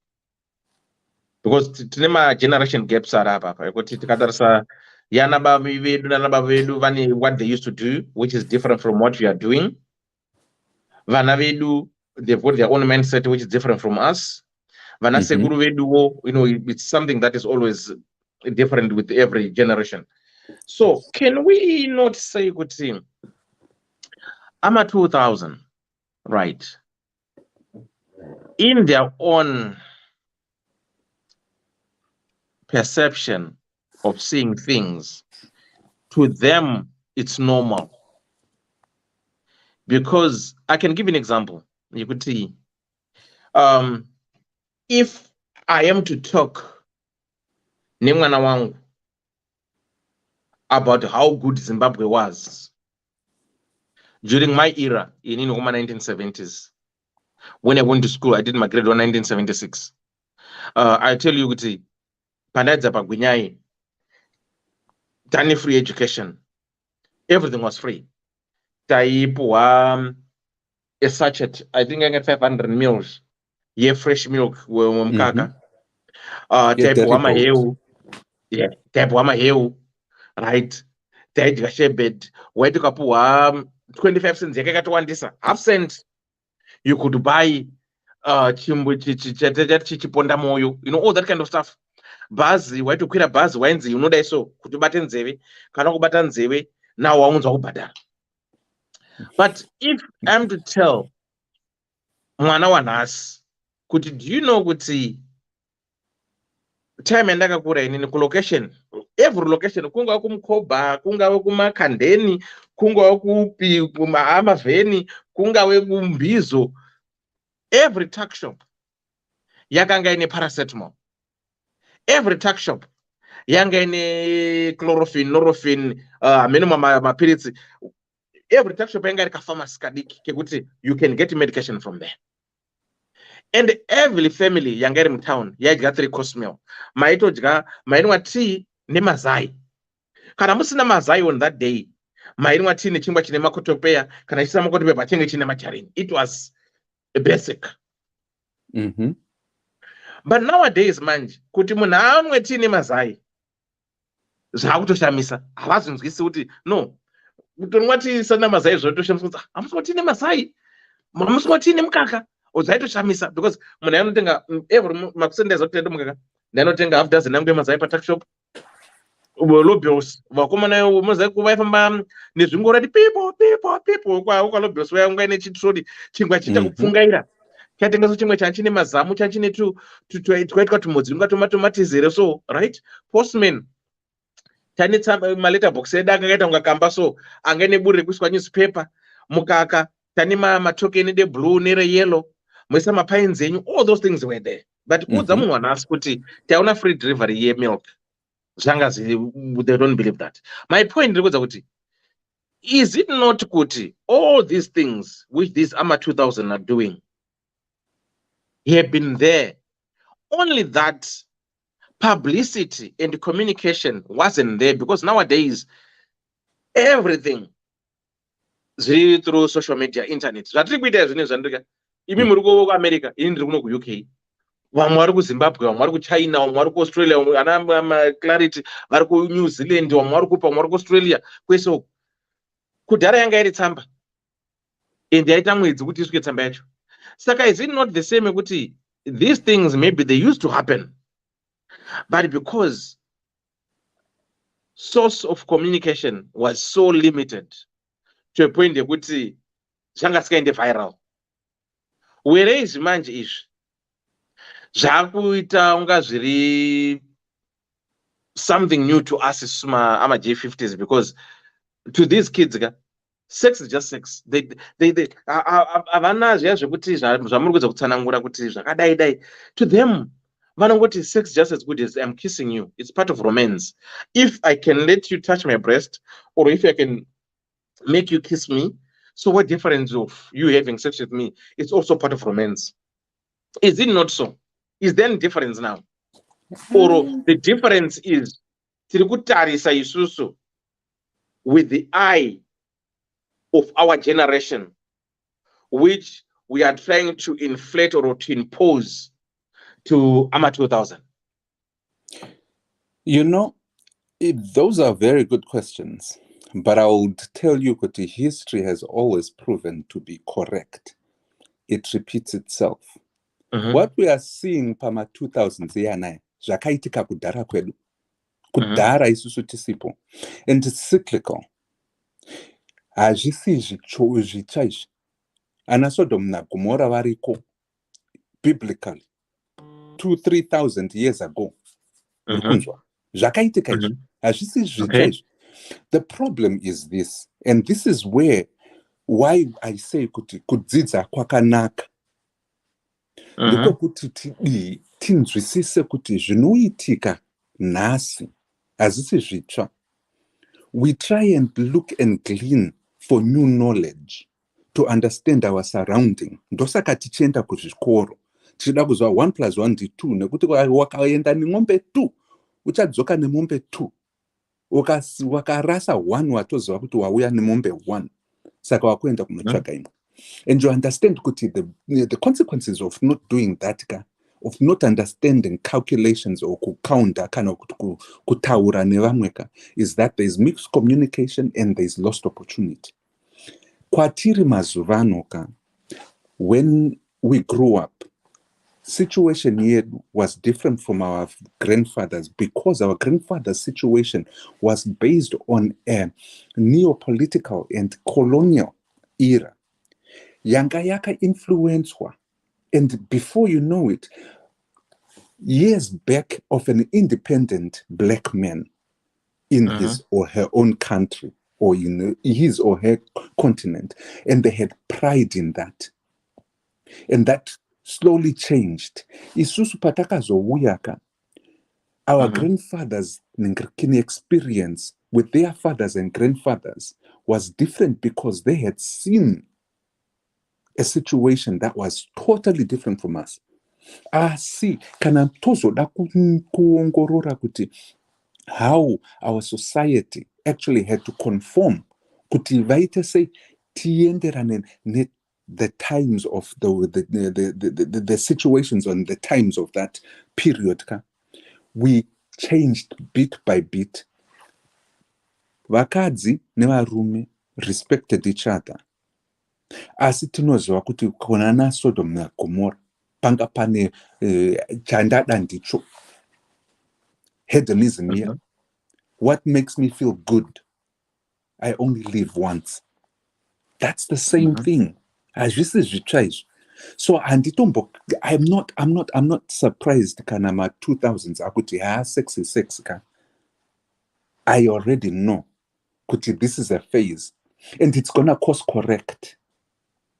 because tinema generation gaps are up, what they used to do, which is different from what we are doing. Vana vedu, they've got their own mindset, which is different from us. Vana seguru vedu, it's something that is always different with every generation. So can we not say, good thing, I'm at 2000, right? In their own perception of seeing things, to them, it's normal. Because I can give you an example. You could see, if I am to talk about how good Zimbabwe was during my era in 1970s, when I went to school, I did my grade 1 1976. I tell you, free education, everything was free. a sachet. I think I get 500 mils. Yeah, fresh milk. Mkaka. Type wama heu. Yeah, type wama heu. Right. Type gashebed. Wait to kapu 25 cents. Yaka katwandisa. Half cent. You could buy chimbu chichiponda moyo. You know, all that kind of stuff. Bazi, wait to quit a buzz wenzi. You know that so. Kutubata nzeve. Kanoko bata nzeve. Now waunza ubada. But if I'm to tell mwana wanhasi kuti do you know kuti time yandakakura inini kulocation, every location, kungava kumukobha, kungava kumakandeni, kungava kupi kumahamavheni, kungava kumbizo, every tuck shop yakanga ine paracetamol, every tuck shop yanga ine chlorophene, norphine, minimum mapiritsi, every tuck shop yanga ine kafamasi kadiki kekuti you can get medication from there. And every family yanga iri mutown yaidya 3-course meal. Maitodya mainwa tea nemazai. Kana musina mazai on that day, mainwa tea nechingwa chine makotopeya, kana chisina makotopeya pachinge chine macharini. It was a basic. But nowadays manje kuti munhu amwe tea nemazai zvakutoshamisa. Havazvinzwisi kuti no, kutonwa tea sana mazai zvotoshamisa kuti hamuswa tea nemazai, hamuswa tea nemukaka. Shamisa, because when I don't think every Maxendes or Tedumaka, then I think half dozen number mazai tuck shop. Lobios, Wakumana Mosaic away from Nizungo already people, Lobios, where I'm going to Chitsodi, Chingachita Fungaira. Catting us Chimachini Mazamu Chachini to quite to Mozunga to so, right? Postman. Tanita Maleta box said Daga Cambaso, Anganeburi newspaper, Mukaka, Tanima Matoke in the blue near a yellow. All those things were there. But someone asked kuti tauna free delivery ye milk. Zangas they don't believe that. My point was kuti, is it not kuti all these things which these AMA 2000 are doing have been there, only that publicity and communication wasn't there, because nowadays everything is through social media, internet. Imi muri ku America, ini ndiri kuno ku UK. Vamwe vari ku Zimbabwe, vamwe vari ku China, vamwe vari ku Australia, ana Clarity vari ku New Zealand, vamwe vari kupa, vamwe vari ku Australia. Kwese uku kudhara yanga iri tsamba ende yaita mwedzi kuti isvike tsamba yacho. Saka is it not the same kuti these things maybe they used to happen, but because source of communication was so limited to a point yekuti zvanga sikaende viral. Whereas manje izvi zvakuita unga zviri something new to us ama J50s, because to these kids sex is just sex. They havana zviya zvekuti zvamuri kuedza kutsanangura kuti zvakadai dai. To them vanongoti sex just as good as I'm kissing you. It's part of romance. If I can let you touch my breast, or if I can make you kiss me, so what difference of you having sex with me? It's also part of romance. Is it not so? Is there any difference now? Or the difference is tirikutarisa isusu with the eye of our generation, which we are trying to inflate or to impose to AMA 2000? You know, those are very good questions. But I would tell you that history has always proven to be correct. It repeats itself. What we are seeing pama 2000s yana zvakaitika kudhara kwedu. Kudhara isusu tisipo. And it's cyclical. Hazvisi zvitsva izvi. Ana Sodom naGomora variko biblically 2,000-3,000 years ago. Zvakaitika izvi. Hazvisi zvitsva izvi. The problem is this, and this is why I say kuti kudzidza kwakanaka. Ndiko kuti tinzwisise kuti zvinoitika nhasi hazvisi zvitsva. We try and look and glean for new knowledge to understand our surrounding. Ndosaka tichienda kuzvikoro tichida kuzwa 1 + 1 = 2, nekuti wakaenda nemombe 2 uchadzoka nemombe 2. Wakarasa 1 watoziva kuti wauya nemombe 1. Saka wakuenda kunotsvaga imwe. And you understand the consequences of not doing that, of not understanding calculations or counter kind of kutaura nevamweka, is that there's mixed communication and there's lost opportunity. Kwatiri mazuvano, when we grew up, situation here was different from our grandfathers because our grandfather's situation was based on a neo-political and colonial era. Yanga yaka influenced, and before you know it, years back of an independent black man in his or her own country or in his or her continent, and they had pride in that. And that slowly changed. Isusu patakazo wuyaka. Our grandfathers' experience with their fathers and grandfathers was different because they had seen a situation that was totally different from us. See, kana tozoda kuongorora kuti how our society actually had to conform kuti vaite say tienderane ne the times of the situations and the times of that period. We changed bit by bit. Vakadzi nevarume respected each other. Asi tinoziva kuti konana Sodom na Gomorrah panga pane chandada ndicho hedonism here. What makes me feel good? I only live once. That's the same thing. As this is retries. So anditombo, I'm not surprised kanama 2000s akuti sex is sex ka. I already know kuti this is a phase and it's gonna course correct.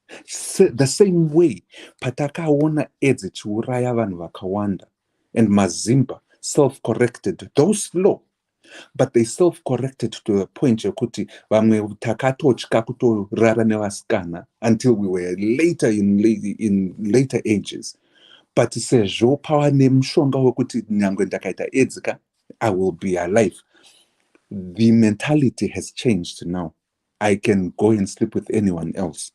The same way pataka wona edzi chiuraya vanhu vakawanda and Mazimba self-corrected, though slow, but they self-corrected to the point yekuti vamwe takatotya kutorara nevasikana until we were later in later ages. But sezvo pava nemushonga wekuti nyangwe ndakaita AIDS I will be alive. The mentality has changed now. I can go and sleep with anyone else.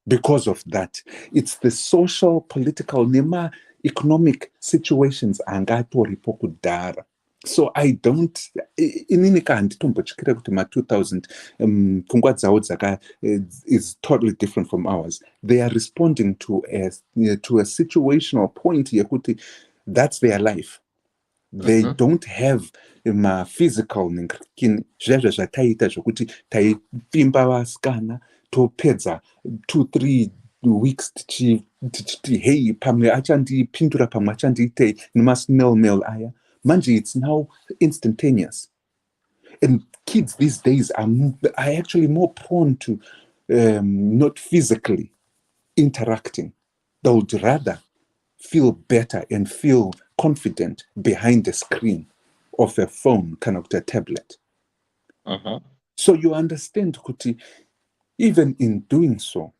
Because of that, it's the social, political, nema economic situations angatoripo kudhara. So I don't, inini kanditombochikira kuti ma 2000 pfungwa dzavo dzaka is totally different from ours. They are responding to a situational point yekuti that's their life. They don't have ma physical kin zvazvo zvataita zvokuti taipimba vasikana topedza 2-3 weeks tichiti hey pamwe achandipindura pamwe achandiitei nemasnail mail aya. Manje, it's now instantaneous. And kids these days are actually more prone to not physically interacting. They would rather feel better and feel confident behind the screen of a phone, kind of a tablet. So you understand, Kuti, even in doing so,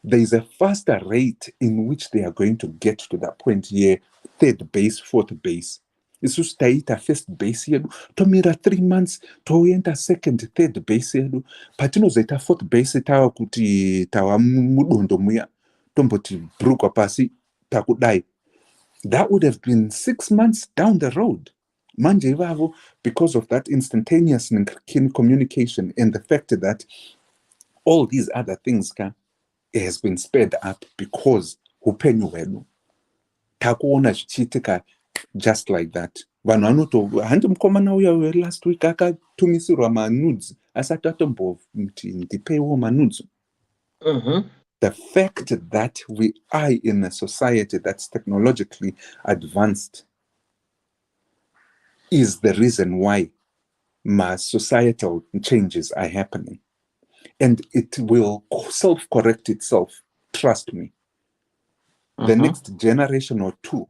there is a faster rate in which they are going to get to that point here, third base, fourth base. Isusu taita first base yedu, tomira 3 months, toenda second, third base yedu, patinozoita fourth base tawa kuti tawa mudondo muya, tomboti brukwa pasi, takudai. That would have been 6 months down the road. Manje ivavo, because of that instantaneous communication and the fact that all these other things has been sped up because upenyu hwedu takuona zvichiitika just like that. Vanhu vanoto handi mukomana uya last week akatumisirwa manudes asati atomboti ndipeiwo manudes. The fact that we are in a society that's technologically advanced is the reason why my societal changes are happening. And it will self-correct itself. Trust me. The next generation or two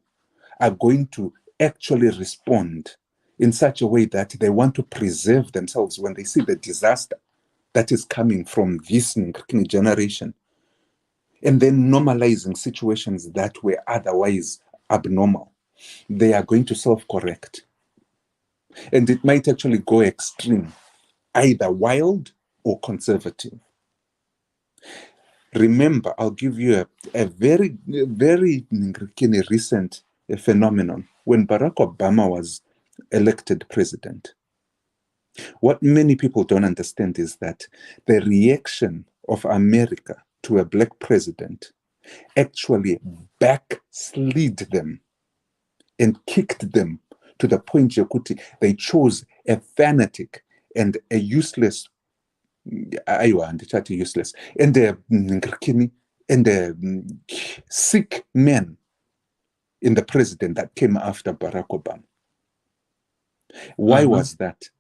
are going to actually respond in such a way that they want to preserve themselves when they see the disaster that is coming from this generation. And then normalizing situations that were otherwise abnormal. They are going to self-correct. And it might actually go extreme, either wild or conservative. Remember, I'll give you a very, very recent phenomenon. When Barack Obama was elected president, what many people don't understand is that the reaction of America to a black president actually backslid them and kicked them to the point Jakuti they chose a fanatic and a useless useless and a sick man in the president that came after Barack Obama. Why was that?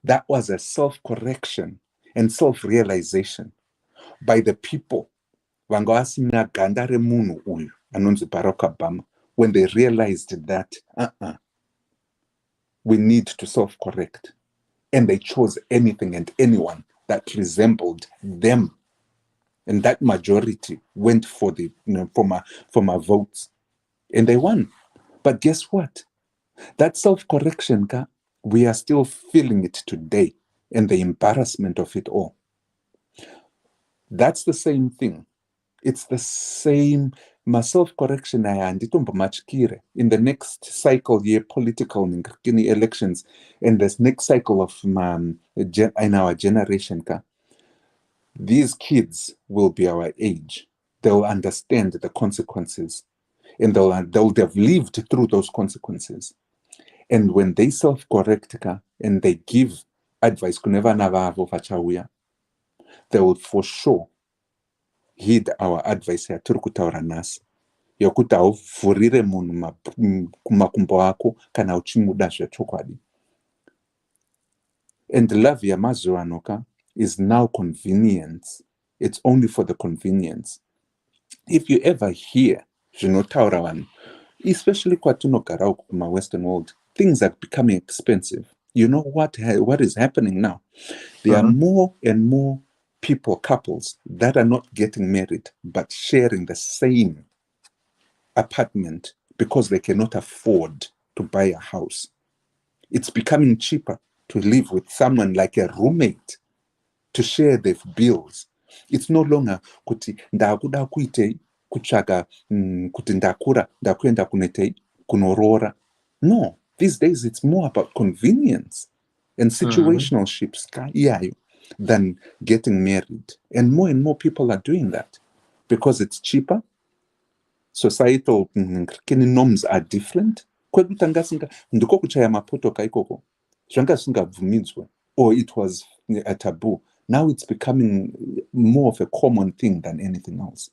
That was a self-correction and self-realization by the people when they realized that we need to self-correct, and they chose anything and anyone that resembled them, and that majority went for the for my votes, and they won. But guess what? That self-correction, we are still feeling it today, and the embarrassment of it all. That's the same thing. It's the same. My self-correction in the next cycle year political elections, and this next cycle of in our generation, these kids will be our age. They'll understand the consequences, and they'll have lived through those consequences. And when they self-correct and they give advice, they will for sure heed our advice here turikutaura nhasi yokuti hauvhurire munhu kumakumbo ako kana uchimuda zvechokwadi. And love yamazuva ano is now convenience. It's only for the convenience. If you ever hear zvinotaura vanhu, especially kwatinogara uku kuma Western world, things are becoming expensive. You know what is happening now? There are more and more people, couples, that are not getting married but sharing the same apartment because they cannot afford to buy a house. It's becoming cheaper to live with someone like a roommate, to share their bills. It's no longer kuti ndakuda kuite kutsvaga kuti ndakura ndakuenda kunetei kunorora. No, these days it's more about convenience and situationships than getting married. And more people are doing that because it's cheaper. Societal norms are different. Or it was a taboo. Now it's becoming more of a common thing than anything else.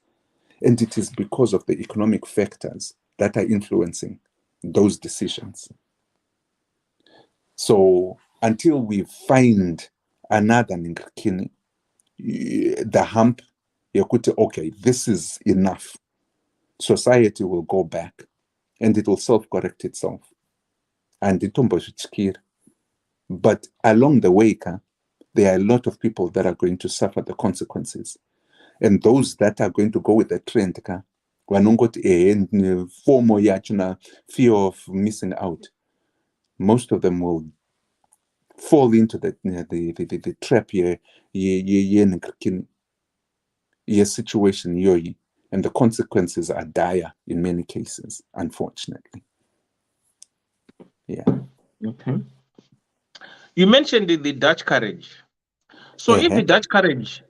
And it is because of the economic factors that are influencing those decisions. So until we find another the hump, okay, this is enough, society will go back and it will self-correct itself. And but along the way, there are a lot of people that are going to suffer the consequences. And those that are going to go with the trend, fear of missing out, most of them will fall into the trap situation, and the consequences are dire in many cases, unfortunately. Yeah. Okay. You mentioned the Dutch courage. So if the Dutch courage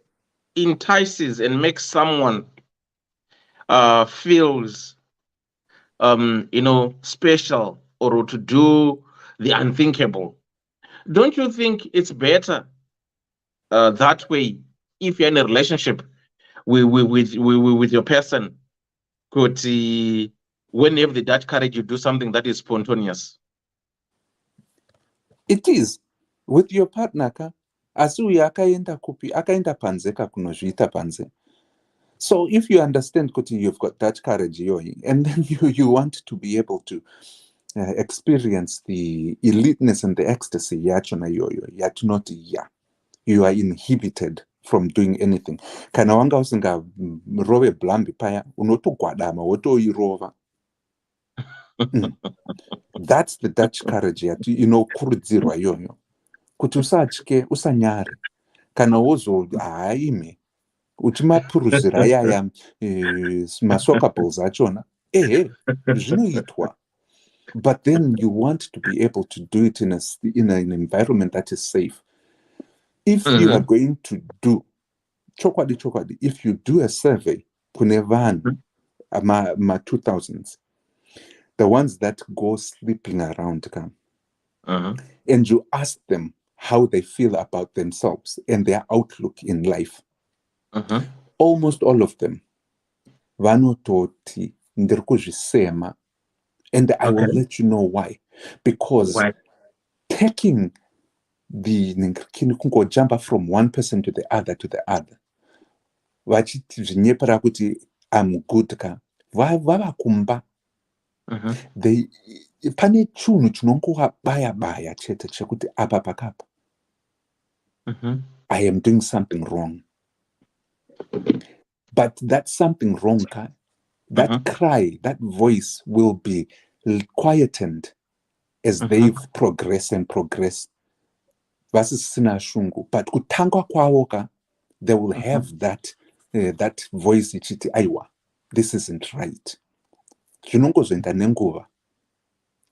entices and makes someone feels special, or to do the unthinkable, don't you think it's better that way? If you're in a relationship with your person, when you have the Dutch courage, you do something that is spontaneous. It is with your partner. Akaenda panze kunozviita panze. So if you understand kuti you've got Dutch courage, and then you want to be able to experience the eliteness and the ecstasy, you are inhibited from doing anything. Kana wanga usinga rove blambi paya, unotogwadama wotoirova. That's the Dutch courage, kurudzirwa yoyo. Kuti usatye, usanyare. Kana wozo haime. uchimapuruzira yaya masoccer balls achona zvinoitwa. But then you want to be able to do it in an environment that is safe. If you are going to do chokwadi, if you do a survey kunevan ma 2000s, the ones that go sleeping around and you ask them how they feel about themselves and their outlook in life, almost all of them vanototi ndiri kuzvisema. And I will let you know why. Because taking the jump from one person to the other vachiti zvinyepera kuti I'm good ka vavakumba. They pane chinhu chinongovabaya chete chekuti apa pakapa I am doing something wrong. But that something wrong ka, that cry, that voice will be quietened as they progress. Vasisina shungu. But kutangwa kwawoka, they will have that voice ichiti aiwa. This isn't right. Chinongozvenda nenguva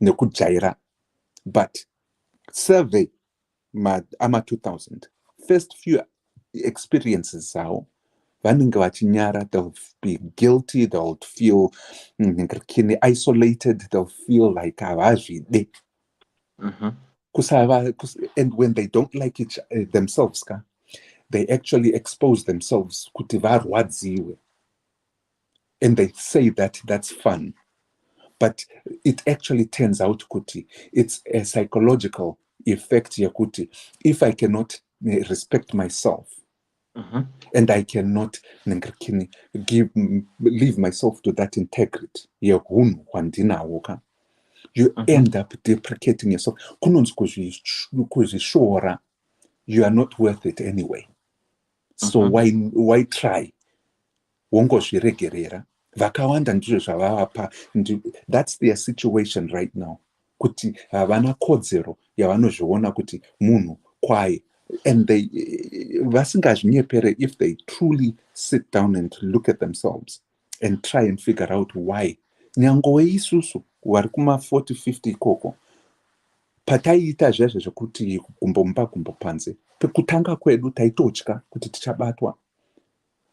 nekujaira. But survey ama 2000 first few experiences zao vanenge vachinyara, they'll be guilty, they'll feel isolated, they'll feel like avazvide. And when they don't like themselves, they actually expose themselves kuti varwadziwe. And they say that that's fun. But it actually turns out kuti it's a psychological effect yakuti if I cannot respect myself and I cannot leave myself to that integrity, you end up deprecating yourself. You are not worth it anyway. So why try? That's their situation right now. Kuti havana kodzero yavanozviona kuti munhu kwai. And they if they truly sit down and look at themselves and try and figure out why. Nyangowe isusu vari kuma 40-50 ikoko pataiita zvezvo zvekuti kumbomba kumbopanze pekutanga kwedu taitotya kuti tichabatwa.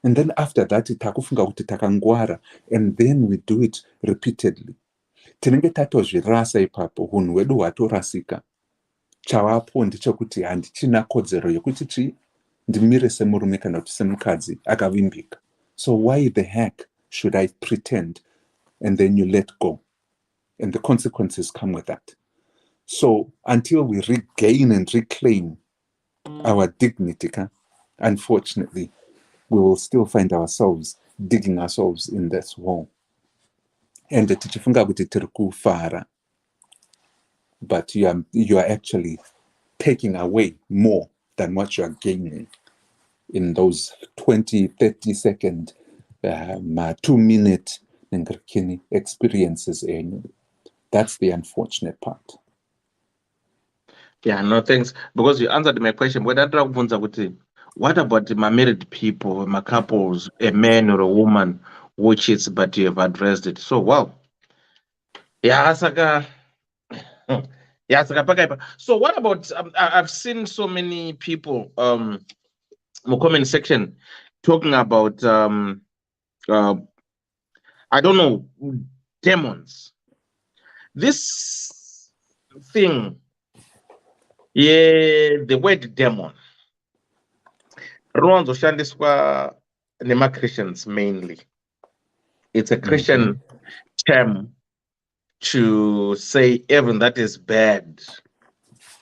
And then after that takufunga kuti takangwara, and then we do it repeatedly. Tinenge tatozvirasa ipapo, hunhu hwedu hwatorasika. Chavapo ndechekuti handichina kodzero yekuti ndimire semurume kana kuti semukadzi akavimbika. So why the heck should I pretend? And then you let go. And the consequences come with that. So until we regain and reclaim our dignity, unfortunately, we will still find ourselves digging ourselves in this hole. And tichifunga kuti tiri kufara. But you are actually taking away more than what you are gaining in those 20-30 second 2-minute experiences. That's the unfortunate part. Yeah, no thanks, because you answered my question. What about my married people, my couples, a man or a woman, which is, but you have addressed it so well. Yeah, Asaka. Yeah, so what about I've seen so many people in the comment section talking about I don't know, demons. This thing, the word demon, Ronzo Shandiswa Nema Christians mainly. It's a Christian term to say everything that is bad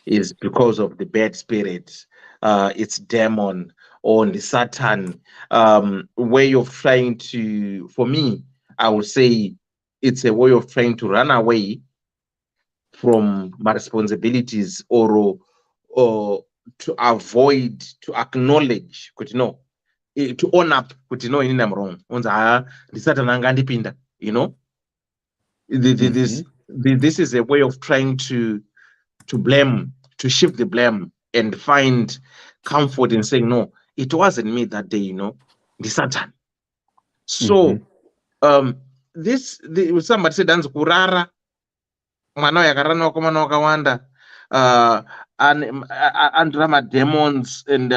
is because of the bad spirit. It's demon or the Satan way of trying to, for me, I would say it's a way of trying to run away from my responsibilities or to avoid, to acknowledge, to own up, in I'm wrong. The Satan, this is a way of trying to blame, to shift the blame and find comfort in saying, no, it wasn't me that day, Satan. So somebody said danzi kurara mwana yakarana wakomana wakawanda andrama demons, and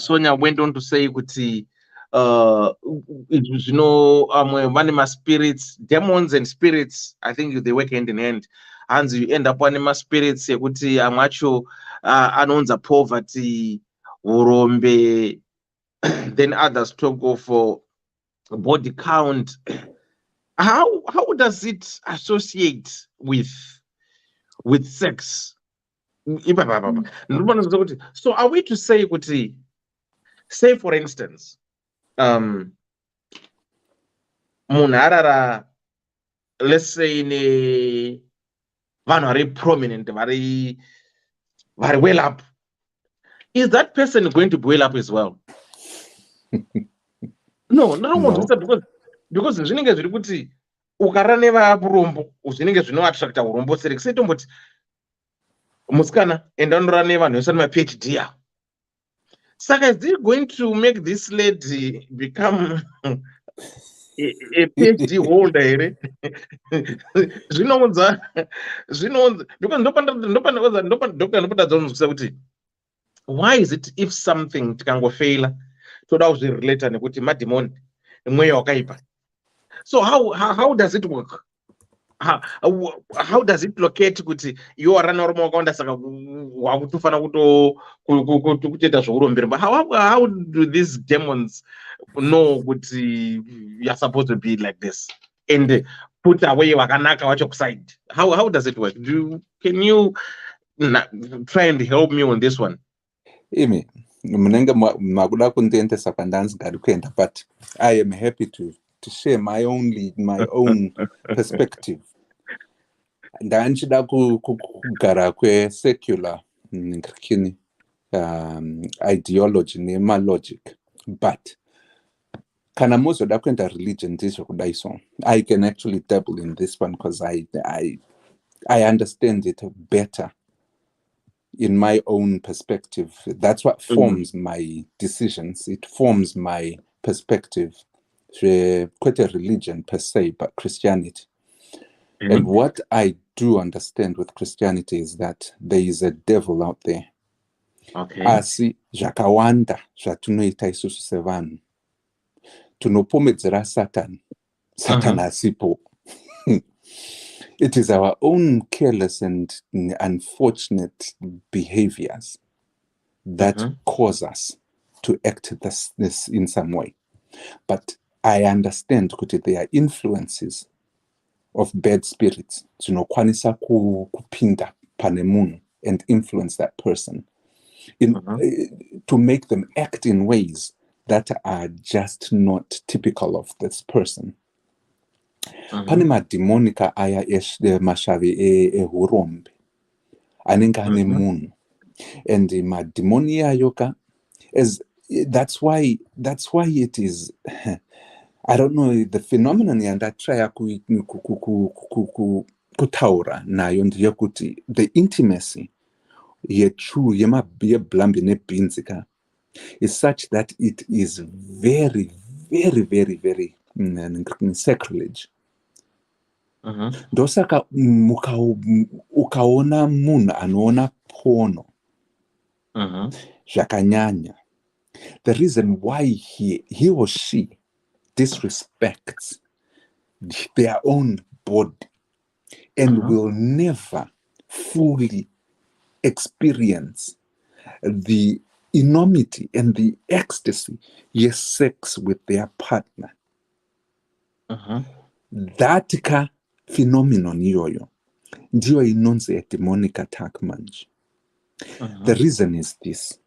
Sonia went on to say kuti anima spirits, demons and spirits, I think they work hand in hand. And you end up anima spirits yekuti amwacho anonza poverty, urombe. Then others talk of body count. How does it associate with sex? So are we to say, say for instance, munharara, let's say in a very prominent, very well up, is that person going to be well up as well? No. Because zvinenge zviri kuti ukara nevaurombo zvinenge zvinoattracta urombo seri setomboti musikana enda ndora nevanhu vesana maPhD ya. Saka is it going to make this lady become a PhD holder here? Zvinounza because ndopanda why is it if something tikangofeila toda kuzvirelata nekuti mademoni mweya wakaipa? So how does it work? How does it locate kuti you are running wakawanda saka wakutofana kutoita zveuromberi? But how do these demons know kuti you are supposed to be like this and put away wakanaka wacho kuside? How does it work? Can you try and help me on this one? Imi munenge makuda kundiendesa kwandanzigari kuenda, but I am happy to share my own perspective. Ndanchida kugara secular ideology nema logic, but kana mozoda kuenda religion ndizvo kudai so I can actually dabble in this one because I understand it better in my own perspective. That's what forms my decisions. It forms my perspective. Quite a religion per se, but Christianity. And what I do understand with Christianity is that there is a devil out there. Okay. Asi zvakawanda zvatunoita isusu sevanhu. Tunopomedzera Satan asipo. It is our own careless and unfortunate behaviors that cause us to act this in some way. But I understand that there are influences of bad spirits dzinokwanisa kupinda pane munhu and influence that person to make them act in ways that are just not typical of this person. Pane mademonica aya mashavi ehurombe anenge ane munhu, and mademoni ayoka is that's why it is I don't know, the phenomenon yandatraya kutaura nayo ndeyekuti the intimacy yetrue yemablambi nebhinzika is such that it is very, very, very, very sacrilege. Ndosaka ukaona munhu anoona porno zvakanyanya, the reason why he or she disrespects their own body and will never fully experience the enormity and the ecstasy, yes, sex with their partner. That phenomenon yoyo ndiyo inonzi a demonic attack manje. The reason is this: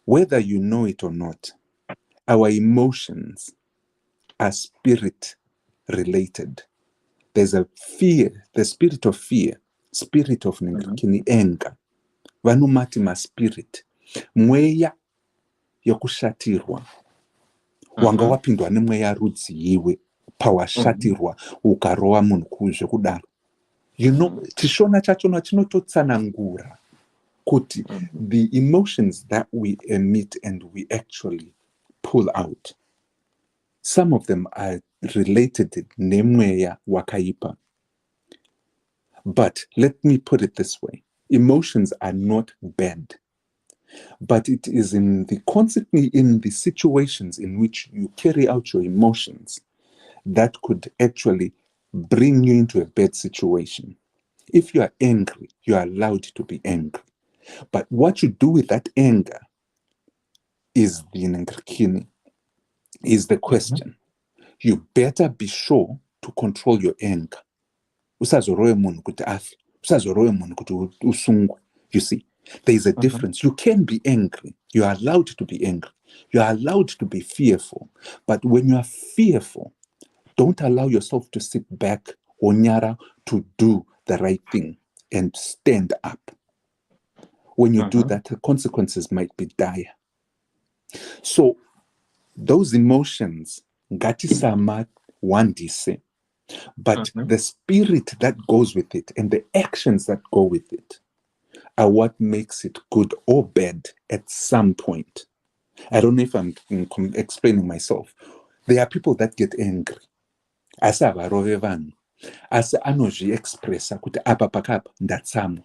whether you know it or not, our emotions are spirit related. There's a fear, the spirit of fear, spirit of anger. Vanumati ma spirit. Mweya yokushatirwa. Wanga wapindwa nemweya rudzi iwe. Pawashatirwa ukarowa munhu kuzve kudaro. You know, tishona chachona chinototsanangura kuti the emotions that we emit and we actually pull out, some of them are related nemweya wakaipa. But let me put it this way. Emotions are not bad, but it is consequently in the situations in which you carry out your emotions that could actually bring you into a bad situation. If you are angry, you are allowed to be angry. But what you do with that anger is the question. You better be sure to control your anger. You see, there is a difference. You can be angry. You are allowed to be angry. You are allowed to be fearful. But when you are fearful, don't allow yourself to sit back or nyara to do the right thing and stand up. When you do that, the consequences might be dire. So those emotions, gatisama wandise, but the spirit that goes with it and the actions that go with it are what makes it good or bad at some point. I don't know if I'm explaining myself. There are people that get angry. Asa varove vanhu. Asa anozviexpressa kuti apa pakapa ndatsama.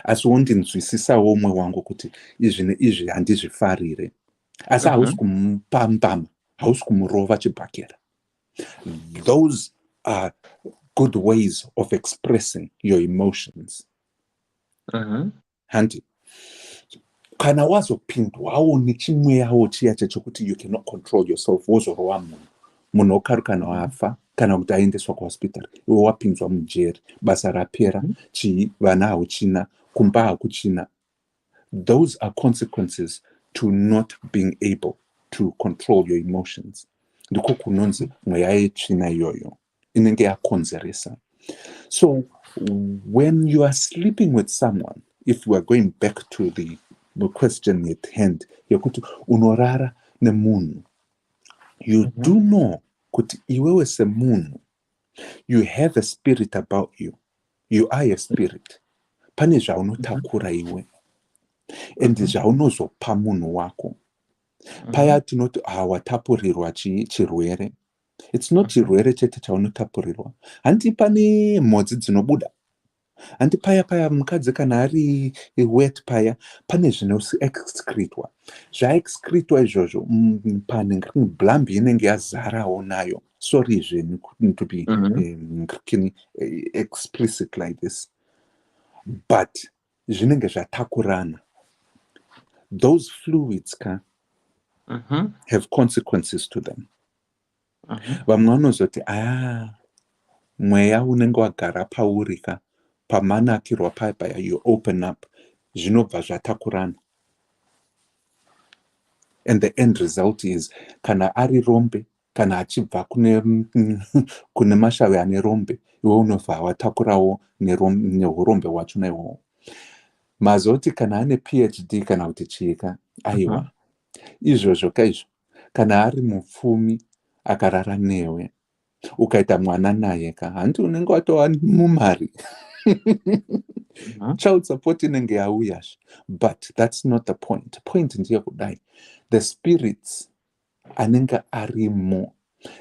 Asi wondinzwisisawo umwe wangu kuti izvi neizvi handizvifarire. Asi hausi kumupambama, hausi kumurova chibhakera. Those are good ways of expressing your emotions. Hanti, kana wazopindwawo nechimweyawo chiya chokuti you cannot control yourself, wozorova munhu okarukana wafa kana kuti aendeswa kuhospital, iwe wapinzwa mujeri, basa rapera, chii, vana hauchina, kumba hakuchina. Those are consequences to not being able to control your emotions. Ndiko kunonzi mweya yetsvina iyoyo inenge yakonzeresa. So when you are sleeping with someone, if we are going back to the question at hand, yokuti unorara nemunhu, you do know kuti iwewe semunhu, you have a spirit about you. You are a spirit. Pane zvaunotakura iwe. And zvaunozopa munhu wako. Paya tinoti watapurirwa chirwere. It's not chirwere chete chaunotapurirwa. Hanti pane mhodzi dzinobuda. Hanti paya mukadzi kana ari wet paya, pane zvinoexcretwa. Zvaexcretwa izvozvo panenge blambi inenge yazarawo nayo. Sorry to be explicit like this. But zvinenge zvatakurana. Those fluids have consequences to them. Vamwe vanozoti mweya unenge wagara paurika pamanakirwa paya you open up, zvinobva zvatakurana. And the end result is kana ari rombe, kana achibva kune mashave ane rombe, iwe unobva watakurawo neurombe wachona iwowo. Mazoti kana ane PhD kana kuti chika, aiwa. Izvozvo kaizvo, kana ari mupfumi akarara newe, ukaita mwana naye handi unenge watova mumari. Child support inenge yauyazve. But that's not the point. The point ndiye kudai. The spirits anenge arimo,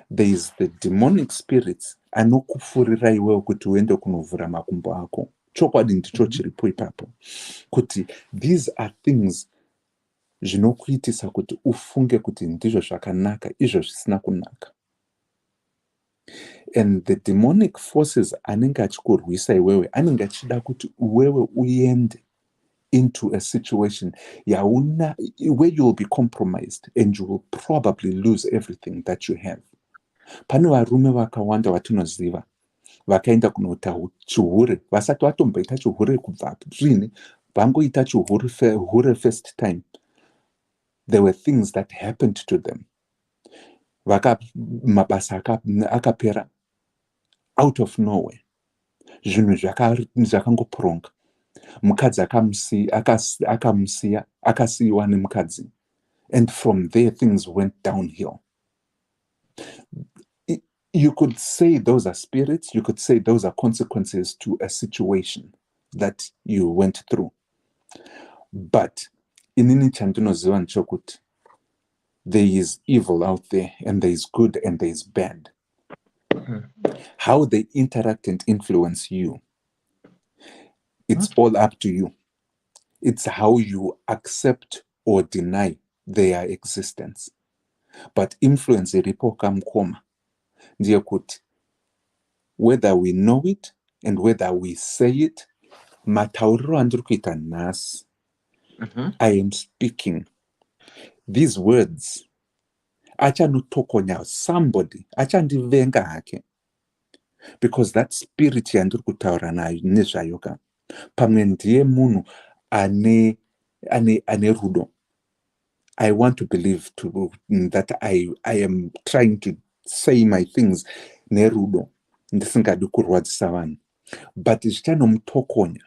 there is the demonic spirits anokufurira iwewe kuti uende kunovhura makumbo ako. Chokwadi ndicho chiripo ipapo. Kuti these are things zvinokuitisa kuti ufunge kuti ndizvo zvakanaka, izvo zvisina kunaka. And the demonic forces anenge achikurwisa iwewe, anenge achida kuti uwewe uende into a situation where you will be compromised and you will probably lose everything that you have. Pane varume vakawanda vatinoziva vakaenda kunota chihure, vasati vatomboita chihure kubvapo zvini, vangoita chihure first time. There were things that happened to them. Mabasa akapera out of nowhere. Zvinhu zvakangoporonga. Mukadzi akamusiya, akasiyiwa nemukadzi. And from there things went downhill. You could say those are spirits, you could say those are consequences to a situation that you went through. But inini chandinoziva ndechokuti there is evil out there, and there is good, and there is bad. How they interact and influence you, it's all up to you. It's how you accept or deny their existence. But influence iripo kamkoma ndiye kuti whether we know it and whether we say it, matauriro andiri kuita nhasi, I am speaking these words, achanotokonya somebody, achandivenga hake, because that spirit yandiri kutaura nayo nezvayo ka pamwe ndiye munhu ane rudo. I want to believe that I am trying to say my things nerudo, ndisingadi kurwadzisa vanhu, but zvichanomutokonya.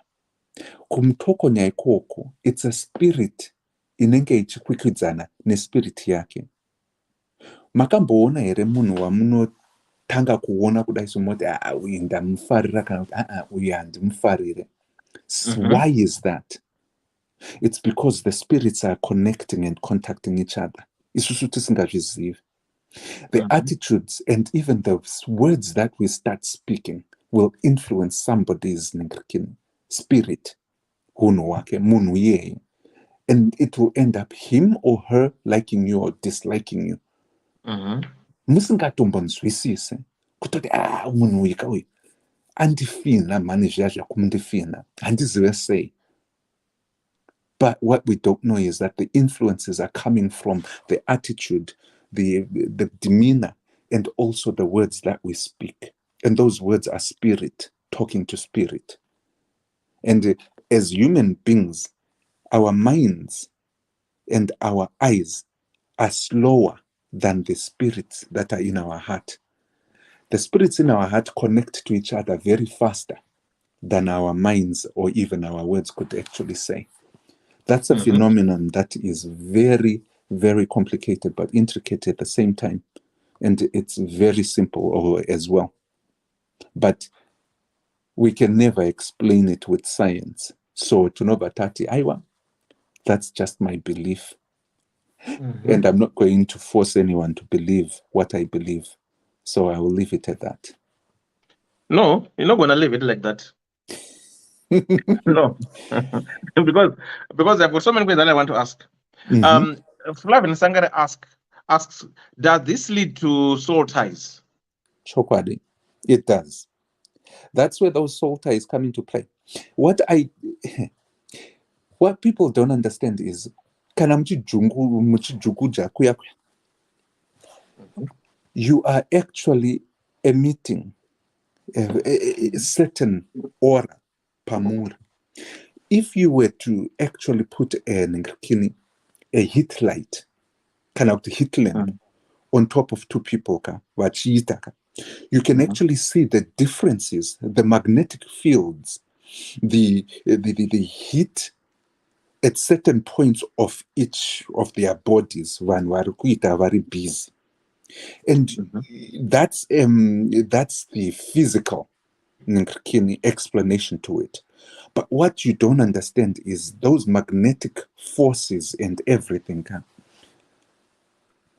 Kumutokonya ikoko, it's a spirit inenge ichikwikwidzana nespirit yake. Makamboona here munhu wamunotanga kuona kudai somoti uyu ndamufarira kana kuti uyu handimufarire. Why is that? It's because the spirits are connecting and contacting each other. Isusu tisingazvizivi. The attitudes and even the words that we start speaking will influence somebody's spirit, munhu yeye, and it will end up him or her liking you or disliking you. Musingatombonzwisise kutoti munhu uyu kauyu andifina mani zviya zvakumundifina handizive sei. But what we don't know is that the influences are coming from the attitude, the demeanor, and also the words that we speak. And those words are spirit talking to spirit. And as human beings, our minds and our eyes are slower than the spirits that are in our heart. The spirits in our heart connect to each other very faster than our minds or even our words could actually say. That's a phenomenon that is very, very complicated but intricate at the same time. And it's very simple as well. But we can never explain it with science. So tunovatati aiwa, that's just my belief. And I'm not going to force anyone to believe what I believe. So I will leave it at that. No, you're not going to leave it like that. No, because I've got so many questions that I want to ask. Flavin Sangare asks, does this lead to soul ties? Chokwadi, it does. That's where those soul ties come into play. What people don't understand is you are actually emitting a certain aura. If you were to actually put a heat light, kind of heat lamp, on top of two people, you can actually see the differences, the magnetic fields, the heat at certain points of each of their bodies when very busy. And that's the physical explanation to it. But what you don't understand is those magnetic forces and everything,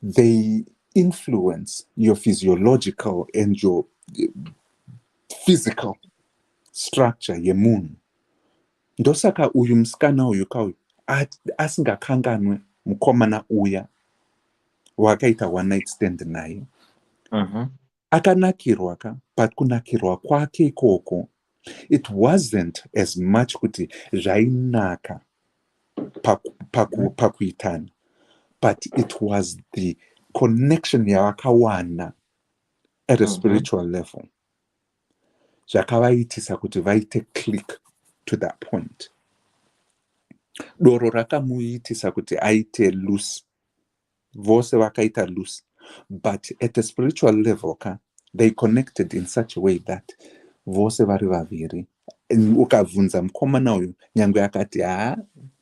they influence your physiological and your physical structure yemunhu. Ndosaka uyu musikana uyu kauyu asingakanganwe mukomana uya wakaita one night stand naye. Akanakirwa ka, but kunakirwa kwake ikoko, it wasn't as much kuti zvainaka pakuitana, but it was the connection yavakawana at a spiritual level. Zvakavaitisa kuti vaite click to that point. Doro rakamuitisa kuti aite loose. Vose vakaita loose. But at a spiritual level, they connected in such a way that vose vari vaviri. Ukavunza mukomana uyu nyangwe akati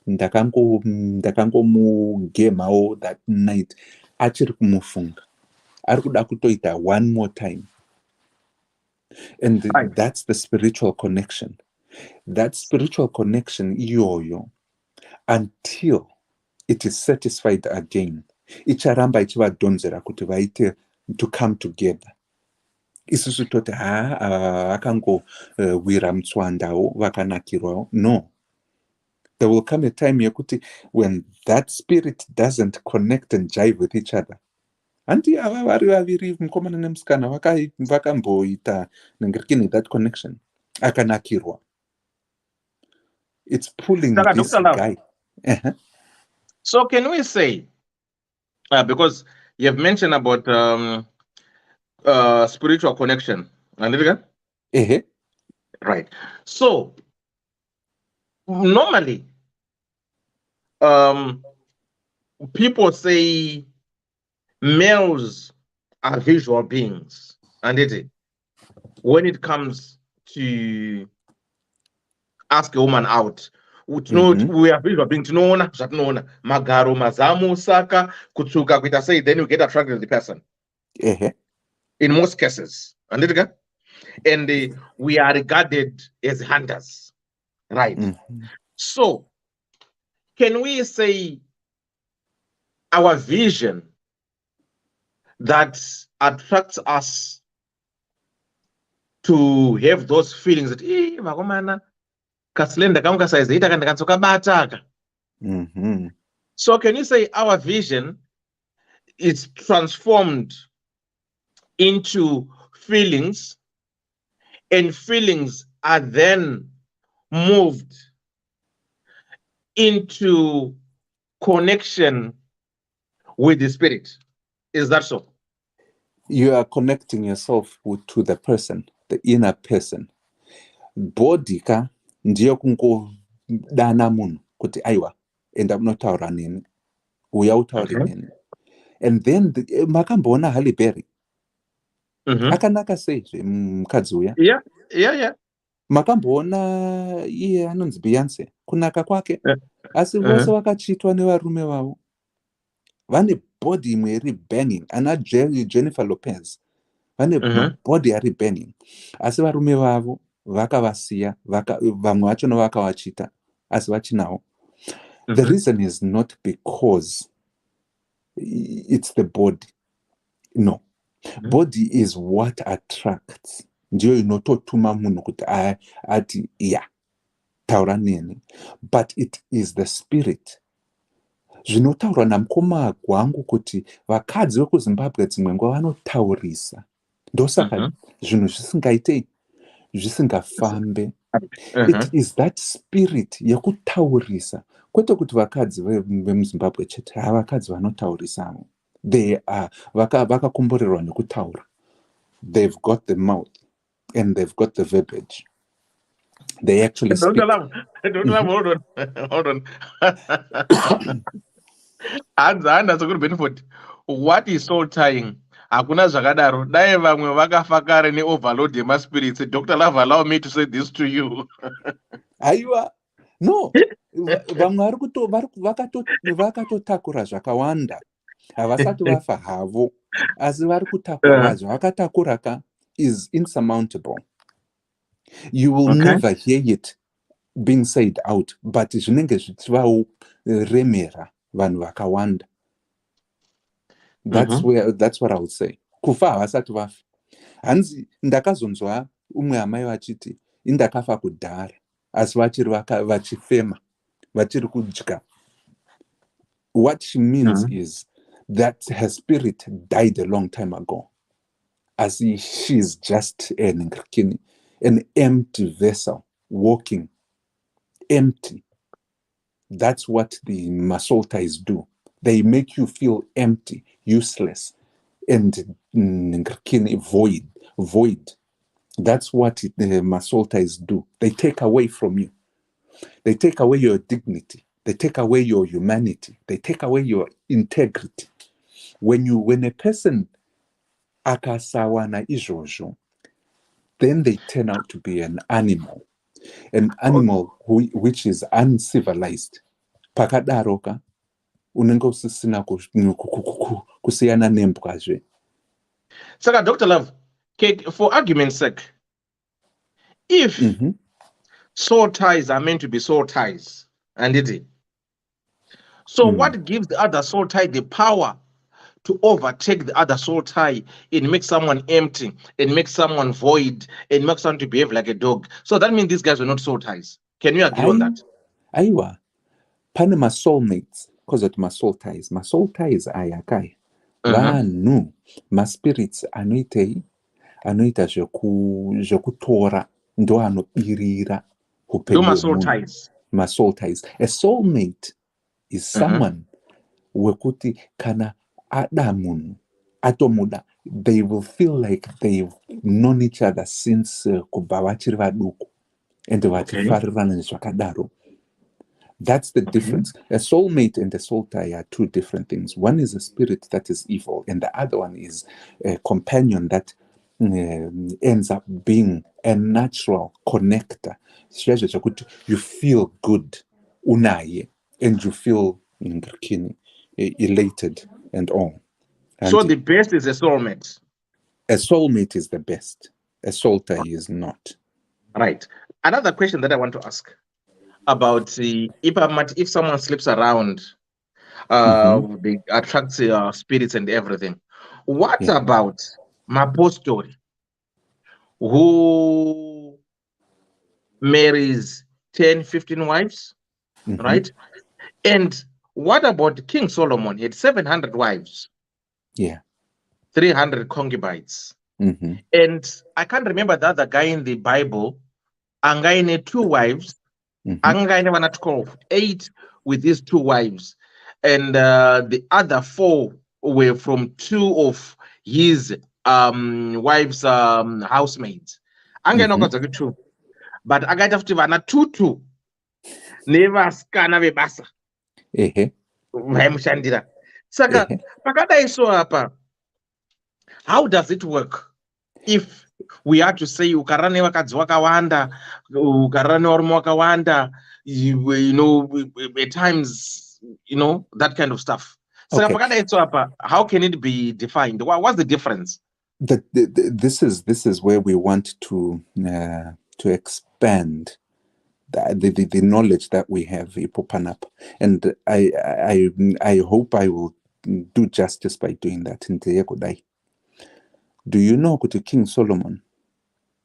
ndakangomugemawo that night, achiri kumufunga, ari kuda kutoita one more time. And that's the spiritual connection. That spiritual connection iyoyo until it is satisfied again. Icharamba ichivadhonzera kuti vaite to come together. Isusu toti akangowira mutswandawo vakanakirwawo. No. There will come a time yekuti when that spirit doesn't connect and jive with each other. Anti ava vari vaviri mukomana nemusikana vakamboita nengirikini that connection. Akanakirwa. It's pulling this guy. So can we say, because you have mentioned about spiritual connection, right? So normally, people say males are visual beings, and when it comes to ask a woman out, we are visual beings. Tinoona zvatinoona magaro mazamu saka kutsuka kuita sei, then you get attracted to the person. In most cases, and we are regarded as hunters, right? So can we say our vision that attracts us to have those feelings that so can you say our vision is transformed into feelings, and feelings are then moved into connection with the spirit? Is that so? You are connecting yourself to the person, the inner person. Body ka ndiyo kungodana munhu kuti aiwa enda munotaura neni, uya utaure neni. And then makamboona Halle Berry akanaka sei mukadzi uya? Yeah. Makamboona iye anonzi Beyonce kunaka kwake, asi vose vakachitwa nevarume vavo. Vane body imwe iri banging, ana Jennifer Lopez vane body ari banging, asi varume vavo vakavasiya, vamwe vachona vakavachita asi vachinawo. The reason is not because it's the body. No. Body is what attracts. Ndiyo inototuma munhu kuti ati ya taura neni. But it is the spirit. Zvinotaurwa namukoma gwangu kuti vakadzi vekuZimbabwe dzimwe nguva vanotaurisa. Ndosaka zvinhu zvisingaitei, zvisingafambe. It is that spirit yekutaurisa. Kwete kuti vakadzi vemuZimbabwe chete, havakadzi vanotaurisawo. They are vakakomborerwa nekutaura. They've got the mouth and they've got the verbiage. They actually speak. Hold on. Hands a good benefit. What is soul tying? Hakuna zvakadaro. Dai vamwe vakafakare ne-overload yemaspirits. Dr. Love, allow me to say this to you. Aiwa. No. Vamwe vakatotakura zvakawanda. Havasati vafa havo. Asi vari kutakura zvavakatakura ka is insurmountable. You will never hear it being said out, but zvinenge zvichivawo remera vanhu vakawanda. That's what I would say. Kufa havasati vafa. Hanzi ndakazonzwa umwe amai vachiti indakafa kudhara, asi vachiri vachifema, vachiri kudya. What she means is that her spirit died a long time ago. As she's just an empty vessel, walking empty. That's what the masoltais do. They make you feel empty, useless, and void. That's what the masoltais do. They take away from you. They take away your dignity. They take away your humanity. They take away your integrity. When a person akasawana izvozvo, then they turn out to be an animal which is uncivilized. Pakadaroka unenge usisina kusiyana nembwazve. Saka, Dr. Love, for argument's sake, if soul ties are meant to be soul ties, and So what gives the other soul tie the power to overtake the other soul tie and make someone empty and make someone void and make someone to behave like a dog? So that means these guys were not soul ties. Can you agree on that? Aiwa. Pane ma soulmates, because of my soul ties ayakai. Vanhu, ma spirits anoita zvekutora ndo anobirira upenyu hwemunhu. Ma soul ties. A soulmate is someone wekuti kana ada munhu atomuda, they will feel like they've known each other since kubva vachiri vaduku and vachifarirana nezvakadaro. That's the difference. A soulmate and a soul tie are two different things. One is a spirit that is evil, and the other one is a companion that ends up being a natural connector. You feel good, unaye, and you feel elated and all. So the best is a soulmate. A soulmate is the best. A soul tie is not. Right. Another question that I want to ask about if someone sleeps around, they attract spirits and everything. What about Mapostori, who marries 10, 15 wives, right? And what about King Solomon? He had 700 wives. 300 concubines. And I can't remember the other guy in the Bible. Angai had 2 wives. Angai never not 12. 8 with these 2 wives. And the other 4 were from 2 of his wives' housemaids. Angai no got 2. But Angai have to vana 2. Never skana bebasa. Saka, pakadai so apa. How does it work? If we are to say ukarane wakadzi wakawanda, ukarane varume wakawanda, at times, that kind of stuff. So pakadai so apa, how can it be defined? What's the difference? This is where we want to expand the knowledge that we have, Ipopanap. And I hope I will do justice by doing that in Teyekodai. Do you know that King Solomon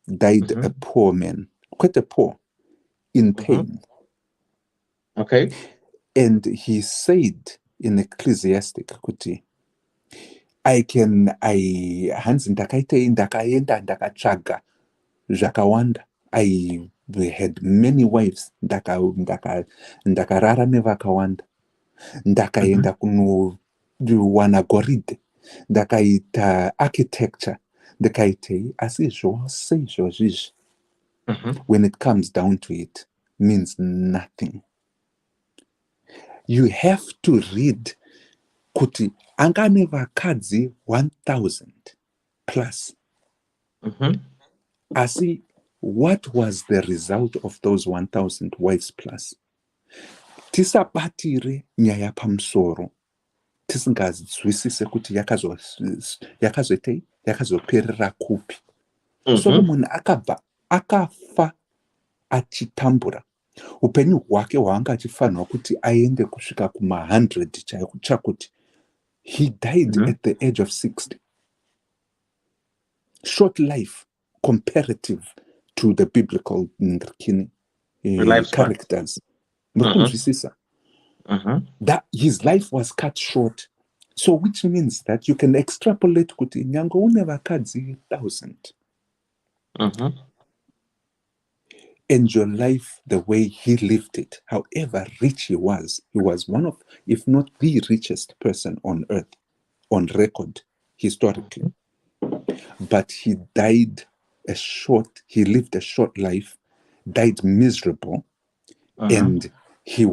died a poor man, quite a poor, in pain? Okay. And he said in Ecclesiastic, kuti, hands ndakaenda zvakawanda. I had many wives, ndakarara nevakawanda, ndakaenda kunowana goridhe, ndakaita architecture, ndakaitei, asi zvose izvozvizvi, when it comes down to it, means nothing. You have to read kuti anga nevakadzi 1,000 plus. Asi, what was the result of those 1,000 wives plus? Tisabatire nyaya pamusoro. Tisingazwisise kuti yakazoperera kupi. Solomon akafa achitambura. Upenyu hwake hwaanga achifanirwa kuti aende kusvika kuma100 chakuti. He died at the age of 60. Short life comparative to the biblical characters. That his life was cut short. So which means that you can extrapolate kuti nyango unevakadzi 1,000. And your life, the way he lived it, however rich he was one of, if not the richest person on earth, on record, historically. But he lived a short life, died miserable, and he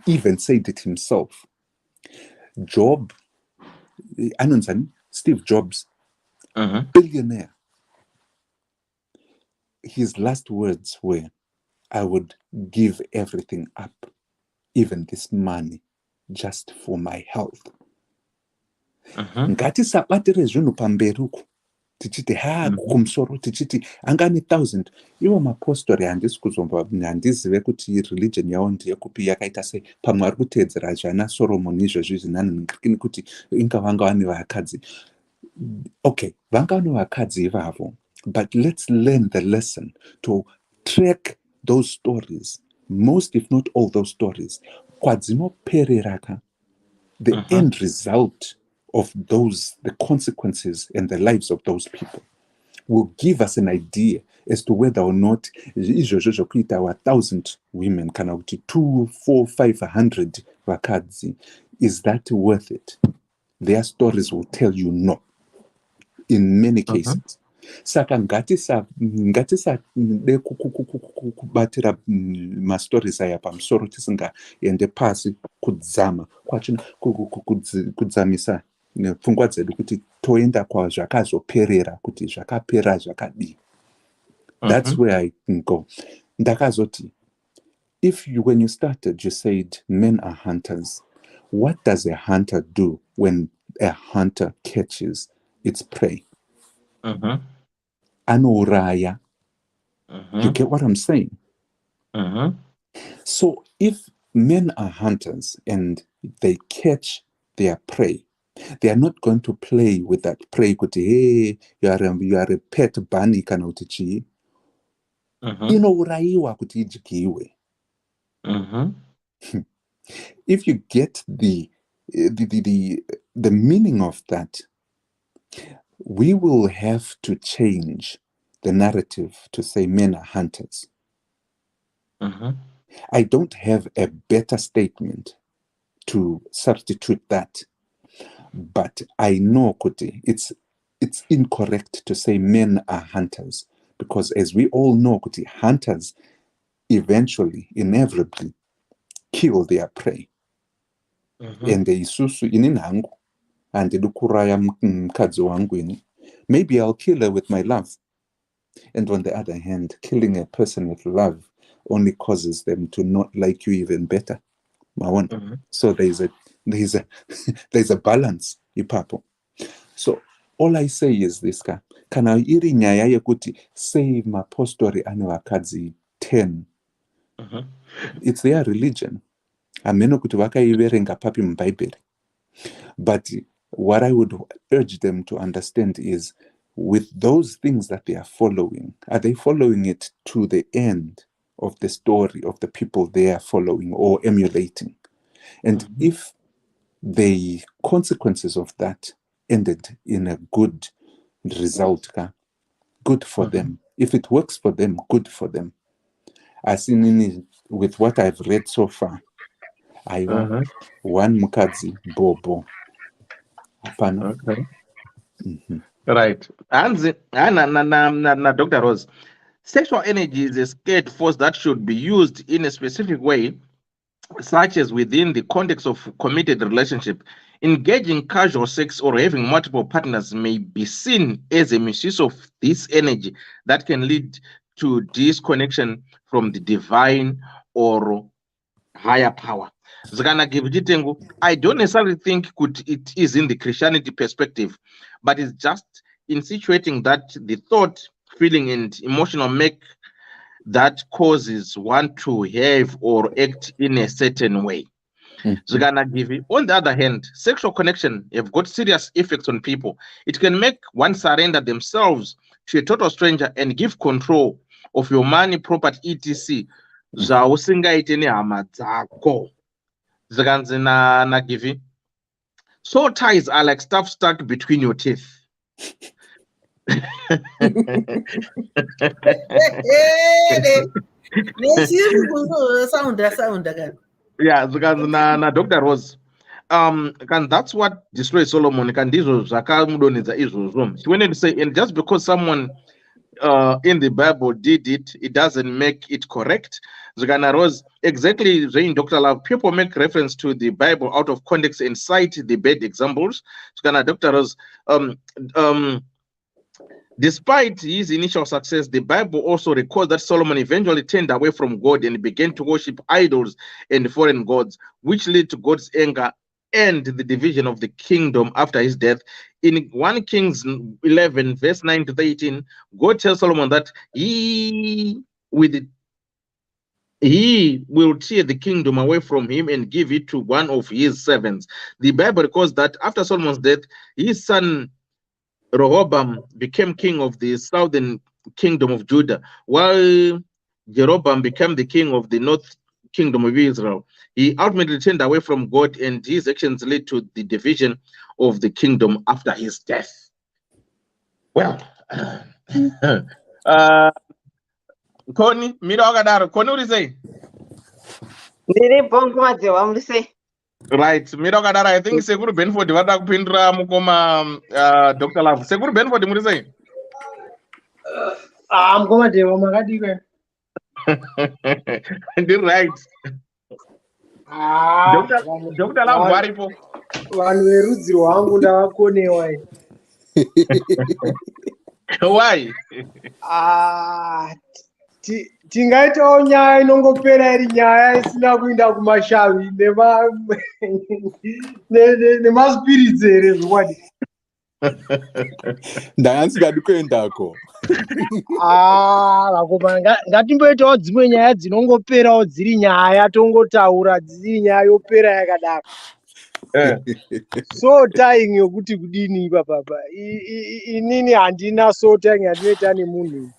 even said it himself. Steve Jobs, billionaire, his last words were, I would give everything up, even this money, just for my health. Ngatisabatire zvinhu pamberi uku. tichiti kumusoro tichiti angani 1000 iwo mapostori handisi kuzomba handizive kuti religion yavo ndeyekupi yakaita sei. Pamwe ari kuteedzera zvana Solomon izvozvo zvinani ndikini kuti inga vanga vane vakadzi. Okay, vanga vane vakadzi ivavo, but let's learn the lesson to track those stories, most if not all those stories, kwadzinopereraka, the end result of those, the consequences and the lives of those people will give us an idea as to whether or not izvozvo zvokuita our 1000 women kana kuti 2, 4, 500 vakadzi, is that worth it? Their stories will tell you no in many cases. Saka ngatisade kubatira mastories aya pamusoro tisingaende pasi kudzama kwachina kudzamisa pfungwa dzedu kuti toenda kwazvakazoperera kuti zvakapera zvakadii. That's where I can go. Ndakazoti, when you started, you said men are hunters. What does a hunter do when a hunter catches its prey? Anouraya. You get what I'm saying? So if men are hunters and they catch their prey, they are not going to play with that prey. Hey, you are a pet bunny kana kuti chi. Inouraiwa kuti idyiwe. If you get the meaning of that, we will have to change the narrative to say men are hunters. I don't have a better statement to substitute that, but I know, Kuti, it's incorrect to say men are hunters, because as we all know, Kuti, hunters eventually, inevitably, kill their prey. And the isusu ininangu, and the dukuraya mkadzi wangu ini. Maybe I'll kill her with my love. And on the other hand, killing a person with love only causes them to not like you even better. So there's a balance, ipapo. So all I say is this: kana iri nyaya yekuti say mapostori ane vakadzi 10. It's their religion. Ameno kuti vakaiverenga papi muBhayibheri. But what I would urge them to understand is, with those things that they are following, are they following it to the end of the story of the people they are following or emulating? And if the consequences of that ended in a good result, good for them. If it works for them, good for them. As in with what I've read so far, I want one mukadzi bobo. Okay. Right. And Dr. Rose, sexual energy is a scared force that should be used in a specific way, such as within the context of committed relationship. Engaging casual sex or having multiple partners may be seen as a misuse of this energy that can lead to disconnection from the divine or higher power. I don't necessarily think it is in the Christianity perspective, but it's just insinuating that the thought, feeling, and emotional make that causes one to have or act in a certain way. On the other hand, sexual connection have got serious effects on people. It can make one surrender themselves to a total stranger and give control of your money, property, etc. Soul ties are like stuff stuck between your teeth. Yeah, Dr. Rose. And that's what destroys Solomon. When they say, and just because someone in the Bible did it, it doesn't make it correct. Zagana Rose, exactly, in Dr. Love, people make reference to the Bible out of context and cite the bad examples. Zagana Dr. Rose, despite his initial success, the Bible also records that Solomon eventually turned away from God and began to worship idols and foreign gods, which led to God's anger end the division of the kingdom after his death. In 1 Kings 11, verse 9 to 13, God tells Solomon that he will tear the kingdom away from him and give it to one of his servants. The Bible records that after Solomon's death, his son Rehoboam became king of the southern kingdom of Judah, while Jeroboam became the king of the north kingdom of Israel. He ultimately turned away from God, and his actions led to the division of the kingdom after his death. Well, Connie, Mirogadaro, Connie, what do you say? Right, Mirogadaro, I think Seguru Benford, Vada Pindra, Mukoma, Dr. Love. Seguru Benford, what do you say? I'm going to Magadiga. Right. Dr. Love, Waripo. Vanwerudzi rwangu ndavakonewa. Why? Tingaitawo nyaya inongopera iri nyaya isina kuinda kumashavi nemaspirits here zvokwadi. Ndaanzingadi kuendako. Vakomana ngatimboitawo dzimwe nyaya dzinongoperawo dziri nyaya tongotaura dziri nyaya yopera yakadaro. So tying yokuti kudini ipapa. Inini handina so tying yandinoita nemunhu.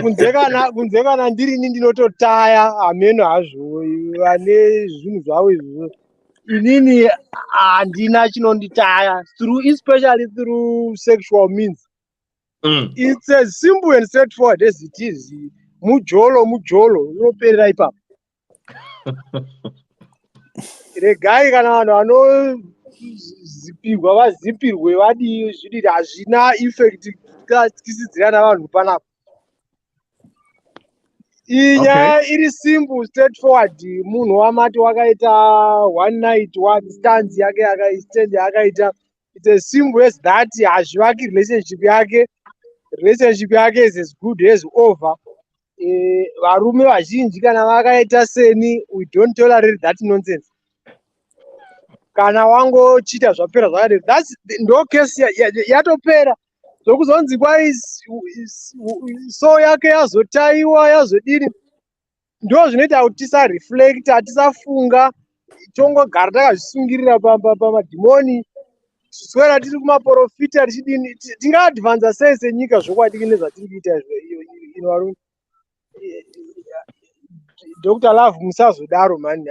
Kunze kana ndiri ini ndinototaya hameno hazvo vane zvinhu zvavo izvozvo. Inini handina chinonditaya especially through sexual means. It's as simple and straightforward as it is. Mujolo unoperera ipapo. Regai kana vanhu vanozipirwa vazipirwe vadii zvidii hazvina effect tisidzirana vanhu panapa. Iyi nyaya iri simple straightforward. Munhu wamati wakaita one night stand yake yakaita. It's as simple as that. Hazvivaki relationship yake is as good as over. Varume vazhinji kana vakaita seni, we don't tolerate that nonsense. Kana wangochita zvapera zvakadai, that's ndo case yatopera. Zvokuzonzi kwai so yake yazotaiwa yazodini, ndo zvinoita kuti tisareflecta, tisafunga, tongogara takazvisungirira pamadhimoni, swera tiri kumaprofita tichidini, tingaadvanza sei senyika zvokwadi nezvatiri kuita izvo. Dr. Love musazodaro mani.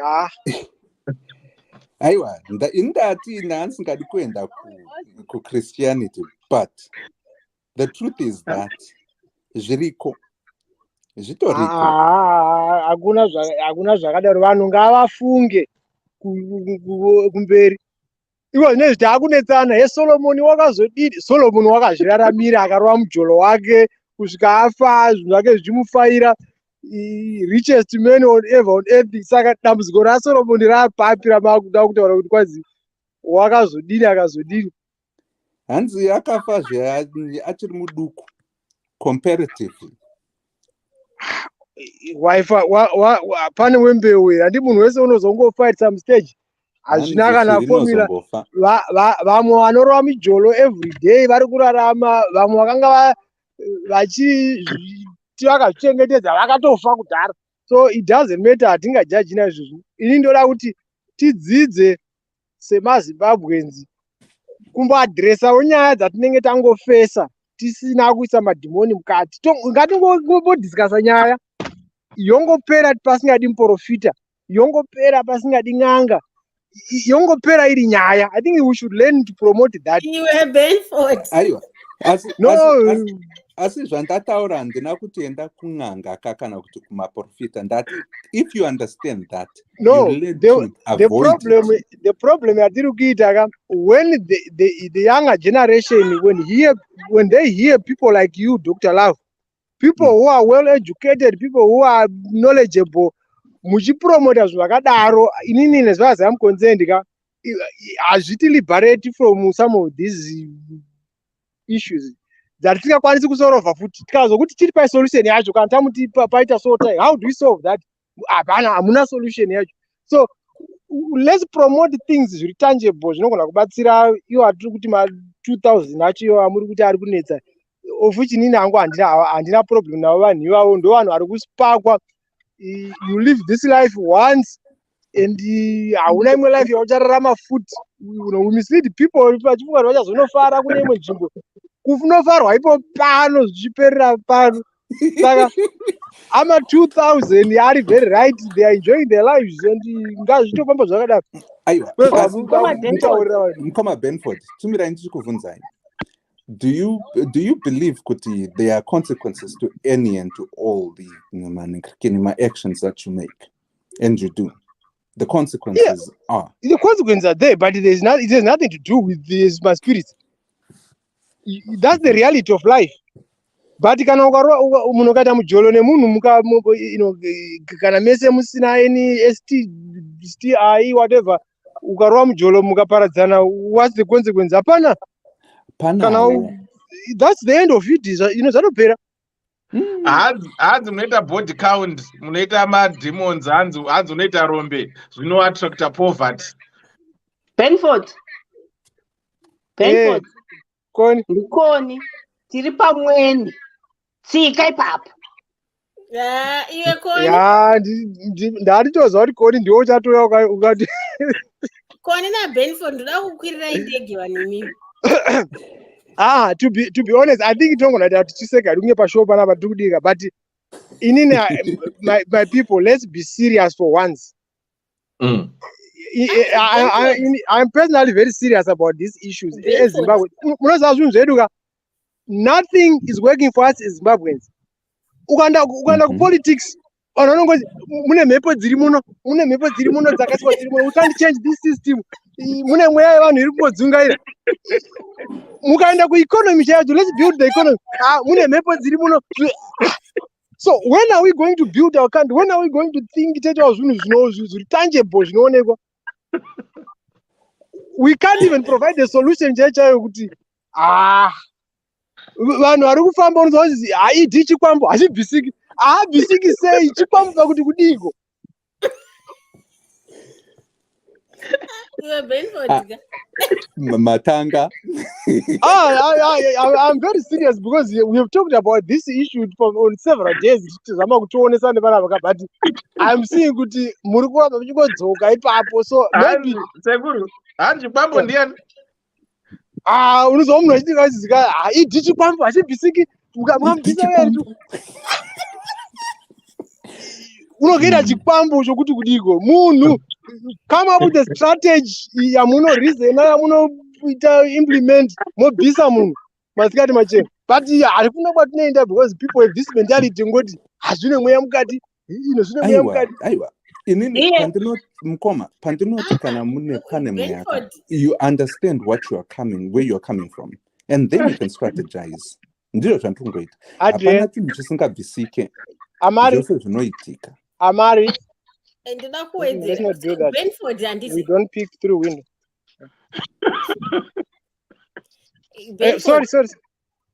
Aiwa, indati ndaanzingadi kuenda ku-Christianity, but the truth is that zvitoriko. Hakuna zvakadaro, vanhu ngavafunge kumberi. Iwo nezviti akunetsana yeSolomoni wakazodini. Solomoni wakazviraramira akarova mujolo wake kusvika afa, zvinhu zvake zvichimufaira. Richest man on earth. Saka dambudziko raSolomoni rapapi ramakuda kutaura kuti kwazi wakazodini akazodini. Hanzi akafa achiri muduku comparatively. Pane wembeu handi munhu wese unozongofa at some stage. Hazvina kana formula. Vamwe vanorova mijolo every day vari kurarama, vamwe vakanga vakazvichengetedza vakatofa kudhara. So it doesn't matter, hatingajaji naizvozvo. Ini ndoda kuti tidzidze semaZimbabweans kumboadhiresawo nyaya dzatinenge tangofesa tisina kuisa madhimoni mukati. Ngatingobhodhiskasa nyaya yongopera pasingadi muprofita, yongopera pasingadi n'anga, yongopera iri nyaya. I think we should learn to promote that. You have been for it. Aiwa. Asi zvandataura handina kutienda kun'anga kana kuti kumaprofita. Ndati if you understand that, no, the problem yatiri kuita when the younger generation, when they hear people like you, Dr. Love, people who are well educated, people who are knowledgeable, muchipromota zvakadaro, inini as far as I'm concerned, hazviti liberate from some of these issues that tingakwanisi kusolva futi. Tikazokuti tiri pa solution yacho kana tamuti paita so tai, how do we solve that? Hapana, hamuna solution yacho. So let's promote things zviri tangible zvinogona kubatsira iwo atiri kuti ma2000 acho iwo amuri kuti ari kunetsa, of which inini hangu handina problem navo vanhu ivavo. Ndo vanhu vari kusparkwa. You live this life once and hauna imwe life yauchararama futi. We mislead people vachifunga kuti vachazonofara kune imwe nzvimbo. Kunofarwa ipo pano zvichiperera pano. Saka ama 2000 ari very right, they are enjoying their lives and ngazvitofamba zvakadaro. Aiwa, Mukoma Benford, tumira ndichikuvunzai. Do you believe kuti there are consequences to any and to all the my actions that you make, and you do? The consequences are. The consequences are there, but it has nothing to do with my spirit. That's the reality of life. But kana munhu kaita mujolo nemunhu kana mese musina any STI whatever, ukarwa mujolo mukaparadzana, what's the consequence? Hapana. That's the end of it. Zvatopera. Hanzi munoita body count, munoita mademons, hanzi unoita rombe zvinoattracta poverty. Benford. Ndikoni tiri pamweni tsika ipapo. Iwe Koni. Ndatitozwa kuti Koni ndiwo uchatouya ukati Koni naBenford ndoda kukwirira indege vanimi. To be honest, I think it's not tichiseka runge pashow panapa tikudika, but inini my people, let's be serious for once. I'm personally very serious about these issues. Zimbabwe, nothing is working for us as Zimbabweans. Uganda politics. Mune mhepo dziri muno dzakasiwa dziri muno. We can't change this system. Mune mweya yevanhu iri kungodzungaira. Mukaenda kueconomy chaiyo, let's build the economy. Mune mhepo dziri muno. So when are we going to build our country? When are we going to think about zvinhu zviri tangible zvinoonekwa? We can't even provide the solution chaiyo kuti vanhu vari kufamba unozwa kuti haidi chikwambo hachibvisiki. Haabvisiki sei chikwambo pakuti kudiko? Matanga. I'm very serious because we have talked about this issue on several days. But I'm seeing kuti muri kuramba muchingodzoka ipapo, so maybe Sekuru, hanzi chikwambo ndiani? Unozwa munhu achitika haidi chikwambo hachibvisiki. Mukamubvisa wetu unokuita chikwambo chokuti kudiko munhu. Come up with a strategy yamuno reason yamunoita implement mobvisa munhu masikati machena. But harifuna kwatinoenda because people have this mentality ngoti hazvine mweya mukati, zvine mweya mukati. Aiwa, inini pandinoti kana pane mweya, you understand where you are coming from, and then you can strategize. Ndiro zvandikungoita. Hapana chinhu chisingabvisike. Zvose zvinoitika. Amari. Let's not do that. We don't peek through window. Sorry.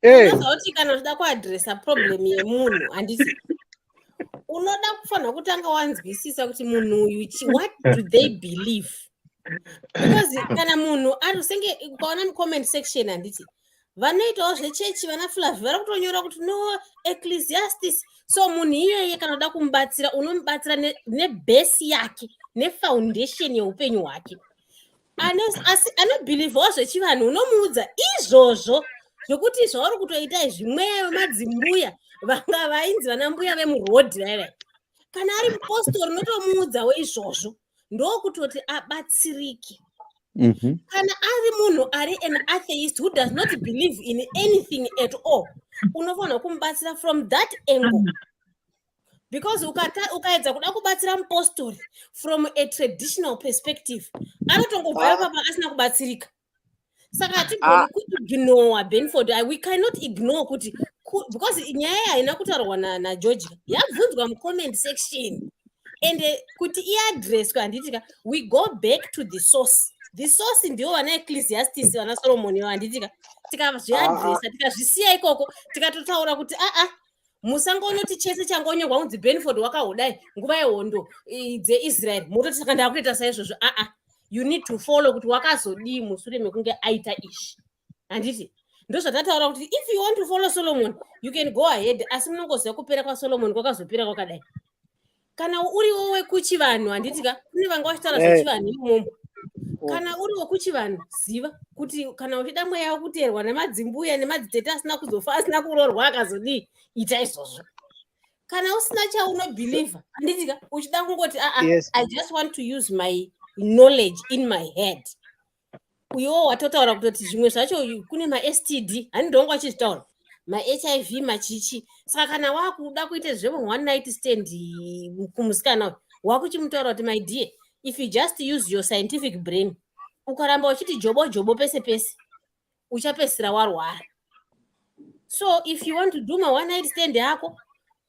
Unozauti kana uchida kuadresa problem yemunhu handiti unoda kufanira kutanga wanzwisisa kuti munhu uyu what do they believe, because kana munhu senge ukaona mucomment section handiti vanoitawo zvechechi vana Flavia vari kutonyora kuti no Ecclesiastes. So munhu iyeye kana uda kumubatsira unomubatsira nebase yake nefoundation yeupenyu hwake. Anobhilivhawo zvechivanhu unomuudza izvozvo zvokuti zvauri kutoita zvimweya vemadzimbuya vanga vainzi vana mbuya vemurodhi vaiva. Kana ari mupostori unotomuudzawo izvozvo ndokutoti abatsirike. Kana ari munhu ari an atheist who does not believe in anything at all, unofanira kumubatsira from that angle, because ukaedza kuda kubatsira mupostori from a traditional perspective anotongobvayo papa asina kubatsirika. Saka hatigoni kuignore Benford. We cannot ignore kuti because nyaya haina kutaurwa naGeorgia yabvunzwa mucomment section and kuti iadresswa handitika we go back to the source. The source ndio vana Ecclesiastes vana Solomon vanditika tikazviadresa tikazvisiya ikoko tikatotaura kuti musangonoti chese changonyorwa kunzi Benford wakahudai nguva yehondo dzeIsrael mototi saka ndakuita saizvozvo. You need to follow kuti wakazodii mushure mekunge aita izvi. Handiti ndozvatataura kuti if you want to follow Solomon you can go ahead, asi munongoziva kupera kwaSolomon kwakazopera kwakadai. Kana uriwo wekuchivanhu, handitika kune vanga vachitaura zvechivanhu imomo. Kana uri wekuchivanhu ziva kuti kana uchida mweya wekuteerwa nemadzimbuya nemadzitete asina kuzofa asina kuroorwa akazodii ita izvozvo. Kana usina chaunobhilivha, handitika uchida kungoti I just want to use my knowledge in my head. Uyo watotaura kutoti zvimwe zvacho kune maSTD handidongo achizvitaura maHIV machichi. Saka kana wakuda kuita zvevo one night stand kumusikana wakuchimutaura kuti my dear, if you just use your scientific brain, ukaramba uchiti jobo jobo pese pese, uchapesira warwara. So if you want to do my one night stand yako,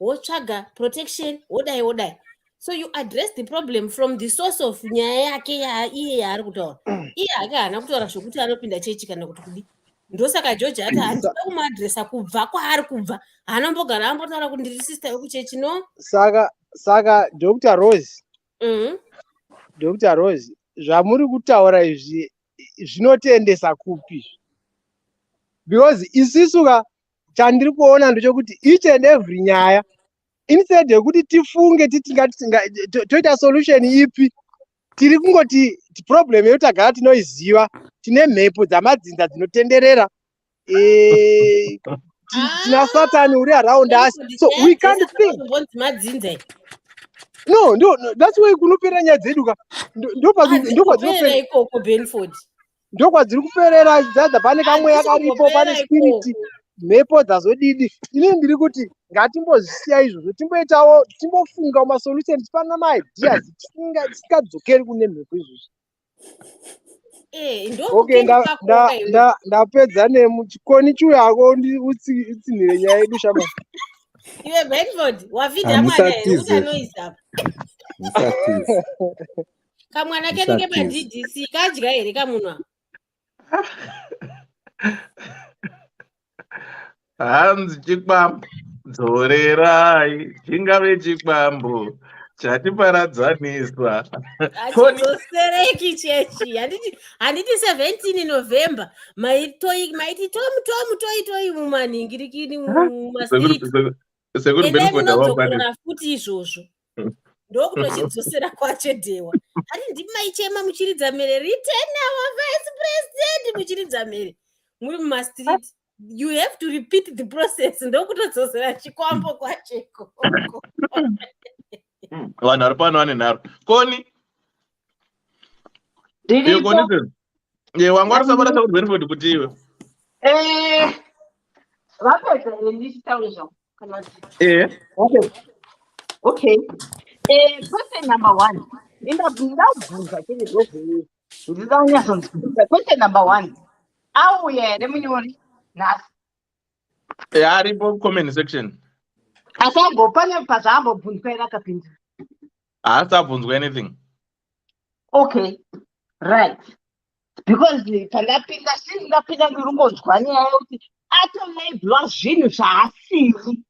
wotsvaga protection, wodai. So you address the problem from the source of nyaya yake iye yaari kutaura. Iye hake haana kutaura zvokuti anopinda chechi kana kuti kudi. Ndosaka George ati handida kumadresa kubva kwaari kubva. Haanombogara ambotaura kuti ndiri sister yekuchechi no. Saka Dr. Rose. Dr. Rose, zvamuri kutaura izvi zvinotendesa kupi? Because isisuka chandiri kuona ndochokuti each and every nyaya instead yekuti tifunge toita solution ipi, tiri kungoti problem yedu tagara tinoiziva, tine mhepo dzamadzinza dzinotenderera, tina Satani uri around us, so we can't think. No, that's why kunopera nyaya dzedu ka ndokwadziri kuperera dzadza, pane kamwe yakaripo, pane spirit, mhepo dzazodidi. Ini ndiri kuti ngatimbozisiya izvozvo, timbofunga masolutions, pana maideas tisikadzokeri kune mhepo izvozvo. Okay, ndapedza nemuchikoni chuyako utsinire nyaya yedu shama. Iwe Benford wavhidha mwana here utanoisa. Kamwana kenenge pa DDC kadya here kamunwa. Hanzi chikwambo dzorerai chingave chikwambo chatiparadzanisa. Achizosereki chechi. Handiti 17 November maiti toi mumaningirikini mumasiriti. Sekuti Benford awapana futi izvozvo. Ndokutochidzosera kwacho dewa. Ati ndimaichema muchiridza mere ritena wa vice president muchiridza mere. Muri mumastreet. You have to repeat the process. Ndokutodzosera chikwambo kwacheko. Vanhu vari pano vane nharo. Koni wanga warisabata kuti Benford kuti iwe vapedza here ndichitaura zvangu kana okay. Question number 1 ndabvunza chiri zvozvo ndinganyatsonzwa. Question number 1 auya here munyori nhasi aripo comment section, asi pane pazvaambobvunzwa ere akapinda? haasi abvunzwa anything. Okay, right, because pandapinda ndapinda ndiringonzwa nyaya yokuti atonaiblwa zvinhu zvaasiri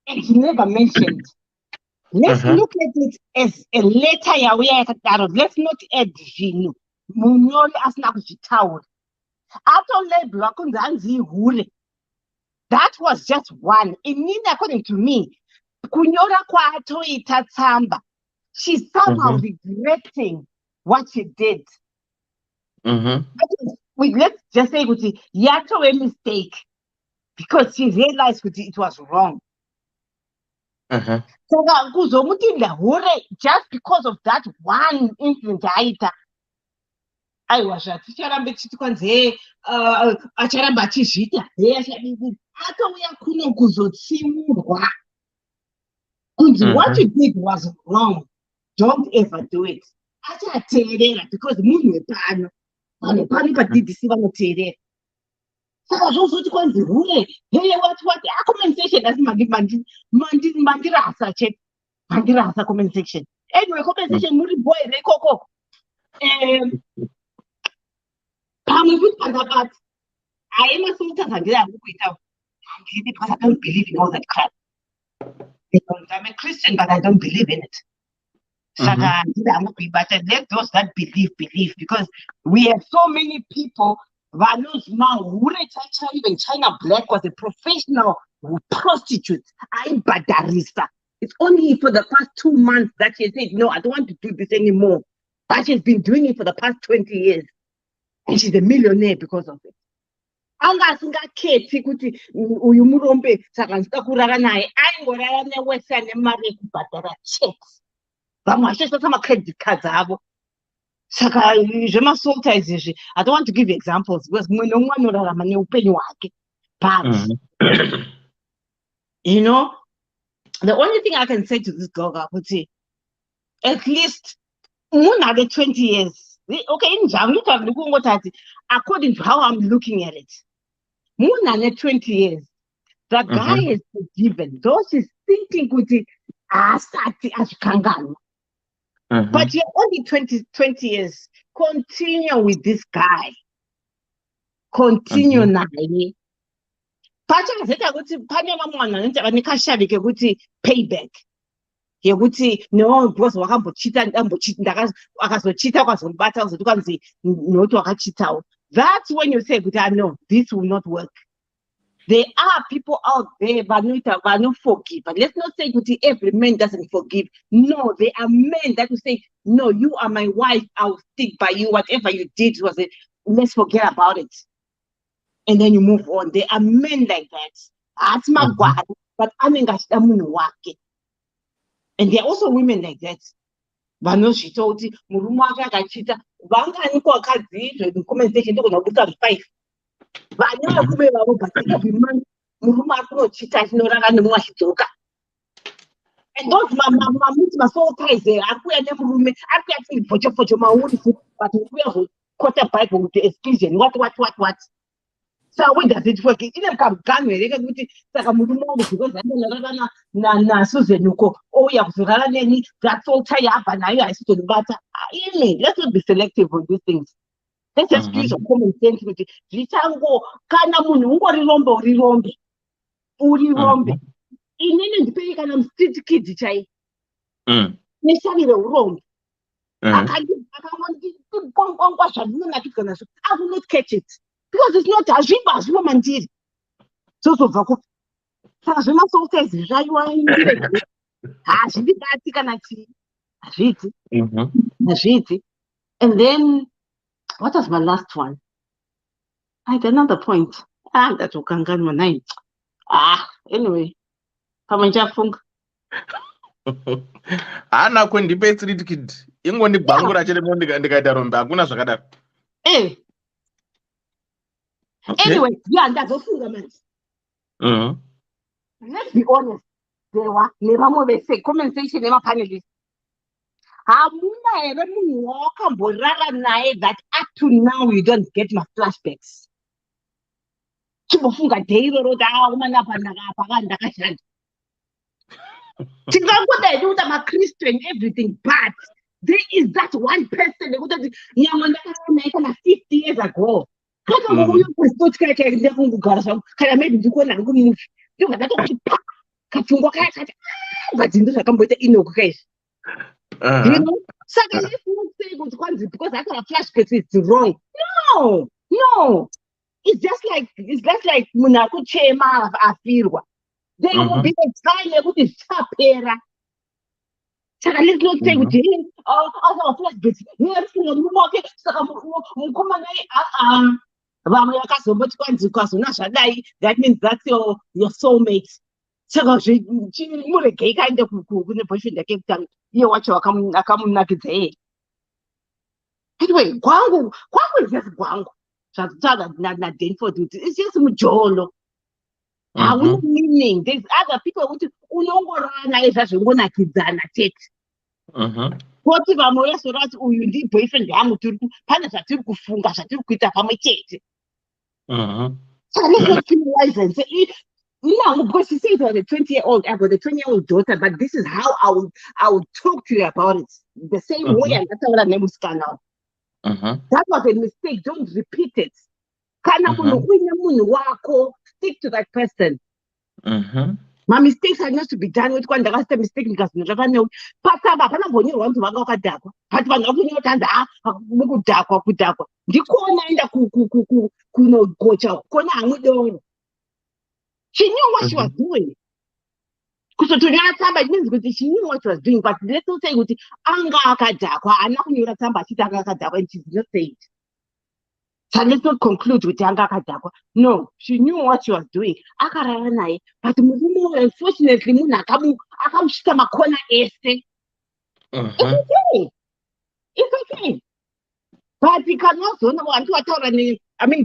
and he never mentioned. Let's look at it as a letter yauya yakadaro. Let's not add zvinhu munyori asina kuzvitaura. Atonaiblwa kunzi hanzi ihure. That was just one. Inini, according to me, kunyora kwaatoita tsamba, she's somehow regretting what she did. Let's just say kuti yatove mistake because she realized kuti it was wrong. Saka kuzomuti ndahure just because of that one incident aita. Aiwa zvaticharambe chiti kwanzi acharamba achizviita atouya kuno kuzotsimurwa kunzi what you did was wrong, don't ever do it. Achateerera because munhu wepano vanhu pano paDDC vanoteerera. Saka zvozoti kwanzi hure heye what comment section asi mandirasa chete, mandirasa comment section. Anyway, comment section muri boy rekoko pamwe kuti pandabata haina sometimes handiri hangu kuita handidi because I don't believe in all that crap. Because I'm a Christian, but I don't believe in it. Saka, but let those that believe, because we have so many people. Even China Black was a professional prostitute. It's only for the past 2 months that she said, no, I don't want to do this anymore. But she's been doing it for the past 20 years. And she's a millionaire because of it. Angazingakhethi ukuthi uyu murombe saka ngisakurara naye ayingorara newesa nemali ekubhadala checks vamwe vachosasa ma-credit cards avo saka zvemasolta izvezvi I don't want to give examples because mumwe nomumwe anorarama neupenyu hwake but you know, the only thing I can say to this girl kuti at least munhu 20 years okay injani according to how I'm looking at it munhu 20 years the guy is forgiven though she's thinking kuti asati azvikangana but you're only 20 years continue with this guy continue naye pachazeta kuti pane vamwe vanhu vanoti vane kashavi kekuti payback yekuti no because wakambochita akazochita ukazomubata kuzoti kwanzi noti wakachitawo. That's when you say kuti no, this will not work. There are people out there who forgive. But let's not say kuti every man doesn't forgive. No, there are men that will say, no, you are my wife, I'll stick by you. Whatever you did was it. Let's forget about it. And then you move on. There are men like that. But and there are also women like that. She told you, compensation to 5. But every man, and those my soul ties there. I put them room. I can't for my own, but we have quarter pipe with the exclusion. What? So when does it work? It come gun they can put it because I don't na Susan Nuko. Oh, yeah, that's all tie up and I to the butter. Let's not be selective with these things. Let's just use a common sense with it. Ritango, Kanamun, Rilombe. In any pay can I'm street kids, Chai. Necessarily the wrong. I will not catch it. Because it's not a ribas woman did. So Vaku. Fazuma so says, Rayuan. She did that. And then, what was my last one? I had another point. That will can get my name. Anyway. Funk. Ana kwendipe street kid. Ingo ni bangura chele mondi ndikaita rombe hakuna zvakadaro. Anyway, yeah, that's a fundament. Let's be honest. There were never more say compensation never panelists. Hamuna ever walk and borara nae that up to now you don't get my flashbacks. Chibofunga deiro roda umana panaga paganda kashan. I'm a Christian, everything, but there is that one person that 50 years ago. Because I got a flashback, it's wrong. No. It's just like Munaku Chema Afirwa. There will be a time they would stop here. So let's not say with him. That means that's your soulmate. So she kind of boyfriend that kept telling you what you come like it. Anyway, Guango is just Guango. Not for duty. It's just Mujolo. Meaning there's other people who know what take. What if I'm always so that you need boyfriend? I'm to punish a turku funga, a turku from my church. So let's not penalize and say, no, because you say to the 20-year-old, I've got a 20-year-old daughter, but this is how I would talk to you about it. The same way, and that's what I name is now. That was a mistake. Don't repeat it. Stick to that person. Mistakes are not to be done with when the last mistake because no pataba pana mbonyorwa kuti vanga wakadhakwa but vanhu vakunyora tanzi kudhakwa ndikuona enda kunogocha kuona hamwe doro. She knew what she was doing. Kuzotonyora tsamba it means kuti she knew what she was doing, but let's not say kuti anga akadhakwa ana kunyora tsamba achiti anga akadhakwa and she did not say it. So let's not conclude with anga akadhakwa. No, she knew what she was doing. Akarara naye, but murume unfortunately munhu akamusvika makona ese. It's okay. It's okay. But ikanozoona vantu vataura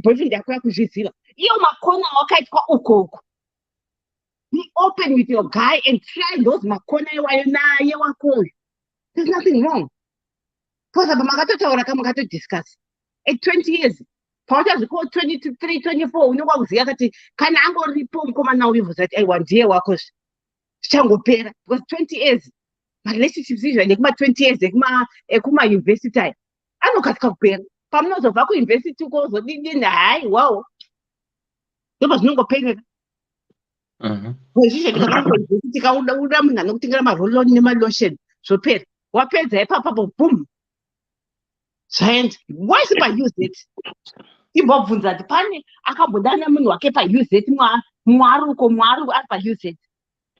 boyfriend yako yakuzviziva. Iyo makona wakaitwa ukoko. Be open with your guy and try those makona iwayo naye wakoyo. There's nothing wrong. Because makatotaura kamwe discuss. At 20 years, pautazviko 23, 24, unonga kuziva kuti kana angoripo mukomana uivhuza kuti aiwa ndiye wako zvichangopera. Because 20 years, marelationships izvani ekuma-20 years ekuma-university aya anokasika kupera. Pamunozobva kuuniversity ukozodini hai wow. Ndobva zvinongoperera. Zvizvi zvekuzviti kauda munhu anokutengera maroloni nemalotion zvopera. Wapedza ipapapo boom. Giant. Why should I use it? Imbobvunza kuti pane akambodana munhu wake use it mwaruko ari use it.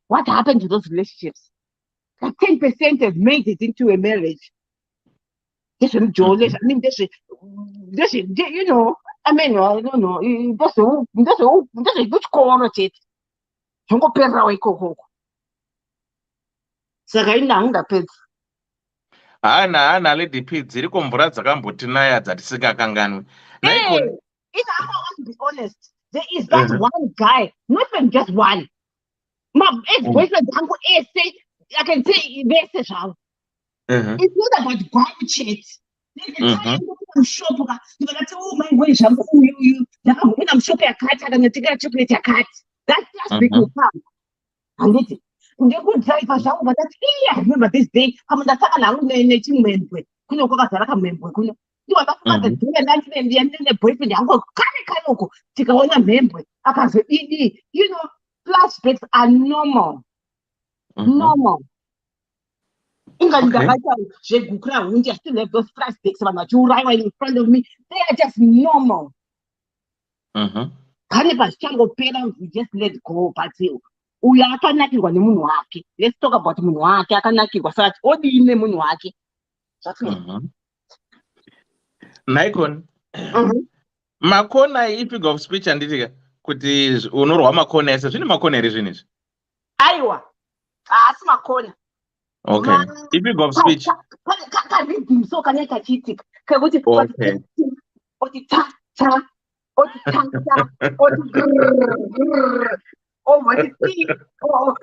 What happened to those relationships? Like 10% have made it into a marriage. This is Joel. This is, you know, I don't know. That's a good call of it. Jongo perra wa ikoko. Saka inanga pedza. Ana le DP dziri kumvura dzakamboti naya dzatisingakanganwi. Hey, if I want to be honest, there is that one guy, not even just one. My ex-boyfriend, I can say this how. It's not about bullshit. I'm shopping. You're gonna say, oh my God, I'm shopping a cat. I'm gonna take a chocolate a cat. That's just because and it. The good driver, but that's I remember this day. I'm on the second member. Kuno kwa saraka member. Kuno. You are not the the boyfriend. I'm going to take a one member. You know, flashbacks are normal. Normal. I still have those flashbacks about you right in front of me. They are just normal. Parents, we just let go, but let's talk about Nikon. Makona ipi of speech and kuti unorwa makona ese zvini makona ere zvinizvi. Aiwa. Asi makona. Okay. Ipi of speech. So can I catch it? Okay. Oh,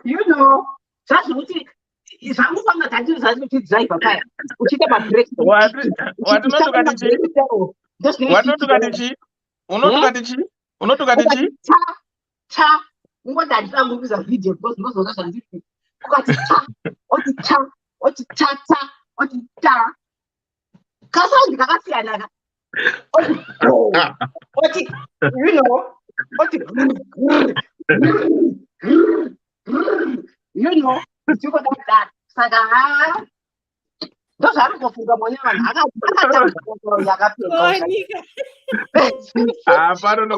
you know, that's what is I'm going to drive a car. What you know, you got that. Those are the money.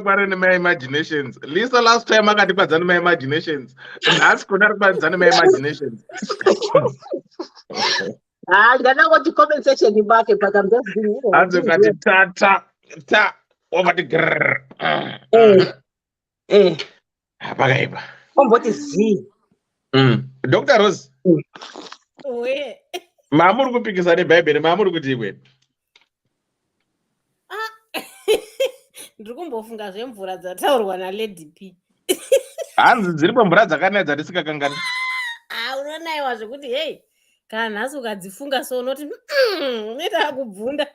Pardon my imaginations. Lisa last time I got to my imaginations. Ask my imaginations. I don't know what the comment section you back, but I'm just doing it. I'm just going to ta over the grrr. What is he? Dr. Rose. Wait. Mamuru kupikisana baby, mamuru kutiwe. Ndiri kumbofunga zvemvura dzataurwa naLady P. Hanzi dziri pamvura dzakanaya dzatisikakangani. Unonaiwa zvekuti hey, kana nhasi ukadzifunga so unoti unoita kubvunda.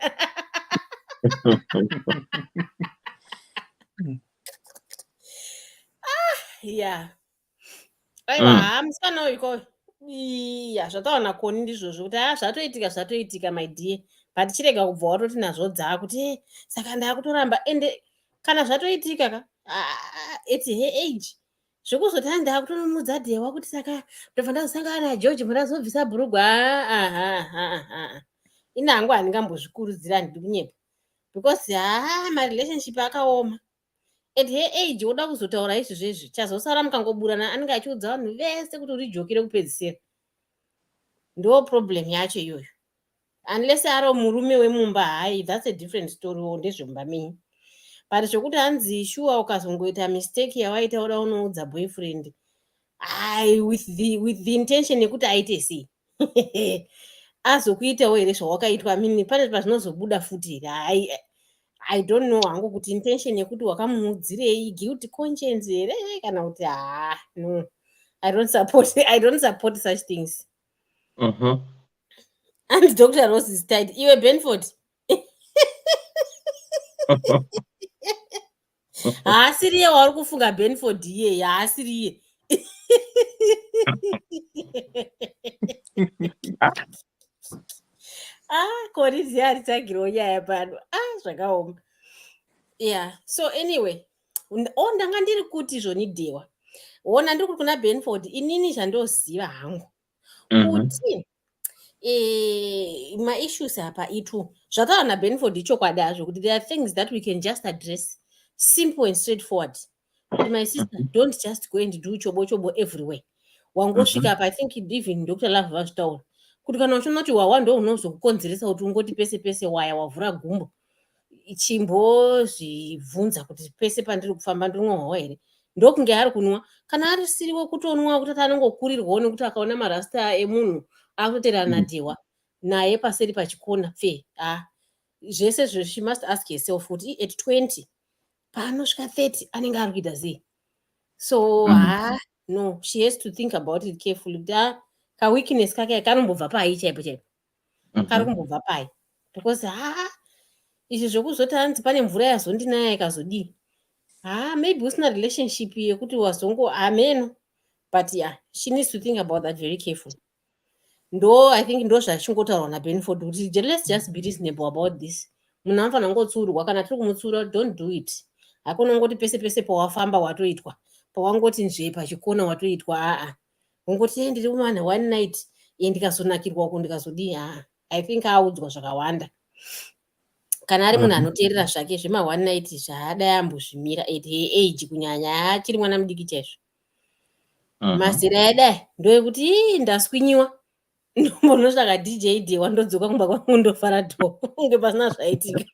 Yeah. Aiwa, musana uyu iya zvataona koni ndizvozvo kuti zvatoitika my dear, but chirega kubva watoti nazvo dzaa kuti saka ndakutoramba ende kana zvatoitika ka at her age zvekuzoti ndakutonomudza dhewa kuti saka tofanira kusangana nageorge murazobvisa bhurugwa inangu handingambozvikurudzira handidi kunyepa because marelationship akaoma at her age woda kuzotaura izvi zvezvi chazosara mukangoburana anenge achiudza vanhu vese kuti urijokere kupedzisira ndo problem yacho iyoyo unless ari murume wemumba hai that's a different story ndezvemumba menyu but zvokuti hanzi shuwa ukazongoita mistake yawaita uda unoudza boyfriend with the intention yekuti aite sei azokuitawo here zvawakaitwa mini pane pazvinozobuda futi here I don't know hangu kuti intention yekuti wakamuudzirei guilty conscience here kana kuti no I don't support such things. And Dr. Ross is tight. Iwe Benford. Asiriye wari kufunga Benford iye asiriye. Kori ari tagiro nyaya pano. Zvakaoma. Yeah, so anyway, ndanga ndiri kuti zvonidhewa. Ona ndiri kuti kuna Benford inini zvandoziva hangu. Kuti ma-issues apa itu zvataura naBenford ichokwadi hazvo kuti there are things that we can just address simple and straightforward. But my sister, don't just go and do chobo everywhere. Wangosvika apa I think even Dr. Love vazvitaura kuti kana uchiona kuti wawa ndo unozokukonzeresa kuti ungoti pese pese waya wavhura gumbo chimbozvibvunza kuti pese pandiri kufamba ndinonwawo here ndokunge ari kunwa kana ari siriwo kutonwa kuti anongokurirwawo nekuti akaona marasta emunhu akutoterana dhewa naye paseri pachikona fe zvese she must ask herself kuti at 20 paanosvika 30 anenge ari kuita sei so no she has to think about it carefully kuti kaweakness kake kanombobva pai chaipo chaipo kari kumbobva pai because izvi zvokuzoti hanzi pane mvura yazondinaya ikazodii maybe usina relationship yekuti wazongo ameno but yeah she needs to think about that very carefully. I think ndo zvachingotaurwa naBenford kuti let's just be reasonable about this. Munhu anofana ngotsurwa kana tiri kumutsura don't do it. Hakuna ngoti pese pese pawafamba watoitwa. Pawangoti nje pachikona watoitwa ngoti ndiri kumana one night ndikazonakirwa ko ndikazodii I think audzwa zvakawanda. Kana ari munhu anoteerera zvake zvema one night zvaada yambozvimira at her age kunyanya achiri mwana mudiki chaizvo. Mazera yadai ndoyekuti ndaswinyiwa ndombonosvaka DJ Dhewa ndodzoka kumba kwangu ndofara dho kunge pasina zvaitika.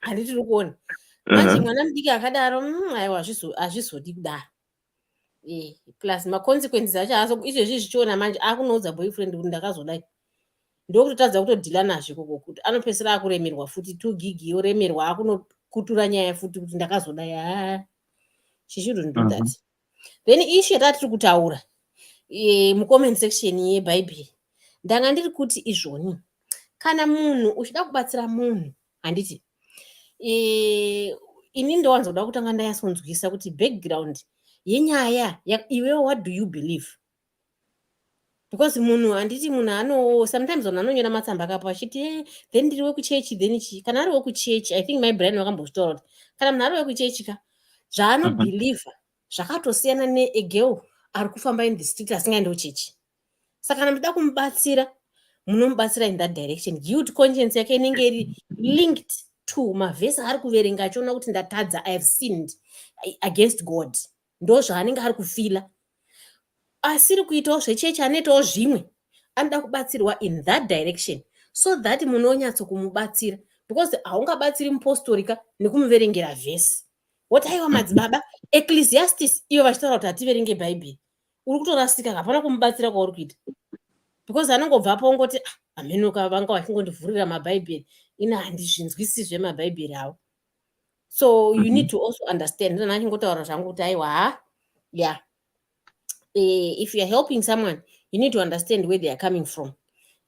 Handiti tiri kuona manje mwana mudiki akadaro aiwa hazvizodi kudaro plus maconsequences acho izvezvi zvichiona manje akunoudza boyfriend kuti ndakazodai ndokutotadza kutodhila nazvo koko kuti anopesera akuremerwa futi 2 gig yoremerwa akunokutura nyaya futi kuti ndakazodai she shouldn't do that. Then issue yatiri kutaura mucomment section yebhaibheri ndanga ndiri kuti izvoni kana munhu uchida kubatsira munhu handiti ini ndowanzoda kutanga ndayasonzwisa kuti background yenyaya iwewe what do you believe because munhu handiti munhu sometimes vanhu anonyora matsamba akapo achiti then ndiri wekuchechi then kana ari wekuchechi I think my brain wakambozvitaura kuti kana munhu ari wekuchechi ka zvaanobhilivha zvakatosiyana neegirl ari kufamba in the street asingaendiwo chechi. Saka kana muda kumubatsira munomubatsira in that direction. Guilt conscience yake inenge iri linked to mavhesi ari kuverenga achiona kuti ndatadza I have sinned against God. Ndo zvaanenge ari kufila. Asiri kuitawo zvechechi anoitawo zvimwe anoda kubatsirwa in that direction so that munonyatso kumubatsira because haungabatsiri mupostorika nekumuverengera vhesi. Wotaiwa madzibaba Ecclesiastes iyo vachitaura kuti hativerenge bhaibheri uri kutorasika hapana kumubatsira kwauri kuita because anongobvapo ngoti amenoka vanga vachingondivhurira mabhaibheri ina handizvinzwisi zvemabhaibheri avo. So you need to also understand ndana achingotaura zvangu kuti aiwa yeah if you are helping someone you need to understand where they are coming from.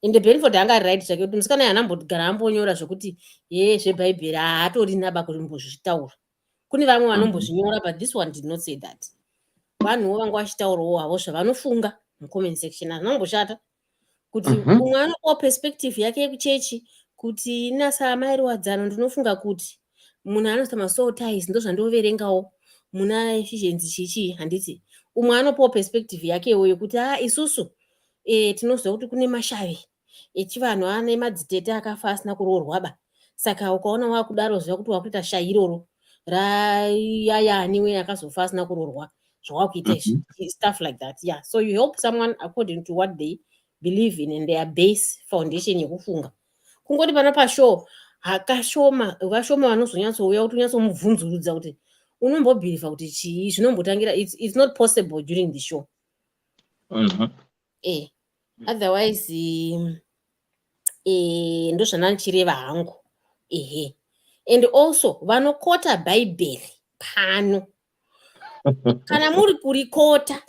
Ende Benford anga right zvake kuti musikana yanambogara ambonyora zvokuti zvebhaibheri haatori naba kuti mbozvitaura. Kune vamwe vanombozvinyora but this one did not say that. Vanhuwo vanga vachitaurawo havo zvavanofunga mucomment section azvinomboshata kuti umwe anopawo perspective yake yekuchechi kuti inasa amairiwadzano ndinofunga kuti munhu anoita masoul ties ndo zvandoverengawo muna efficiency chichi handiti umwe anopawo perspective yakewo yokuti isusu tinoziva kuti kune mashavi echivanhu ane madzitete akafa asina kuroorwaba saka ukaona wakudaro ziva kuti wakuita shai iroro rayayaniwe akazofa asina kuroorwa zvawakuita izvi stuff like that. Yeah, so you help someone according to what they believe in and their base foundation yekufunga. Kungoti pana pashow hakashoma vashoma vanozonyatsouya kuti unyatsomubvunzurudza kuti unombobhiriva kuti chii zvinombotangira it's not possible during the show. Otherwise ndo zvandandichireva hangu. And also vanokota bhaibheri pano kana muri kurikota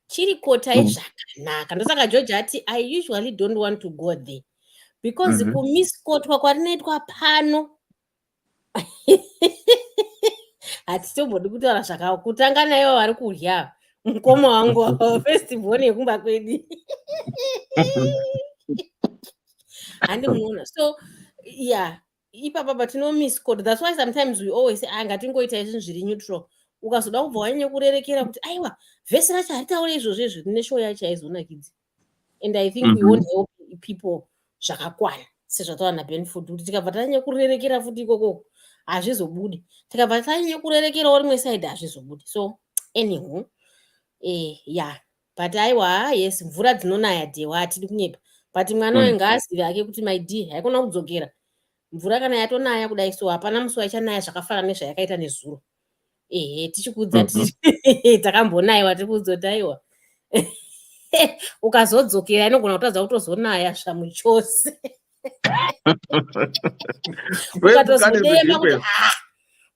chirikotai zvakanaka. Ndosaka George ati I usually don't want to go there because kumiskotwa kwarinoitwa pano hatitombodi kutaura zvakawo kutanga nayo vari kurya mukoma wangu festival yekumba kwedu handimuona. So yeah, ipapa patinomiscode. That's why sometimes we always say ngatingoita izvi zviri neutral. Ukazoda kubva wanyanya kurerekera kuti aiwa vhesi racho haritaure izvozvo izvo tine show yacho aizonakidzi. And I think we won't help people zvakakwana sezvatawana benfood kuti tikabva tanyanya kurerekera futi ikoko hazvizobudi, tikabva tanyanya kurerekerawo rimwe side hazvizobudi. So anyhow yeah, but aiwa yes, mvura dzinonaya dewa hatidi kunyepa, but mwana wanga azive ake kuti my dear haikona kudzokera mvura kana yatonaya kudai, so hapana musi waichanaya zvakafanana nezvayakaita nezuro. Tichikudza takambonayiwa tikudzotaiwa ukazodzokera inogona kutadza kutozonaya zvamuchose ukatozodema kuti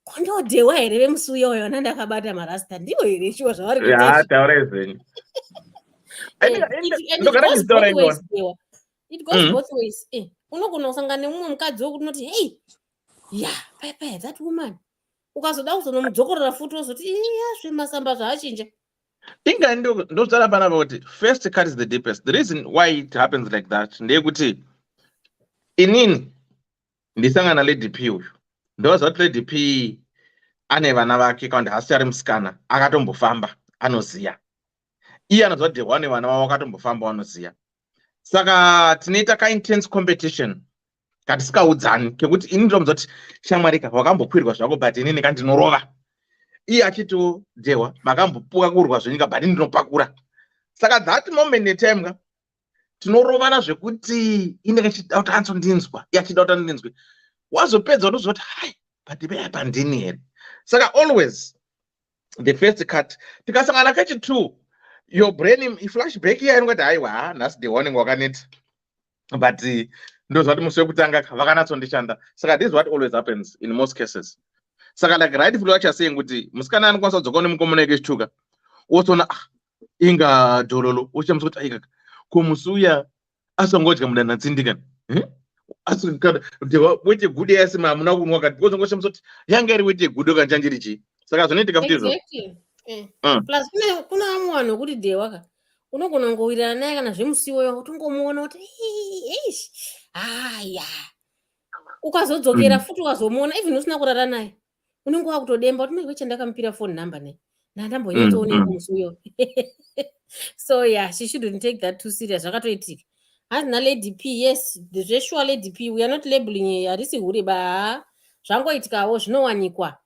kondodhewa here vemusi uya uyo ona ndakabata marasta ndiwo here chiwo zvavari kuita. It goes both ways. Unogona kusangana nemumwe mukadzi wokuti unoti hey ya paipai that woman ukazoda kuzonomudzokorera futi wozoti zvemasamba zvaachinja. Inga ndotsara panapa kuti first cut is the deepest. The reason why it happens like that ndeyekuti inini ndisangana leDP uyu ndoziva kuti leDP ane vana vake kandi hasi ari musikana akatombofamba anoziya, iye anoziva kuti wane vana vavo akatombofamba vanoziya. Saka tinoita ka-intense competition katisingaudzani kekuti ini ndomuziva kuti shamwarika wakambokwirwa zvako but inini kandinorova, iye achitodhewa makambopuka kurwa zvenyika but ini ndinopakura. Saka that moment netime tinorovana zvekuti inenge chida kuti anzondinzwa, iye achida kuti andinzwe, wazopedza unoziva kuti hai but ipeapa ndini here. Saka always the first cut tikasangana kechi2 your brain iflashback iya inongoti haiwa nhasi the warning wakaneta, but ndoziva kuti musi wekutanga vakanatsondishanda. Saka this is what always happens in most cases. Saka like rightfully vachasaying kuti musikana anokwanisa kudzoka nemukomana yake chituka wotoona inga dhololo uchamusa kuti aikaka komusi uya asangodya mudana tsindikana wete gude yasima hamuna kunwa kati wozongoshamusa kuti yanga iri wete gude kanjanjiri chii. Saka zvinoitika futi izvo. Plus kuna vamwe vanhu vokuti dhewaka unogona kungowirirana naye kana zvemusiwoyo utongomuona kuti haya ukazodzokera futi ukazomuona even usina kurara naye unenge wakutodemba kuti weche ndakamupira phone number naye ndandambonyatsooneka musi uyo. So yeah, she shouldn't take that too serious. Zvakatoitika hazina leDP. Yes, the sure leDP, we are not labeling harisi huri ba zvangoitikawo zvinowanikwa.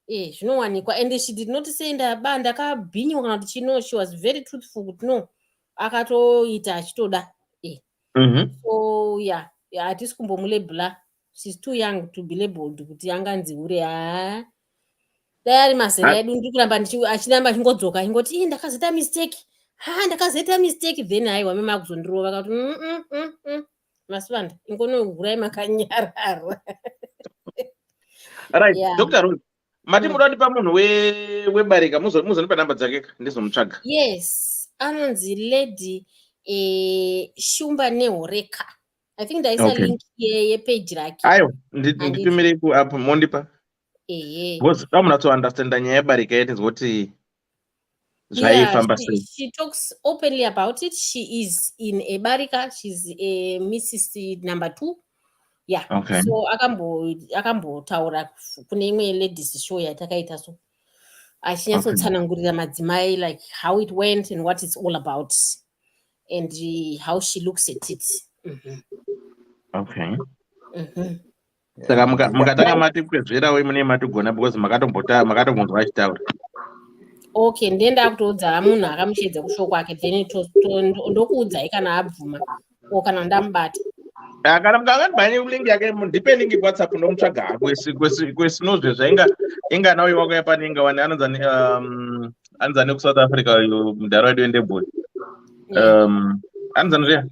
Zvinowanikwa, and she did not say ndakabhinywa kana kuti chino. She was very truthful kuti no akatoita achitoda. So yeah, hatisi kumbomulabela. She's too young to be labeled kuti anganzi hure dai ari mazera edu ndiri kuramba achinamba achingodzoka ingoti ndakazoita mistake ndakazoita mistake, then haiwa mema akuzondirova kuti masivanda ingonohurai makanyarara. Right, Dr. Ruth, mati muda ndipa munhu webarika muzonipa namba dzake ndizomutsvaga. Yes, anonzi Lady Shumba Nehoreka. I think there is a link yepage rake. Ayo nditumire ku app mondipa. Because damuna to understand nyaya yebarika yedu kuti zvaifamba sei. She talks openly about it. She is in a barika. She's a Mrs. number 2. Yeah. Okay. So akambotaura kune imwe ladies show yatakaita so achinyatsotsanangurira madzimai like how it went and what it's all about and how she looks at it. Okay. And Saka mukatanga mati kwezverawo mune matigona because makatombonzwa achitaura. Okay, ndiye ndakutoudza munhu akamushedza kusho kwake then ndokuudzai kana abvuma o kana ndamubata. Kana mukangandibvanye link yake ndipe link kuWhatsApp ndomutsvaga kwesinozve zvainga nawo iwako yapaninga wani anzani kuSouth Africa uyu mudhara wedu endebwe. Anzani zviya?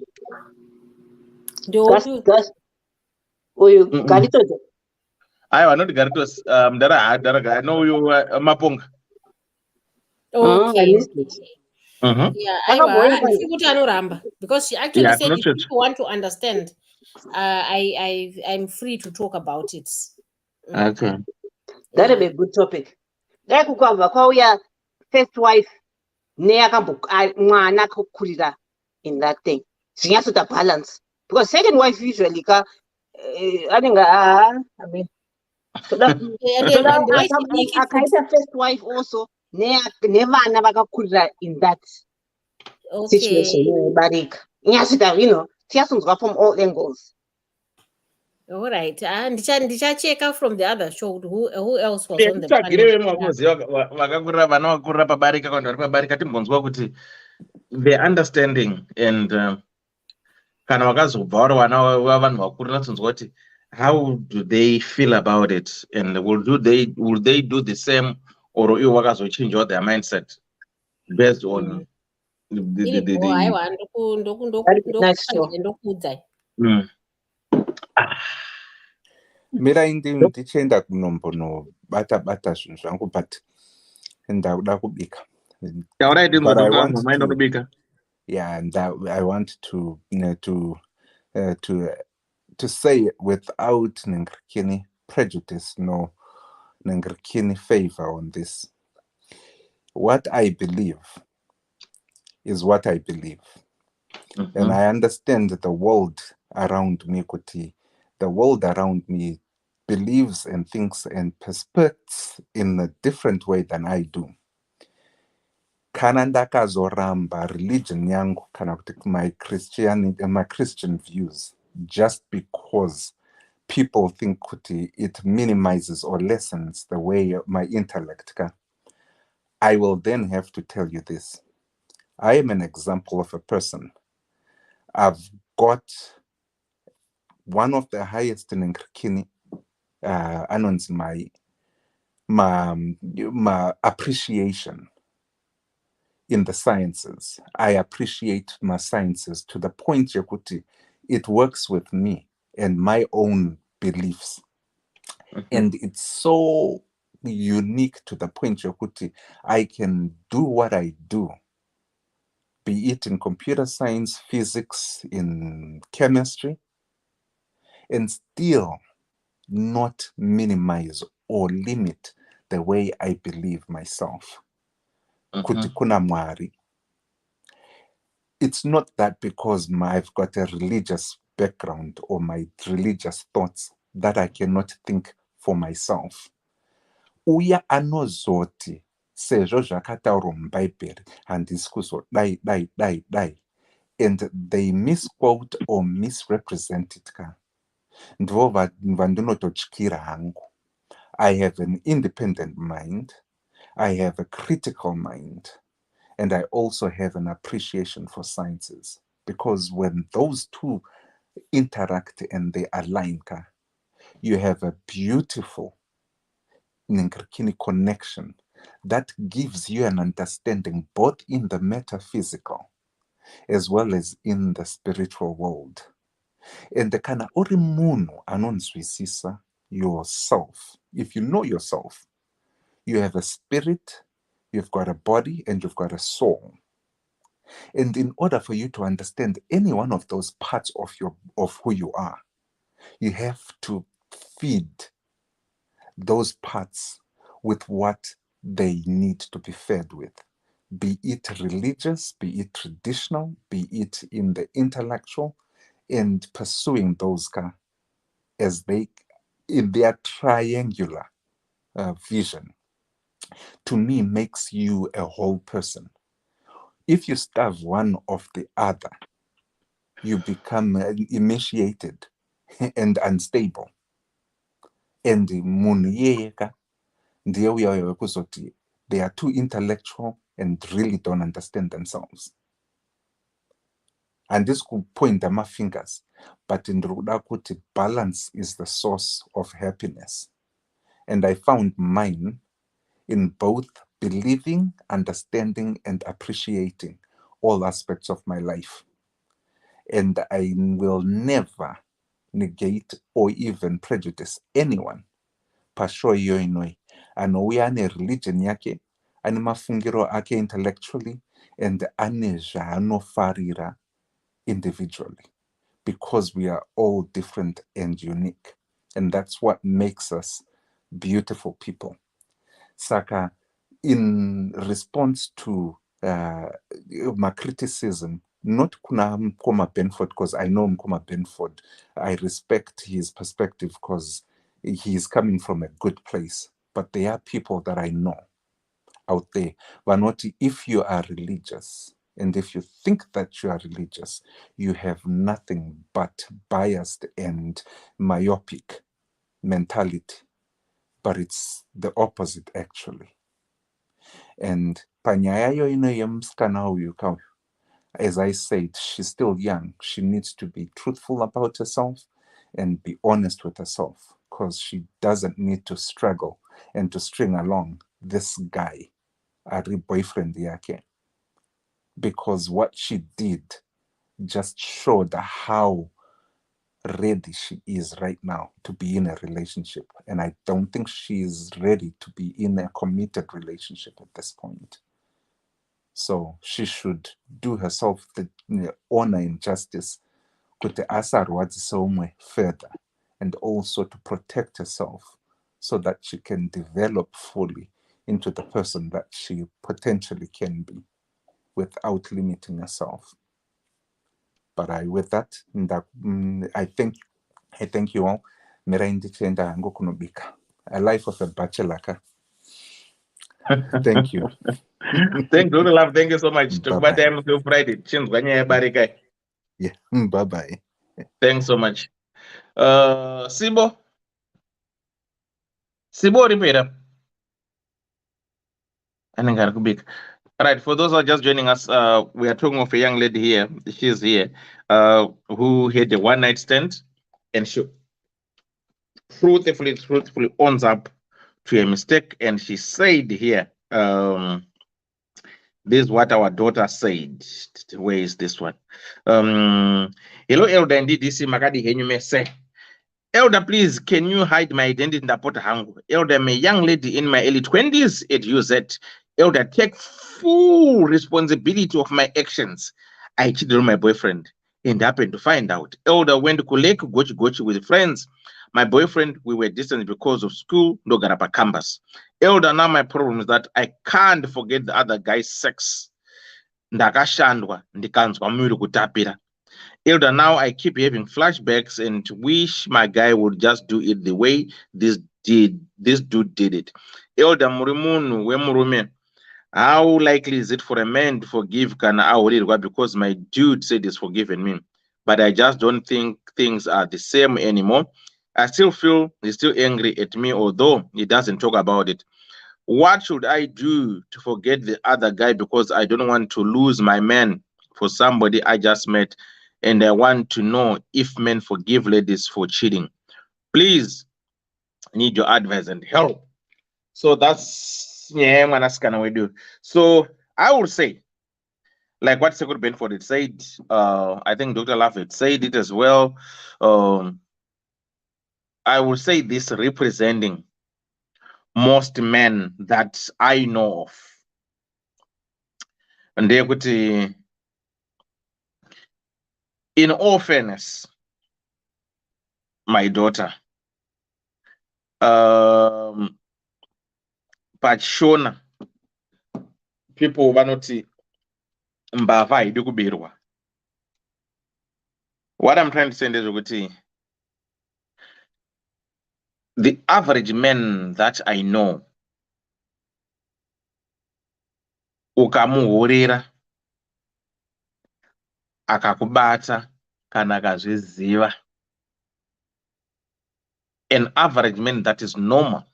Uyu Garitos. Aiwa, not Garitos, mudhara no uyu Maponga. Okay. Yeah, handisi kuti anoramba because she actually said if you want to understand I'm free to talk about it. Okay. That would be a good topic. Dai kukwabva kwauya first wife mwana kukurira in that thing. Zvinyatsota balance because second wife usually anenge I mean akaita first wife also nevana vakakurira in that situation barika inyasita tiyasunzwa from all angles. All right. Ndichacheka from the other show who else was on the panel. Vakakurira vana vakurira pabarika kana vari pabarika timbonzwa kuti the understanding and kana vakazobva vari vana vavanhu vakurira tinzwa kuti how do they feel about it and will they do the same or ivo vakazochangewa their mindset based on ndokuudzai. Mirai ndichienda kunombonobata zvinhu zvangu but ndakuda kubika. Yeah, and I want to say without any prejudice no any favor on this. What I believe is what I believe. And I understand the world around me, Kuti. The world around me believes and thinks and perspects in a different way than I do. Kana ndakazoramba religion yangu kana kuti my Christian views just because people think kuti it minimizes or lessens the way my intellect can. I will then have to tell you this. I am an example of a person. I've got one of the highest in Nkirkini anons my appreciation in the sciences. I appreciate my sciences to the point Yakuti, it works with me and my own beliefs. And it's so unique to the point Yakuti, I can do what I do, be it in computer science, physics, in chemistry, and still not minimize or limit the way I believe myself. Kuti kuna mwari. It's not that because I've got a religious background or my religious thoughts that I cannot think for myself. Uya anozoti sezvo zvakataurwa muBhaibheri handisi kuzodai and they misquote or misrepresent it ka. Ndivo vandinototyira hangu. I have an independent mind. I have a critical mind. And I also have an appreciation for sciences. Because when those two interact and they align, you have a beautiful Nkirkini connection that gives you an understanding both in the metaphysical as well as in the spiritual world. And the kana uri munhu anonzwisisa yourself. If you know yourself, you have a spirit, you've got a body, and you've got a soul. And in order for you to understand any one of those parts of who you are, you have to feed those parts with what they need to be fed with. Be it religious, be it traditional, be it in the intellectual, and pursuing those as they, in their triangular vision, to me makes you a whole person. If you starve one of the other, you become emaciated and unstable. And munhu iyeyeka ndiye uya wekuzoti they are too intellectual and really don't understand themselves. And this could point my fingers, but in Rudakuti, balance is the source of happiness. And I found mine in both believing, understanding, and appreciating all aspects of my life. And I will never negate or even prejudice anyone. Pasho yoinoi. Anouya ane religion yake, ane mafungiro ake intellectually, and ane farira individually, because we are all different and unique. And that's what makes us beautiful people. Saka, in response to my criticism, not kuna Mkoma Benford, because I know Mkoma Benford, I respect his perspective because he is coming from a good place. But there are people that I know out there, Vanoti, if you are religious, and if you think that you are religious, you have nothing but biased and myopic mentality. But it's the opposite, actually. And Panyayo ino, as I said, she's still young. She needs to be truthful about herself and be honest with herself, because she doesn't need to struggle and to string along this guy, a boyfriend yake, because what she did just showed how ready she is right now to be in a relationship. And I don't think she is ready to be in a committed relationship at this point. So she should do herself the honor and justice, kuti asarwadzi somewhere further, and also to protect herself so that she can develop fully into the person that she potentially can be without limiting herself. But with that, I thank you all. A life of a bachelor. Thank you. Thank you, love. Thank you so much. Talk about time till Friday. Yeah. Bye bye. Thanks so much. Sibo. Sibo Ripera. All right, for those who are just joining us, we are talking of a young lady here. She's here, who had a one-night stand, and she truthfully owns up to a mistake. And she said here, this is what our daughter said. Where is this one? Hello, Elder and Ddc Makadi Henyume say. Elder, please, can you hide my identity in the port hangu? Elder, I'm a young lady in my early 20s at UZ. Elder, take full responsibility of my actions. I cheated on my boyfriend and happened to find out. Elder went to Kulek Gochi with friends. My boyfriend, we were distant because of school, no Garapa campus. Elder, now my problem is that I can't forget the other guy's sex. Ndakashandwa, ndikanzwa mwiri kutapira. Elder, now I keep having flashbacks and wish my guy would just do it the way this dude did it. Elder Murimunu Wemurume, how likely is it for a man to forgive Kana Aorirwa because my dude said he's forgiven me? But I just don't think things are the same anymore. I still feel he's still angry at me, although he doesn't talk about it. What should I do to forget the other guy, because I don't want to lose my man for somebody I just met? And I want to know if men forgive ladies for cheating. Please, I need your advice and help. So that's we do. So I would say, like what Secretary Benford had said, I think Dr. Laffett said it as well. I would say this representing most men that I know of. And they would, in all fairness, my daughter, but Shona, people vanoti mbava haidi kubirwa. What I'm trying to say is kuti the average man that I know, ukamuhorera akakubata kana akazviziva, an average man that is normal,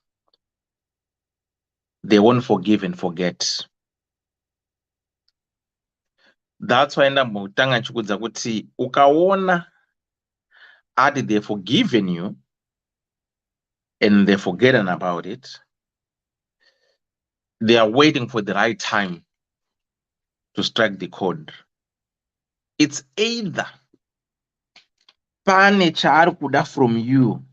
they won't forgive and forget. That's why ndambotanga chikudza kuti ukaona ati they've forgiven you and they've forgotten about it, they are waiting for the right time to strike the chord. It's either pane chaari kuda from you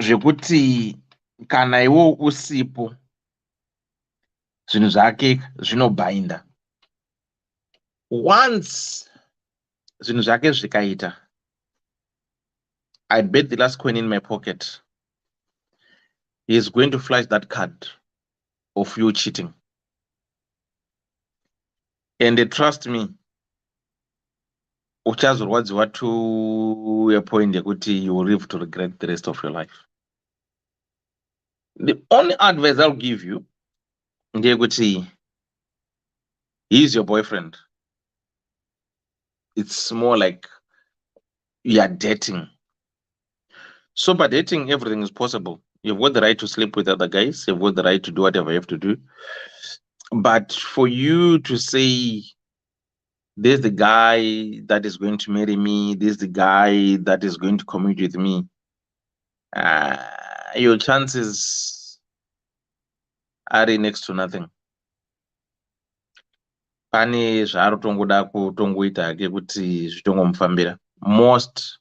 zvekuti kana iwo usipo zvinhu zvake zvinobhainda. Once zvinhu zvake zvikaita, I bet the last coin in my pocket, he is going to flash that card of you cheating. And trust me, uchazorwadziwa to a point yekuti you will live to regret the rest of your life. The only advice I'll give you, ndeyekuti he's your boyfriend. It's more like you are dating. So by dating, everything is possible. You've got the right to sleep with other guys. You've got the right to do whatever you have to do. But for you to say, there's the guy that is going to marry me, there's the guy that is going to commute with me, your chances are next to nothing. Pane zvaari tongoda kutongoita hake kuti zvitongomufambira. Most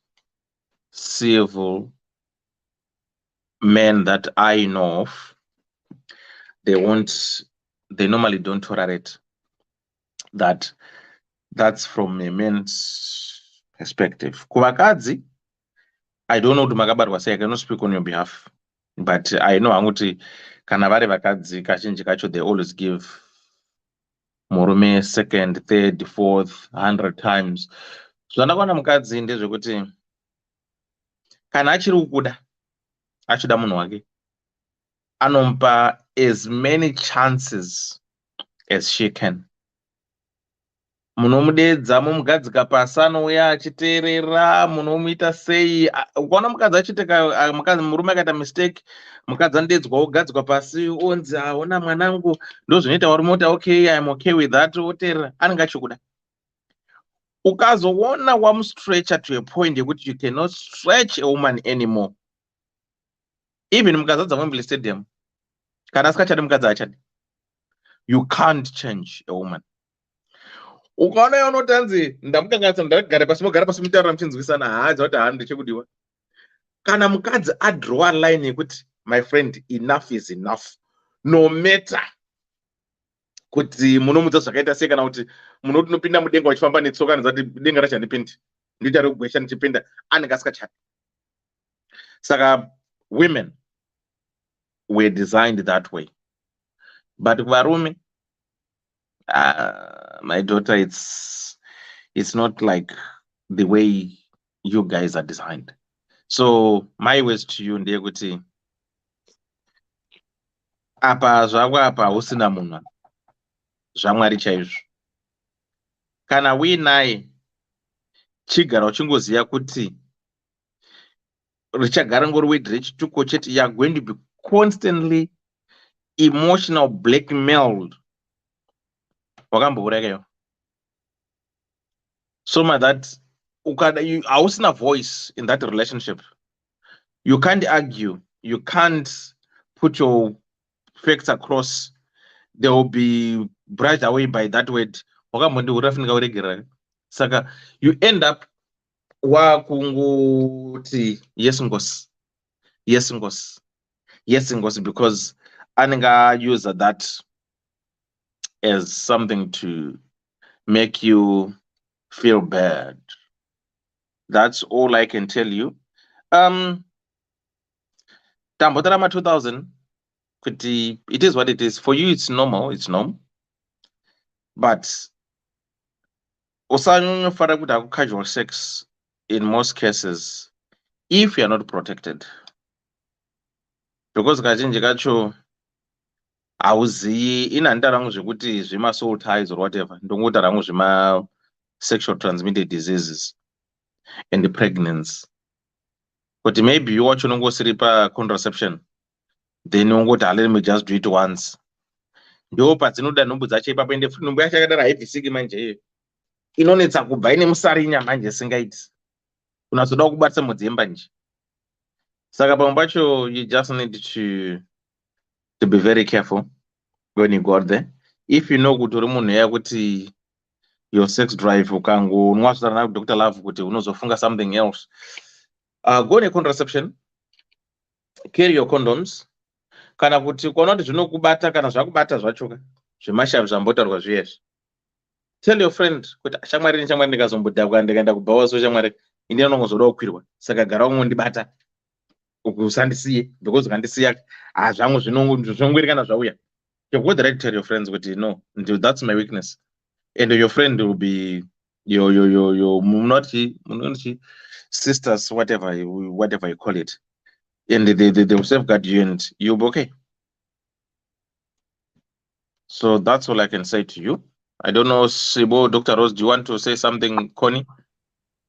civil men that I know of, they normally don't tolerate that. That's from a man's perspective. Kuvakadzi, I don't know to makabarwa say, I cannot speak on your behalf, but I know anguti kana vari vakadzi kazhinji kacho they always give murume second, third, fourth, 100 times. Zvandakaona mukadzi ndezvekuti kana achiri kukuda, achida munhu wake, anomupa as many chances as she can. Munomudedza mumugadzika pasi, anouya achiteerera, munomuita sei. Ukaona mukadzi achiteka murume akaita mistake, mukadzi anodedzwa ogadzikwa pasi onzi ona mwanangu, ndozvinoita varume kuti okay, I am okay with that, oteerera, anenge achikuda. Ukazoona wamustretcha to a point yekuti you cannot stretch a woman anymore. Even mukadzi dzamwembley stadium, kana asikachadi mukadzi achadi, you can't change a woman. Ukaona iye unotanzi ndamukanganisa ndagara pasi, mogara pasi mutaura muchinzwisana, haadza kuti haandi chekudiwa. Kana mukadzi adrowa line yekuti my friend, enough is enough, no matter kuti munomudza zvakaita sei, kana kuti munoti unopinda mudenga uchifamba netsoka anoziva kuti denga rachandipindi, ndoita regwesha ndichipinda, anenge asikachadi. Saka women were designed that way. But kuvarume, my daughter, it's not like the way you guys are designed. So my words to you ndeyekuti apa zvako apa usina munhu, zvamwari chaizvo. Kana uinaye, chigara uchingoziva kuti richagara ngori wedhi rechituko chete, you are going to be constantly emotional blackmailed. Wakambourekayo. So much that hausina voice in that relationship. You can't argue. You can't put your facts across. They will be brushed away by that word. Saka you end up wakungoti yes ngos, yes ngos, yes ngos, because anenga use that as something to make you feel bad. That's all I can tell you. Tambotarama 2000, it is what it is. For you, it's normal. It's normal. But usanyonyofara kuda casual sex in most cases if you're not protected. Because kazhinji kacho hauzivi inhandita rangu zvekuti zvema-soul ties or whatever, ndongota rangu zvema-sexual transmitted diseases and pregnancy. But maybe you watch unongosiri pa-contraception, then ungoti let me just do it once. Ndo padzinoda nhumbu dzacho ipapo, ende futi nhumbu yacho yakadara haibvisiki manje iyoyo. Inonetsa kubva ine musarinya manje isingaiti. Unazoda kubatisa mudzimba nje. Saka pamwe pacho you just need to be very careful when you got there. If you know kuti uri munhu yakuti your sex drive ukangonwa zvitara Dr. Love kuti unozofunga something else, go necontraception, carry your condoms. Kana kuti ukaona kuti zvinokubata kana zvakubata zvachoka zvemashavi zvambotaurwa zviyezvi, tell your friend kuti shamwari ndikazombodhakwa ndikaenda kubhawaso shamwari indi anongozoda kukwirwa, saka gara ungondibata usandisiye, because ukandisiya zvamwe zvinongwiri kana zvauya. You've got the right to tell your friends kuti no, that's my weakness, and your friend will be your sisters, whatever you call it, and they will safeguard you and you'll be okay. So that's all I can say to you. I don't know, Sibo, Dr. Rose, do you want to say something, Connie?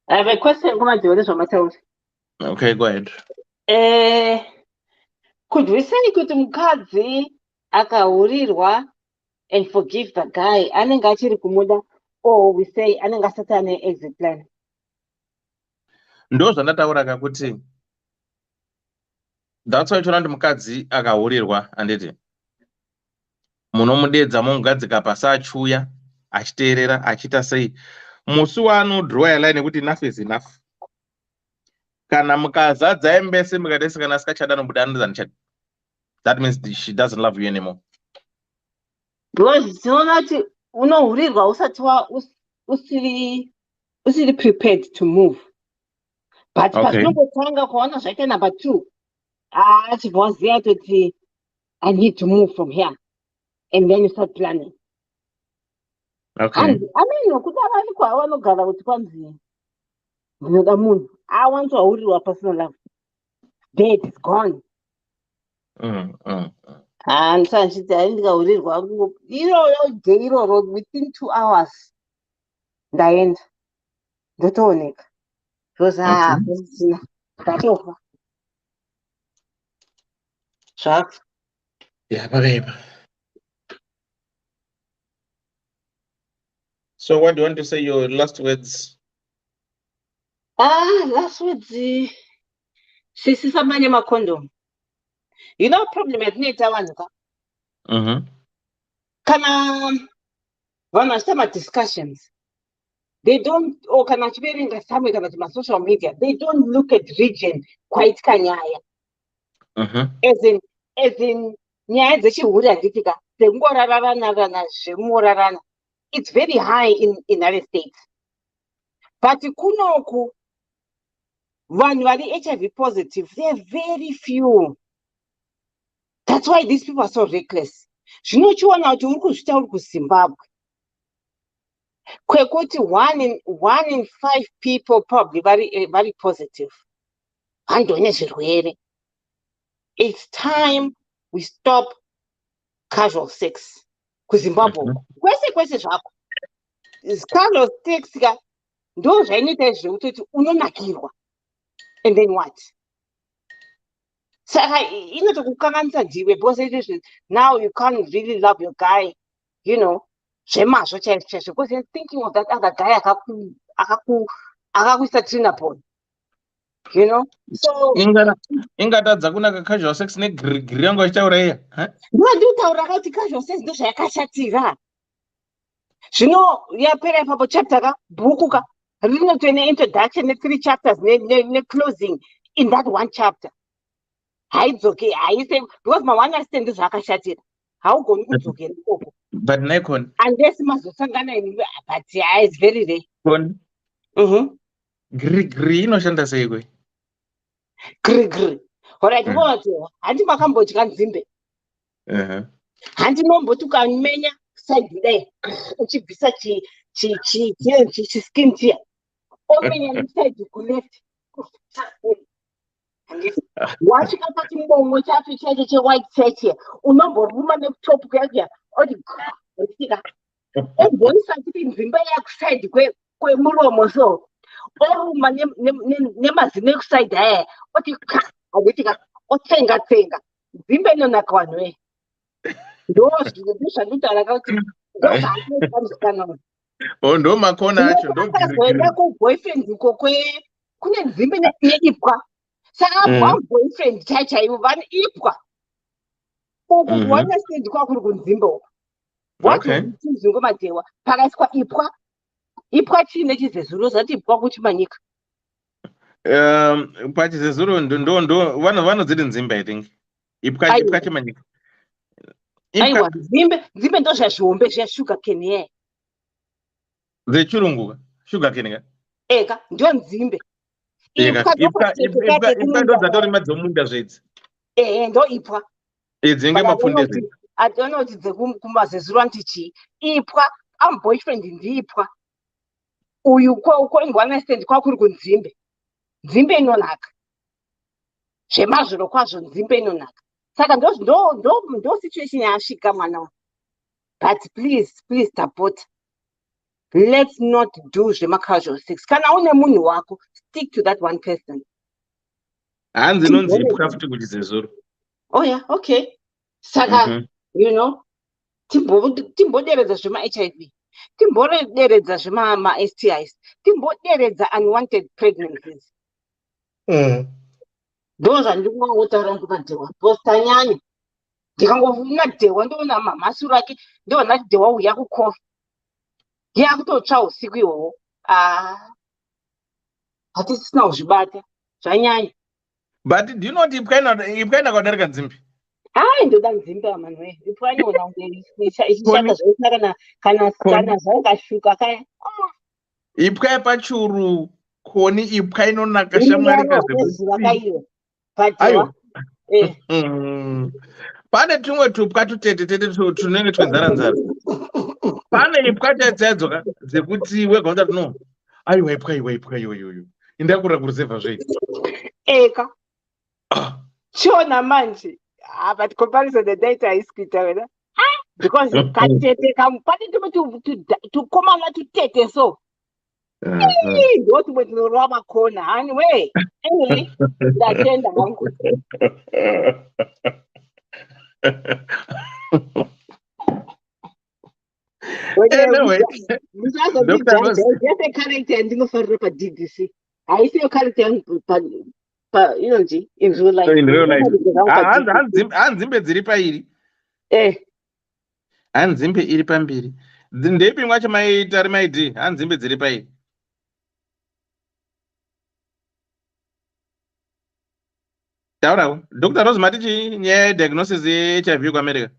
I have a question. Okay, go ahead. Could we say kuti mukadzi akaurirwa and forgive the guy anenge achiri kumuda, or we say anenge asati ane exit plan? Ndo zvandataura kuti that's why toona kuti mukadzi akaurirwa anditi munomudedza momugadzika pasi achiuya achiteerera achiita sei, musi waanodrowa line kuti enough is enough. Kana mukazadza embese mukadesi kana asikachada nobuda anodzanichadi, that means she doesn't love you anymore. Because tinoona kuti unohurirwa usati usiri prepared to move, but pazvinongotanga kwaona zvaita number 2 achibva waziva kuti I need to move from here, and then you start planning. Okay. And I mean, nokuti avaniko avanogara kuti kwanzi ndinoda munhu awanzi wahurirwa personal love, dead is gone. And so nchiti hai ndikahurirwa iroyo day iroro within 2 hours ndaenda ndotooneka because kusina ndatofa zvako. Yeah, babe. So what do you want to say, your last words? Last words, sisi samanye makondom. You know problem yatinoita vanhu ka? Kana vanhu vachita discussions, they don't, or kana chiverenga samwe kana social media, they don't look at region quite kanyaya. As in nyaya dzechihuri handitika dzengorarana zvemorarana, it's very high in United States. But kunoku vanhu vari HIV positive, they're very few. That's why these people are so reckless. Zvinochiona kuti uri kuzvita uri kuZimbabwe kwekuti 1 in 5 people probably very positive. Handone zvirwere. It's time we stop casual sex kuZimbabwe. Kwese zvako. Casual sex ka ndo zvainoita zvekuti unonakirwa. And then what? Saka inotokukanganisa jiwe because it is now you can't really love your guy, you know, zvemazvo chaizvo because you're thinking of that other guy akakuisa trinapol, you know. So ingatadza kunaka casual sex negiri yangu achitaura iya ndinotaura kuti casual sex ndo zvayakashatira. Zvino yapera ipapo chapter ka bhuku ka rinoto ne introduction ne 3 chapters ne closing in that one chapter. Haidzoke haise because mawanastandi zvakashatira haugoni kudzokera ikoko. But Nikon, unless mazosangana but it's very rare. Gri inoshanda sei kwe? Gri. Alright, ngoti handi makambodya nzimbe. Handi nomboti ukamenya side day uchibvisa chi skin here. Omenya side ku left. wasvika pachimbomo chacho chaicho chewhite church unomboruma nekutopu kuyakya oti osvika obhoisa kuti nzimba yakusaidi kwemuromo so oruma nemazino ekusaidi aya oti agotika otsenga nzimba inonaka vanhu we ndozvanditaura kuti ndozvaanoitambisikana ndo makona acho akazoenda kuboyfriend uko kune nzimba neipwa saka boyfriend chaichaivo vane ipwa uku kuwanastendi kwakuri kunzimba uko wazozingo matewa pakaiswa ipwa chii nechizezuro zati ipwa kuti manyika pachizezuro ndo vanodziti nzimba I think ipwa chemanyika aiwa nzimbe ndo zvazviombe zvashuga kene dzechirungu shuga kene eka ndio nzimbe ipwa ndo dzatorima dzomunda zvedzi ndo ipwa dzinge mapfunde zvedzi ationa kuti dzekumazezuro anti chii ipwa boyfriend ndiipwa uyu kweingwanastendi kwakuri kunzimbe nzimbe inonaka zvemazviro kwazvo nzimbe inonaka saka ndo situation yaasvika mwana wa but please support. Let's not do zvemacasual sex. Kana une munhu wako, stick to that one person. Hanzi nonzi ipwa futi kuti zezuro. Oh yeah, okay. Saka, you know, timboderedza zvema-HIV, timboderedza zvema-STIs, timboderedza unwanted pregnancies. Those are ndingotaura kumadhewa postanyanya ndikangofuna dhewa ndoona mamasuro ake ndoona dhewa uya kukofi yakutotsva usiku ihwohwo hatisisina kuzvibata zvanyanya. But do you know kuti ipwaina kwadarika nzimbe? Hai ndoda nzimbe amanhu we ipwainoona kunge ichishanda zvaisina kana zvaikashuka kaya. Ipwa yepachuru koni ipwa inonaka shamwarika zvekuziva. Pane tumwe tupwa tutete tunenge twenzara. Pane ipwa chaidzoka dzekuti wega no. Aiwa ipwa iyoyo. Indakura kurisevha zveiti. Eka. Chona manje. But comparison the data is kuita because katete pane tumwe tukomana tutete so. What with the rubber corner anyway? Anyway, ndatenda hangu. Anyway, just a character ndinofarira pa DDC. Haisi yo character pa inonji in real life. In real life. Hanzimbe dziri pairi. Hanzimbe iri pambiri. Ndepi mwacho maita ari maidi hanzimbe dziri pairi. Taurawo, Dr. Rose matichi nyaya diagnosis ye-HIV kuAmerica.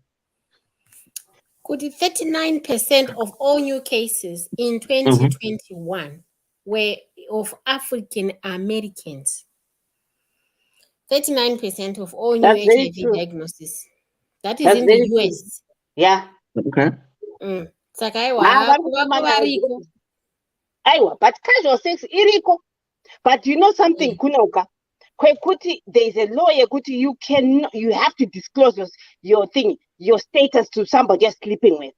Kuti 39% of all new cases in 2021 were of African Americans. 39% of all new HIV diagnoses. That is in the US. Yeah. Okay. Saka aiwa but casual sex iriko. But you know something kunoka. Kwekuti there is a law yekuti you have to disclose your thing, your status to somebody you're sleeping with.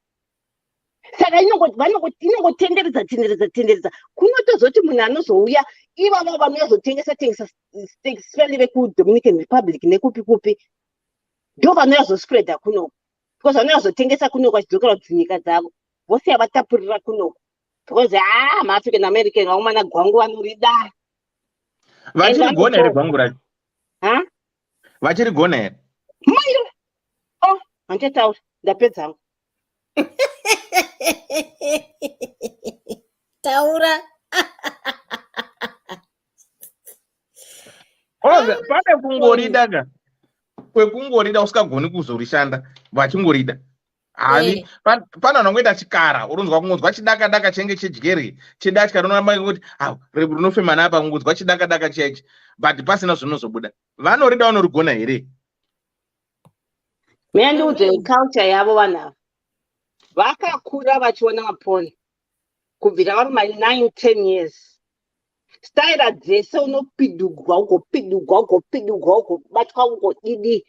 Saka inongotenderedza kunotozoti munhu anozouya ivava vanozotengesa especially vekuDominican Republic nekupi ndo vanozospreada kunoko because vanozotengesa kunoko vachidzokera kudzinyika dzavo vose vatapurira kunoko because maAfrican American vaumana gwangu vanorida. Vachiri gona here gwangu racho? Vachiri gona here? Handitaura ndapedza hangu. Taura. Pane kungorida kwekungorida usikagoni kuzorishanda vachingorida. Havi pana vanongoita chikara urunzwa kungodzwa chidaka chenge chedyere chedatya ronamba kuti rinofema napa kungodzwa chidaka chechi but pasina zvinozobuda vanorida vanorigona here. Mendiudze culture yavo vanhu ava vakakura vachiona maponi kubvira vari ma 9-10 years staira dzese unopidugwa ugopidugwa ugobatwa ugodidi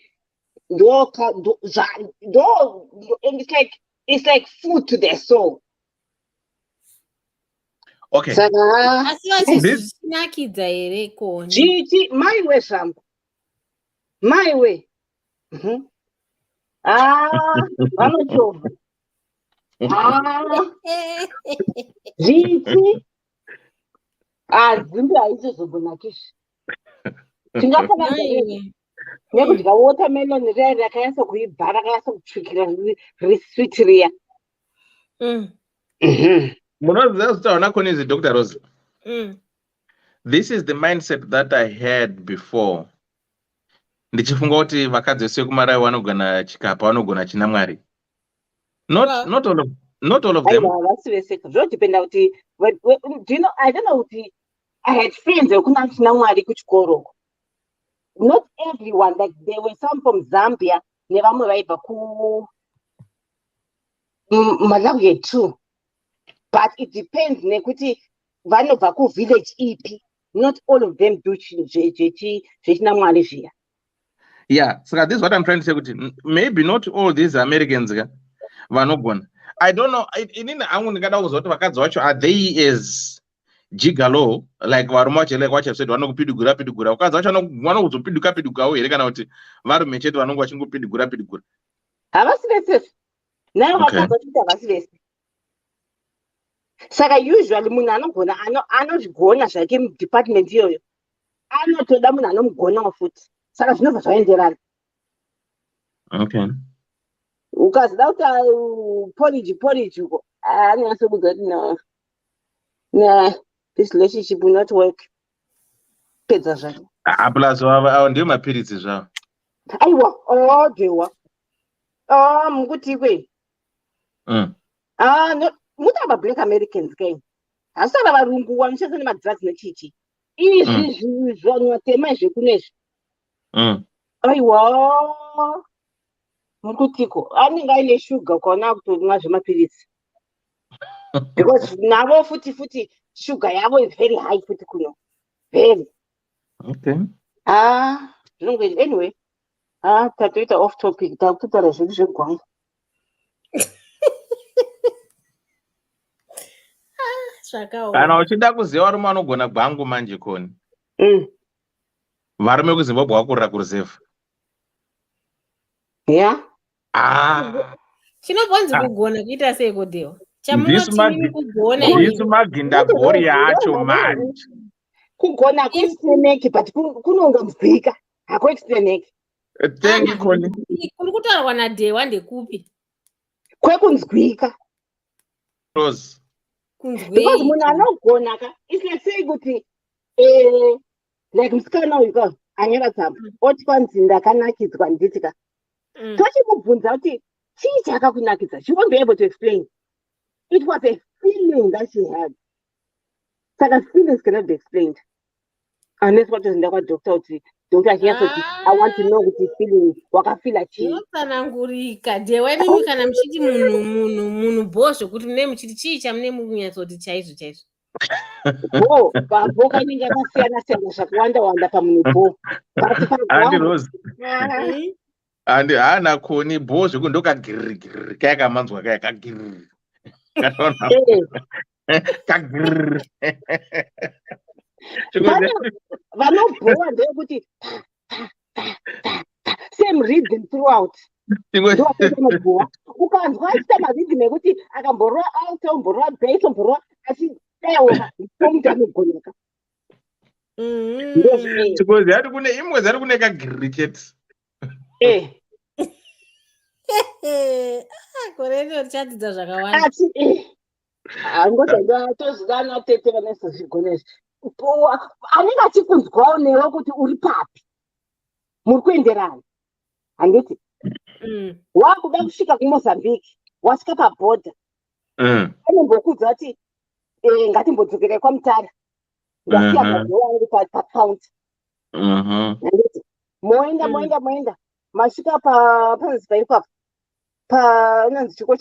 and it's like food to their soul. Okay. Saka asi vachizvinakidza here koni maiwe zvangu maiwe vanochovha zviti dzimbi haichizobonakizvi tingafanana nekudya watermelon riya rakanyatsa kuibva rakanyatsa kutsvukira riri sweet riya. Munoziva kutaura koni izi Dr. Rose. This is the mindset that I had before. Ndichifunga kuti vakadzi vese kumarawi vanogona chikapa vanogona china Mwari. Not all of them. Vasi vese zvodependa kuti I don't know kuti I had friends wekuna china Mwari kuchikoro. Not everyone, like there were some from Zambia nevamwe vaibva ku Malawi too. But it depends nekuti vanobva ku village ipi. Not all of them do zvechina Mwari zviya. Yeah, so this is what I'm trying to say. Maybe not all these Americans vanogona. I don't know. Inini angu ndingada kuzoti vakadzi vacho are they as gigalo like varume vacho like vacho said vanokupidugura vakadzi vacho vanokuzopidukawo here kana kuti varume chete vanonga vachingopidugura. Havasi vese. Nayo vakadzi vacho havasi vese. Saka usually munhu anozvigona zvake mudepartment iyoyo anotoda munhu anomugonawo futi. Saka zvinobva zvaenderana. Okay. Ukazoda kuti porridge uko anonyatsa kudza kuti no, this relationship will not work. Pedza zvake. Plus ava ndiyo mapiritsi zvavo. Aiwa, dewa. Mukuti kwe. Mutaba black Americans kai. Asara varungu vanoshandisa nemadrugs nechichi. Izvi zvonotema zvekunezvi. Aiwa. Mukutiko anenge aine shuga ukaona kutomwa zvemapiritsi. Because navo futi shuga yavo is very high futi kuno. Very. Okay. Anyway. Tatoita off topic. Takutaura zvinhu zvegwanga. Kana uchida kuziva varume vanogona gwangu manje koni. Varume kuZimbabwe vakurira kureserve. Yeah. Chinobvanzi kugona kuita sei kodiwa? Chamunoti kugona ndisu maginda gori yacho manje. Kugona kuexplaineki but kunongomzwika. Hakuexplaineki. Thank you koni. Kuri kutaurwa naDhewa ndekupi? Kwekunzwika. Rose. Because munhu anogona ka it's like saying kuti like musikana uyu ka anyaradza oti kwanzi ndakanakidzwa nditi ka tochimubvunza kuti chii chakakunakidza. She won't be able to explain. It was a feeling that she had. Saka feelings cannot be explained unless what is ndakwadoctor kuti doctor here kuti I want to know kuti feeling wakafila chii. Notsanangurika Dhewa mimi kana muchiti munhu bhozvo kuti mune muchiti chii chamune mukunyatsoti chaizvo. Bho kanenge akasiyana zvakawanda pamunhu bho. Andi Rose. Andi hana koni bho zvekundo kagirigiri kayakamanzwa kayakagiriri. Kagiriri. Vanobhowa ndeyekuti same rhythm throughout. Ukanzwa achita marhythm ekuti akamborwa alt omborwa bass omborwa achidaiwa muntu anogoneka. Because yari kune imwe zari kune kagiriri chete. Korero richadzidza zvakawanda. Ngoda tozidana tete vanese zvigonezvi. Anenge achikunzwawo newe kuti uri papi. Muri kuenderana. Handiti? Wakuda kusvika kuMozambique, wasvika pabhodha. Anombokudza kuti ngatimbodzokere kwaMutara. Ndasiya mabhuya angu pacounter. Handiti? Moenda. Masvika panzi paipapo. Nanzi chiko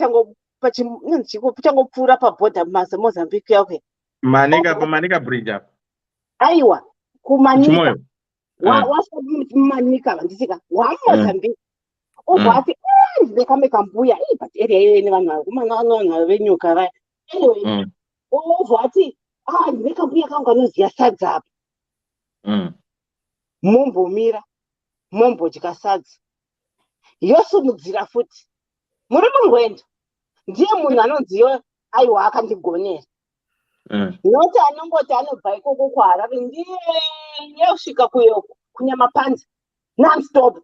changopfuura pabhodha Mozambique yakwe. Manika bridge up. aiwa kumanika Chimoyo. wasamanika vandisika wamozambique obva ati ndinekameka mbuya but area iyo ine vanhu vanhu venyuka vaya anyway obva ati ndinekambuya kangu kanoziya sadza apa mombomira mombodya sadza yosumudzira futi muri mungwendo ndiye munhu anonziyo aiwa akandigonera noti anongoti anobva ikoko kuharare ndiye usvika kuyoko kunyamapanza nonstop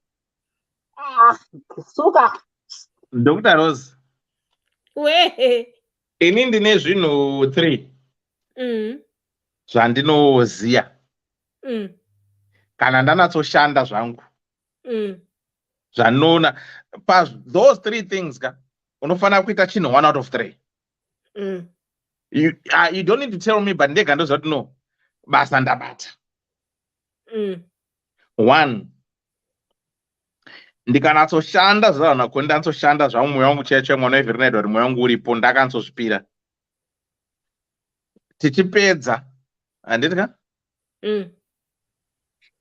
suka Dr. Rose. Ini ndine zvinhu 3 zvandinoziya kana ndanatsoshanda zvangu zvandinoona those 3 things ka unofanira kuita chinhu 1 out of 3. You don't need to tell me, but ndega ndoziva kuti no basa ndabata. 1, ndikanatsoshanda zvavanhu ko ndanatsoshanda zvangu mwoyo wangu chaicho mwana every night uri mwoyo wangu uripo ndakanzozvipira tichipedza handiti ka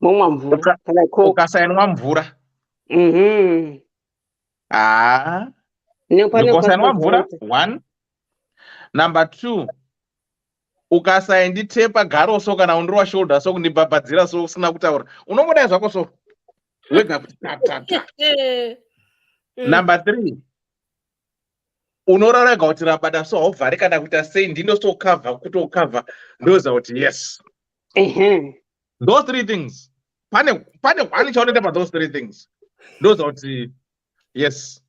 momwa mvura ukasainwa mvura ukasainwa mvura 1. Number 2, ukasainditepa garo so kana undiri shoulder so kundibhabhadzira so usina kutaura unombodai zvako so wega kuti Number 3, unorarega kuti rabada so hauvhari kana kuita sei ndinostokavha kutokavha ndoza kuti yes. Those 3 things pane one chaunoita pa those 3 things ndoza kuti yes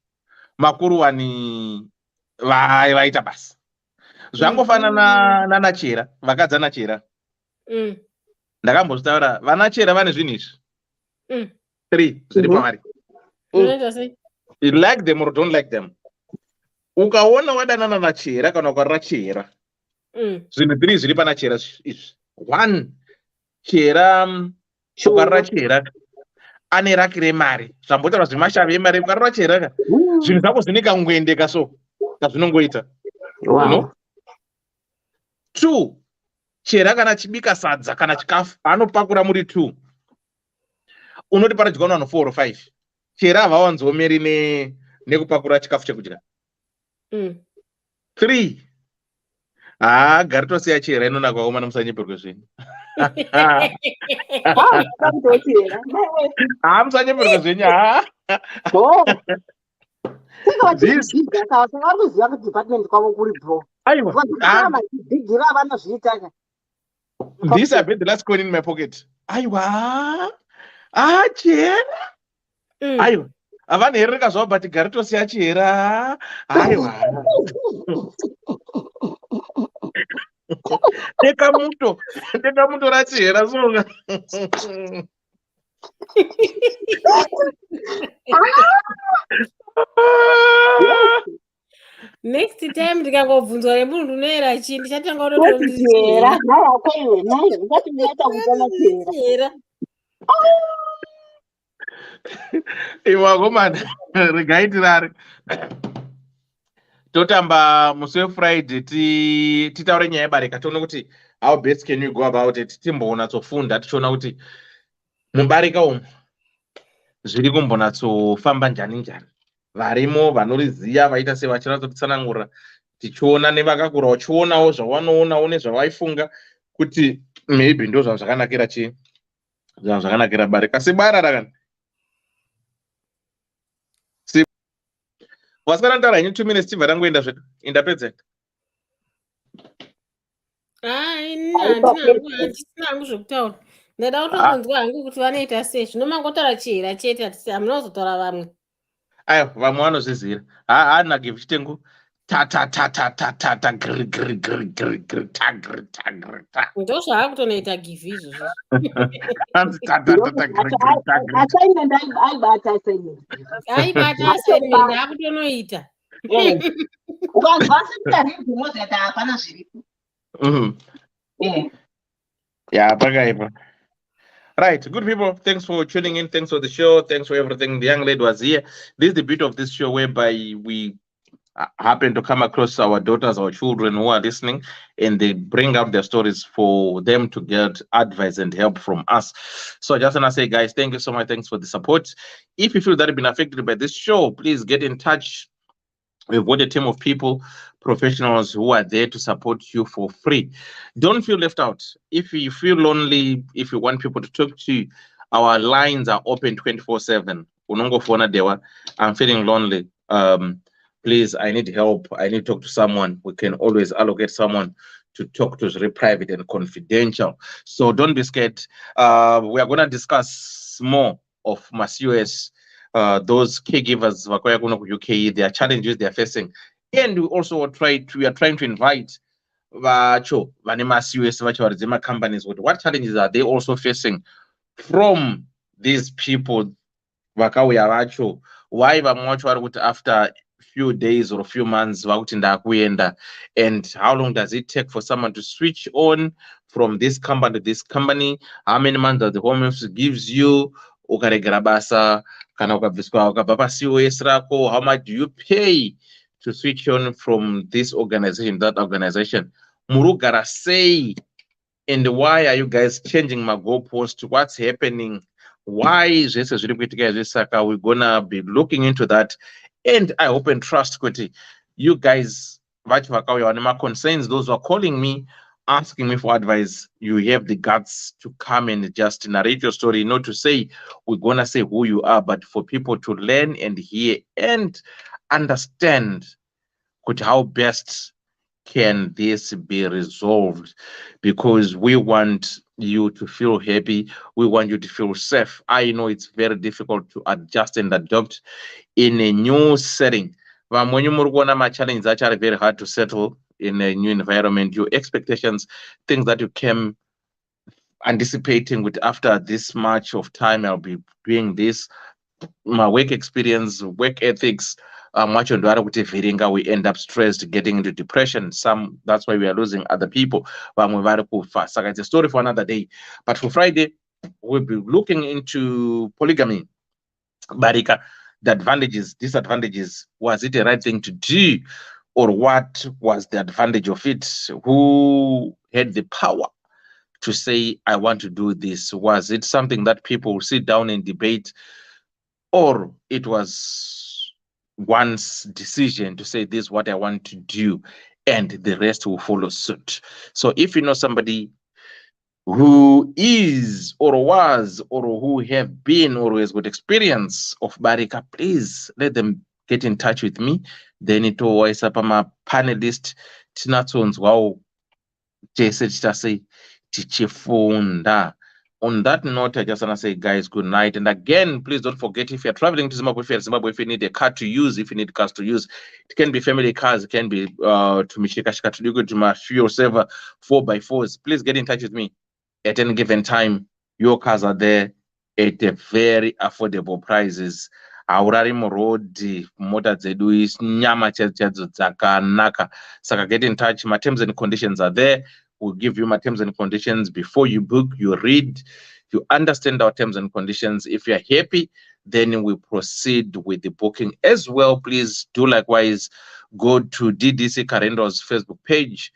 makuru wani vaita basa zvangofanana nanachera vakadzi anachera ndakambozvitaura vanachera vane zvinhu izvi 3 zviri pavari. You like them or don't like them. Ukaona wadanana nachera kana ukarira chera zvinhu 3 zviri panachera izvi. 1, chera ukarira chera ane rake remari zvambotaura zvemashavi emari ukarira chera ka zvinhu zvako zvinekangwendeka so kazvinongoita. 2, chera kana chibika sadza kana chikafu anopakura muri 2 unoti panodyiwa vanhu 4 or 5 chera havawanzomeri nekupakura chikafu chekudya. 3, gari tosiya chera inonaka waomana musanyeperwe zvinhu musanyeperwe zvenyu vakuziva kuti department kwavo kuri bro vachidzigira vanozviita this I bet the last coin in my pocket. Aiwa chera aiwa havana herereka zvavo but gari tosiya chera aiwa ndekamuto rachera songa next time ndikangobvunzwa nemunhu unoera chii ndichatanga chera iwakomana regaitirari totamba musi wefriday titaure nyaya yebareka tione kuti how best can you go about it timbonatsofunda tichiona kuti mubareka umu zviri kumbonatsofamba njani njani varimo vanoriziya vaita sevachinatsotitsanangurira tichiona nevakakura uchionawo zvawanoonawo nezvavaifunga kuti maybe ndo zvazvakanakira chii zvazvakanakira bareka sebara rakani wasikana ntaura henyu 2 minutes tibva tangoenda zvedu indapedza handisina hangu zvekutaura ndada kutongonzwa hangu kuti vanoita sei zvino mangotaura chera chete hatisi hamuna kuzotaura vamwe aiwa vamwe vanozvizira haana give chitengu ta ndo zvaakutonoita give izvozvo aibata assignment akutonoita ukanzwa sekutarigumoziata hapana zviripo pakaipa. Right, good people, thanks for tuning in, thanks for the show, thanks for everything. The young lady was here. This is the bit of this show whereby we happen to come across our daughters or children who are listening, and they bring out their stories for them to get advice and help from us. So I just want to say, guys, thank you so much. Thanks for the support. If you feel that you've been affected by this show, please get in touch. We've got a team of people, professionals who are there to support you for free. Don't feel left out. If you feel lonely, if you want people to talk to you, our lines are open 24/7. Unongo phone dewa. I'm feeling lonely. Please, I need help. I need to talk to someone. We can always allocate someone to talk to. Is very private and confidential. So don't be scared. We are going to discuss more of MAS those caregivers vakwaya kuno ku UK, their challenges they are facing, and we also are trying to invite vacho vane mas-US vacho varizema companies. What challenges are they also facing from these people vakauya vacho? Why vamwe vacho vari kuti after few days or a few months vakuti ndakuenda, and how long does it take for someone to switch on from this company to this company? How many months does the home office gives you ukaregera basa kana ukabviswa ukabva pa-COS rako? How much do you pay to switch on from this organization that organization? Murugara sei, and why are you guys changing my goalpost? What's happening? Why is this zviri kuitika izvi? Saka we're gonna be looking into that, and I hope and trust kuti you guys vacho vakauya vane ma-concerns, those who are calling me asking me for advice, you have the guts to come and just narrate your story, not to say we're gonna say who you are, but for people to learn and hear and understand how best can this be resolved, because we want you to feel happy, we want you to feel safe. I know it's very difficult to adjust and adopt in a new setting. When you challenges that are very hard to settle in a new environment, your expectations, things that you came anticipating with after this much of time, I'll be doing this, my work experience, work ethics, much on the we end up stressed, getting into depression. That's why we are losing other people. But it's a story for another day. But for Friday, we'll be looking into polygamy. Barika, the advantages, disadvantages. Was it the right thing to do, or what was the advantage of it? Who had the power to say, I want to do this? Was it something that people sit down and debate, or it was one's decision to say, this is what I want to do, and the rest will follow suit? So if you know somebody who is or was or who have been or who has got experience of Barika, please let them get in touch with me. Then it always up my panelist tinatsonzwawo tese tichase tichifunda. On that note, I just want to say, guys, good night. And again, please don't forget, if you're traveling to Zimbabwe, if you need a car to use, if you need cars to use, it can be family cars, it can be to Mishikashika, to my fuel server 4x4s. Please get in touch with me at any given time. Your cars are there at a very affordable prices. Aurari road mota dzedu nyama chadzo dzakanaka. Saka get in touch. My terms and conditions are there. We'll give you my terms and conditions before you book. You read, you understand our terms and conditions. If you're happy, then we proceed with the booking as well. Please do likewise go to Ddc Karendo's Facebook page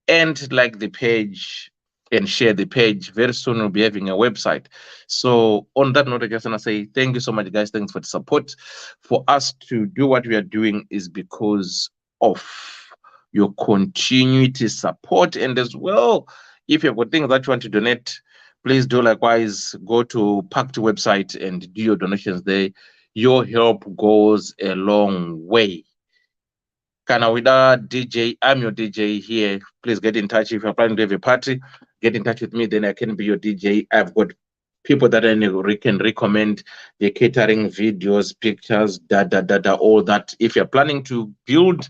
and like the page and share the page. Very soon we'll be having a website. So on that note, I just want to say thank you so much, guys. Thanks for the support. For us to do what we are doing is because of your continuity support. And as well, if you've got things that you want to donate, please do likewise go to Pact website and do your donations there. Your help goes a long way. Kanawida DJ, I'm your DJ here. Please get in touch. If you're planning to have a party, get in touch with me, then I can be your DJ. I've got people that I can recommend, the catering, videos, pictures, all that. If you're planning to build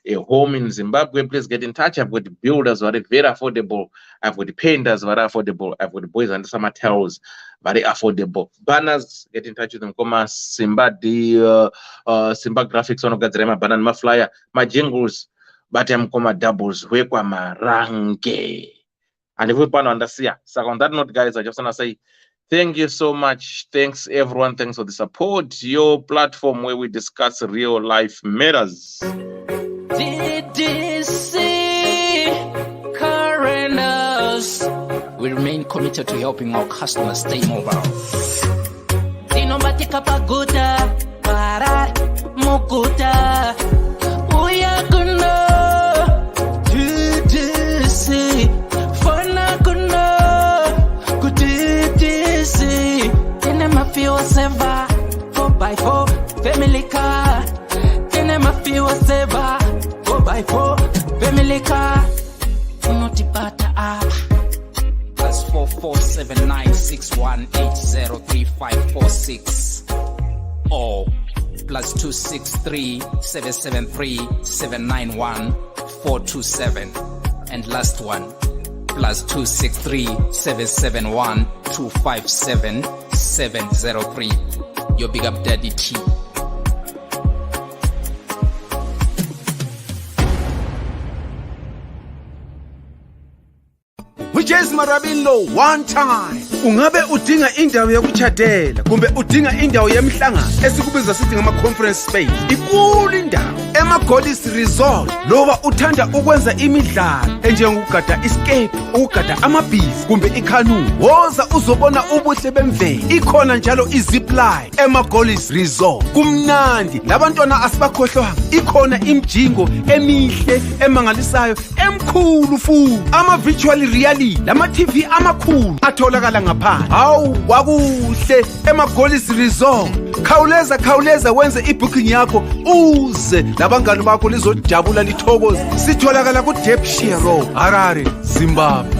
a home in Zimbabwe, please get in touch. I've got builders who are very affordable. I've got painters who are affordable. I've got boys and summer towels, very affordable. Banners, get in touch with them. Come Simba Simba graphics on Gadzrema banana ma flyer, my jingles, but I'm come doubles, wekwa marange. And if we plan on the so on that note, guys, I just wanna say thank you so much. Thanks everyone. Thanks for the support. Your platform where we discuss real life matters. Ddc Currenters. We remain committed to helping our customers stay mobile. Dinomatika paguta, para mukuta. Uya kuno, Ddc. Fana kuno, ku Ddc. Tene mafiwa seva, 4x4, family car. Tene mafiwa seva, 4x4, family car. Unotipata apa. Plus 447961803546 or plus 263-773-791-427 and last one plus 263-771-257-703. Your big up Daddy T. Whiches Marabilo one time. Ungabe udinga indawo yokuchadela kumbe udinga indawo yemhlangano esikubiza sithi ngama conference space. Ikulu indawo emaGoddess Resort. Loba uthanda ukwenza imidlalo enjengokugada escape, ukugada amabhizi kumbe ikanu. Woza uzobona ubuhle bemvelo. Ikhona njalo izipline emaGoddess Resort. Kumnandi labantwana asibakhohlwa. Ikhona imjingo emihle emangalisayo emkhulu futhi. Ama virtual reality lama TV amakhulu atholakala ngaphandle. Hawu wakuhle emaGoddess Resort. Khawuleza wenze ibooking yakho uze labangani bakho lizojabula lithokoze. Sitholakala ku Derbyshire Road, Harare, Zimbabwe.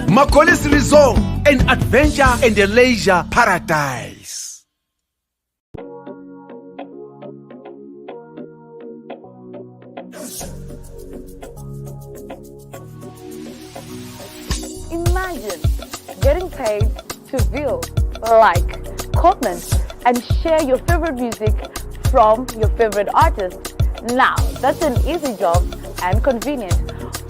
MaGoddess Resort, an adventure and a leisure paradise. Imagine getting paid to view, like, comment, and share your favorite music from your favorite artist. Now, that's an easy job and convenient.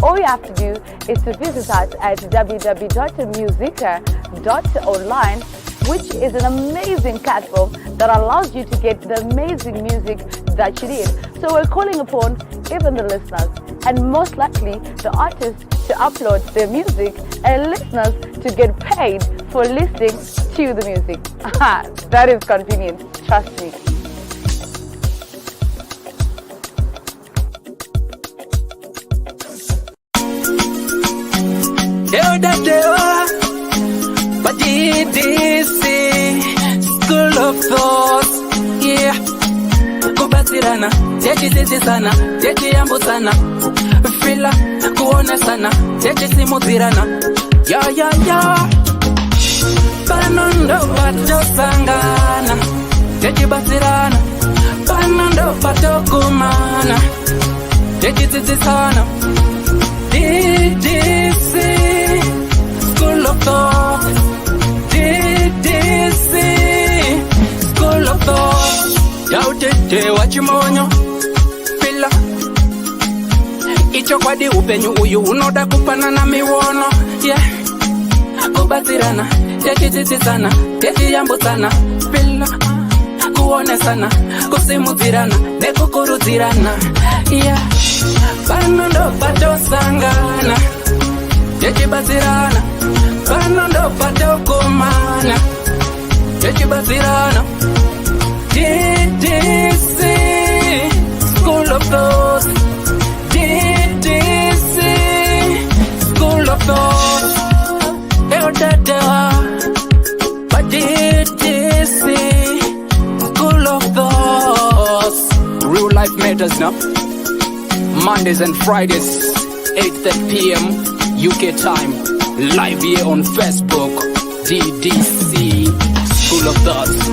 All you have to do is to visit us at www.musica.online, which is an amazing platform that allows you to get the amazing music that you need. So we're calling upon even the listeners and most likely the artists to upload their music and listeners to get paid for listening to the music. That is convenient, trust me. Ddc Skool of Thoughts, yeah. Kubatirana, sana, yambusana, fila, kuona sana, simudzirana, ya. Panondo pato sangana, batirana, panondo pato kumana, sana. Ddc Skool of Thoughts, Ddc Skool of Thoughts. Yautete wachimonyo fila icho kwadi upenyu uyu unoda kupana na miwono, yeah. Kubatirana, sana, yambusana, fila, kuone sana, kusimudzirana, nekukurudzirana, yeah. Panondo pato sangana, batirana, panondo pato kumana, batirana. Ddc Skool of Thoughts, Ddc Skool of Thoughts. But Ddc Skool of Thoughts. Real life matters now. Mondays and Fridays, 8:30 p.m. UK time. Live here on Facebook. Ddc Skool of Thoughts.